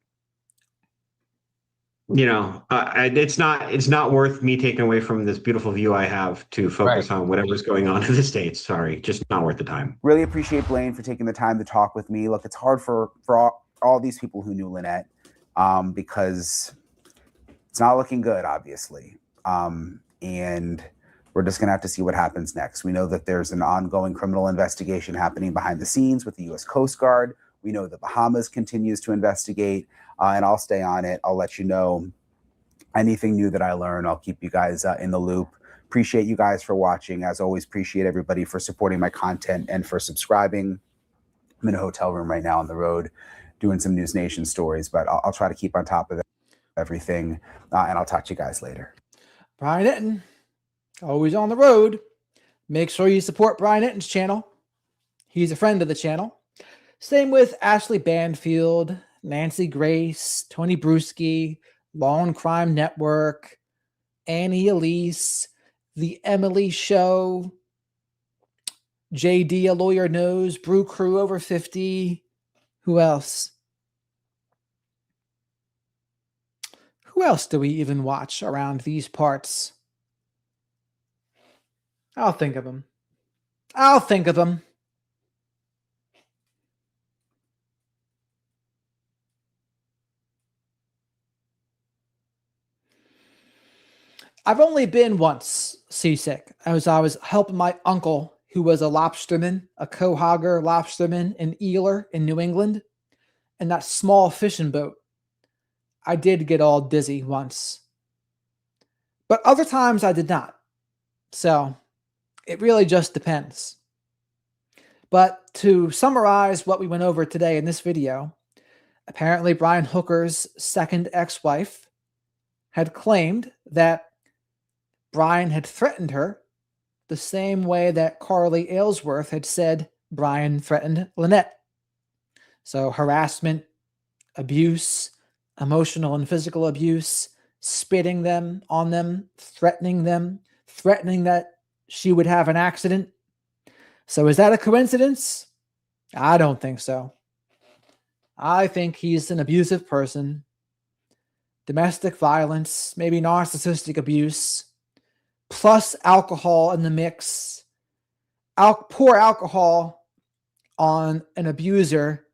you know, it's not worth me taking away from this beautiful view I have to focus on whatever's going on in the States. Sorry, just not worth the time. Really appreciate Blaine for taking the time to talk with me. Look, it's hard for all these people who knew Lynette because it's not looking good, obviously. And we're just going to have to see what happens next. We know that there's an ongoing criminal investigation happening behind the scenes with the U.S. Coast Guard. We know the Bahamas continues to investigate, and I'll stay on it. I'll let you know anything new that I learn. I'll keep you guys in the loop. Appreciate you guys for watching. As always, appreciate everybody for supporting my content and for subscribing. I'm in a hotel room right now on the road doing some News Nation stories, but I'll try to keep on top of everything, and I'll talk to you guys later. Brian Enitn, always on the road. Make sure you support Brian Enitn's channel. He's a friend of the channel. Same with Ashley Banfield, Nancy Grace, Tony Bruschi, Law and Crime Network, Annie Elise, The Emily Show, JD, A Lawyer Knows, Brew Crew Over 50. Who else? Who else do we even watch around these parts? I'll think of them. I've only been once seasick. I was helping my uncle, who was a lobsterman, a quahogger lobsterman in Ealer in New England, in that small fishing boat. I did get all dizzy once. But other times I did not. So it really just depends. But to summarize what we went over today in this video, apparently Brian Hooker's second ex-wife had claimed that Brian had threatened her the same way that Carly Aylesworth had said Brian threatened Lynette. So harassment, abuse, emotional and physical abuse, spitting on them, threatening that she would have an accident. So is that a coincidence? I don't think so. I think he's an abusive person. Domestic violence, maybe narcissistic abuse, plus alcohol in the mix. Pour alcohol on an abuser,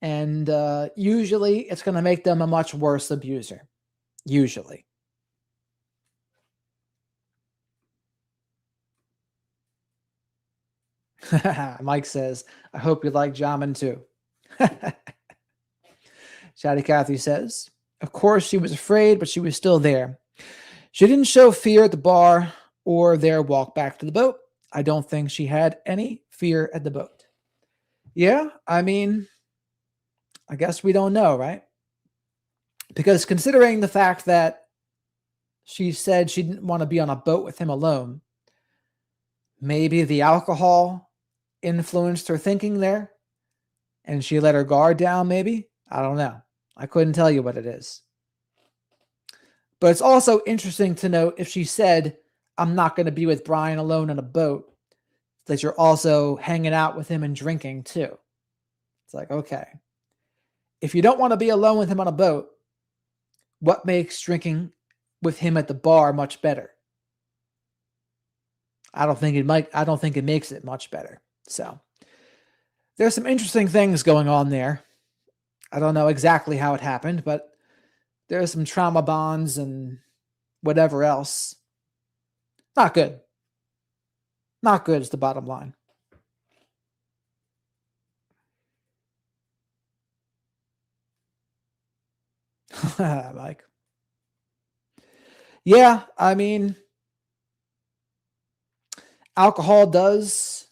and usually it's going to make them a much worse abuser. Usually. Mike says, I hope you like Jamin too. Chatty Cathy says, of course she was afraid, but she was still there. She didn't show fear at the bar or their walk back to the boat. I don't think she had any fear at the boat. Yeah, I mean, I guess we don't know, right? Because considering the fact that she said she didn't want to be on a boat with him alone, maybe the alcohol influenced her thinking there and she let her guard down, maybe. I don't know. I couldn't tell you what it is. But it's also interesting to note if she said, I'm not going to be with Brian alone on a boat, that you're also hanging out with him and drinking too. It's like, okay. If you don't want to be alone with him on a boat, what makes drinking with him at the bar much better? I don't think it makes it much better. So there's some interesting things going on there. I don't know exactly how it happened, but there's some trauma bonds and whatever else. Not good. Not good is the bottom line. Mike. Yeah, I mean, alcohol does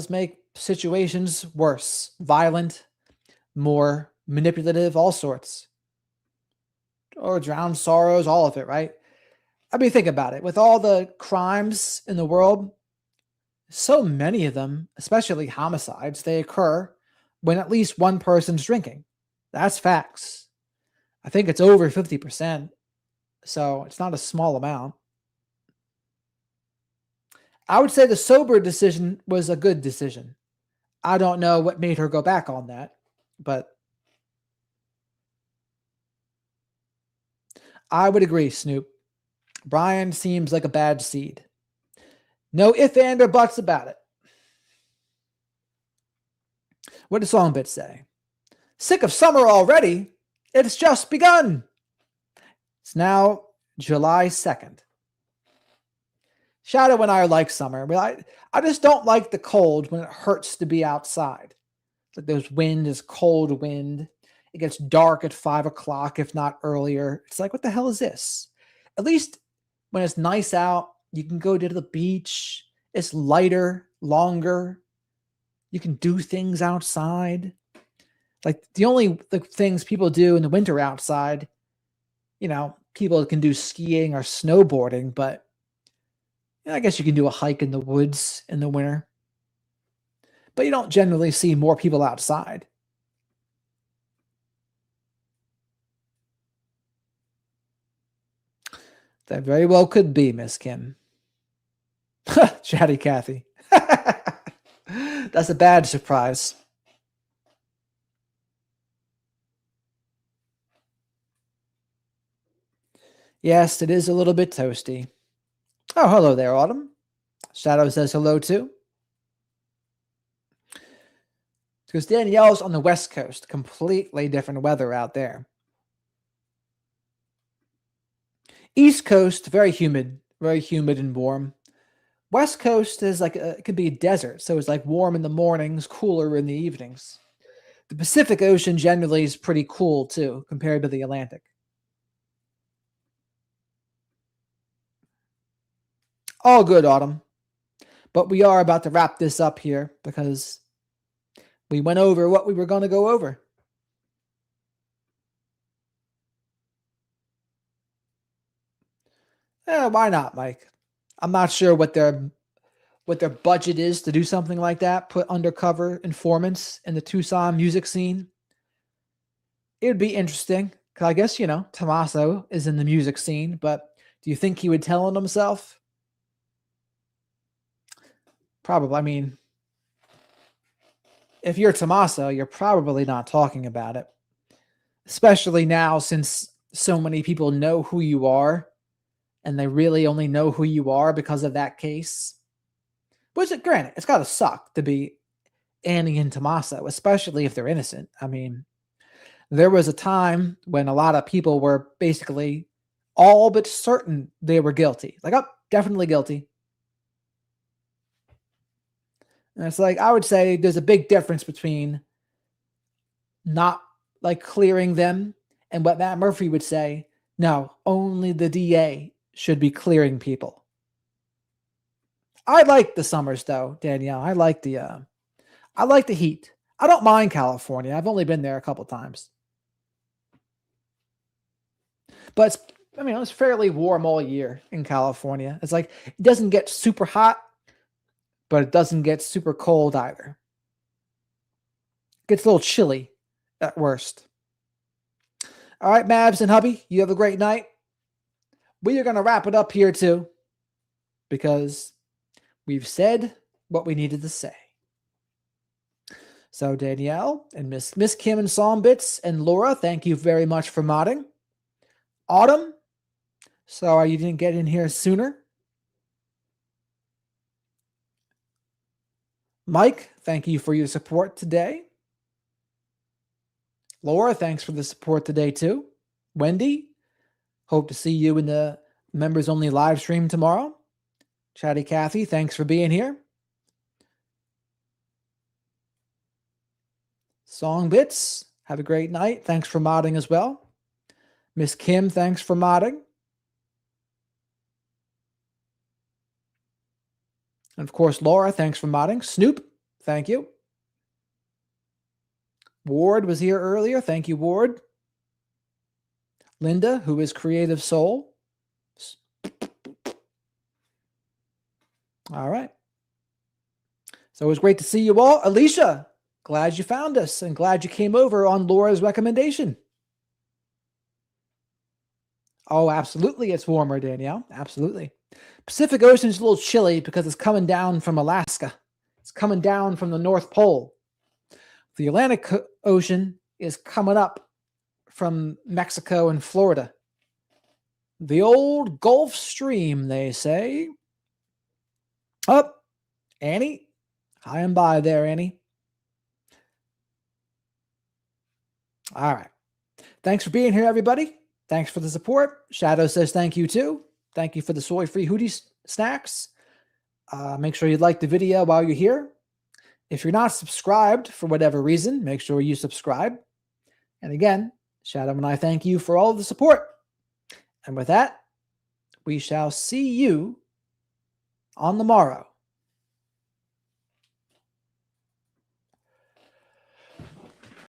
make situations worse, violent, more manipulative, all sorts. Or drown sorrows, all of it, right? I mean, think about it. With all the crimes in the world, so many of them, especially homicides, they occur when at least one person's drinking. That's facts. I think it's over 50%. So it's not a small amount. I would say the sober decision was a good decision. I don't know what made her go back on that, but I would agree, Snoop. Brian seems like a bad seed. No ifs, and or buts about it. What does Songbit say? Sick of summer already? It's just begun. It's now July 2nd. Shadow and I like summer, but I just don't like the cold when it hurts to be outside. Like there's wind, is cold wind. It gets dark at 5 o'clock, if not earlier. It's like, what the hell is this? At least when it's nice out, you can go to the beach. It's lighter, longer. You can do things outside. Like the things people do in the winter outside, people can do skiing or snowboarding, but I guess you can do a hike in the woods in the winter. But you don't generally see more people outside. That very well could be, Miss Kim. Chatty Cathy. That's a bad surprise. Yes, it is a little bit toasty. Oh, hello there, Autumn. Shadow says hello too. Because Danielle's on the West Coast. Completely different weather out there. East Coast, very humid and warm. West Coast is it could be a desert, so it's like warm in the mornings, cooler in the evenings. The Pacific Ocean generally is pretty cool too, compared to the Atlantic. All good, Autumn. But we are about to wrap this up here because we went over what we were going to go over. Why not, Mike? I'm not sure what their budget is to do something like that, put undercover informants in the Tucson music scene. It would be interesting because I guess, Tommaso is in the music scene, but do you think he would tell on himself? Probably. I mean, if you're Tommaso, you're probably not talking about it, especially now since so many people know who you are and they really only know who you are because of that case. Which, granted, it's got to suck to be Annie and Tommaso, especially if they're innocent. I mean, there was a time when a lot of people were basically all but certain they were guilty. Like, oh, definitely guilty. And it's like, I would say there's a big difference between not clearing them and what Matt Murphy would say, no, only the DA should be clearing people. I like the summers though, Danielle. I like the heat. I don't mind California. I've only been there a couple times. But it's fairly warm all year in California. It's like it doesn't get super hot, but it doesn't get super cold either. It gets a little chilly at worst. All right, Mavs and hubby, you have a great night. We are going to wrap it up here too, because we've said what we needed to say. So Danielle and Miss Kim and Songbits and Laura, thank you very much for modding. Autumn, sorry you didn't get in here sooner. Mike, thank you for your support today. Laura, thanks for the support today too. Wendy, hope to see you in the members only live stream tomorrow. Chatty Cathy, thanks for being here. Songbits, have a great night. Thanks for modding as well. Miss Kim, thanks for modding. And of course, Laura, thanks for modding. Snoop, thank you. Ward was here earlier. Thank you, Ward. Linda, who is Creative Soul. All right. So it was great to see you all. Alicia, glad you found us and glad you came over on Laura's recommendation. Oh, absolutely. It's warmer, Danielle. Absolutely. Pacific Ocean is a little chilly because it's coming down from Alaska. It's coming down from the North Pole. The Atlantic Ocean is coming up from Mexico and Florida. The old Gulf Stream, they say. Up, Annie. High and by there, Annie. All right. Thanks for being here, everybody. Thanks for the support. Shadow says thank you, too. Thank you for the soy-free hoodie snacks. Make sure you like the video while you're here. If you're not subscribed for whatever reason, make sure you subscribe. And again, Shadow and I thank you for all of the support. And with that, we shall see you on the morrow.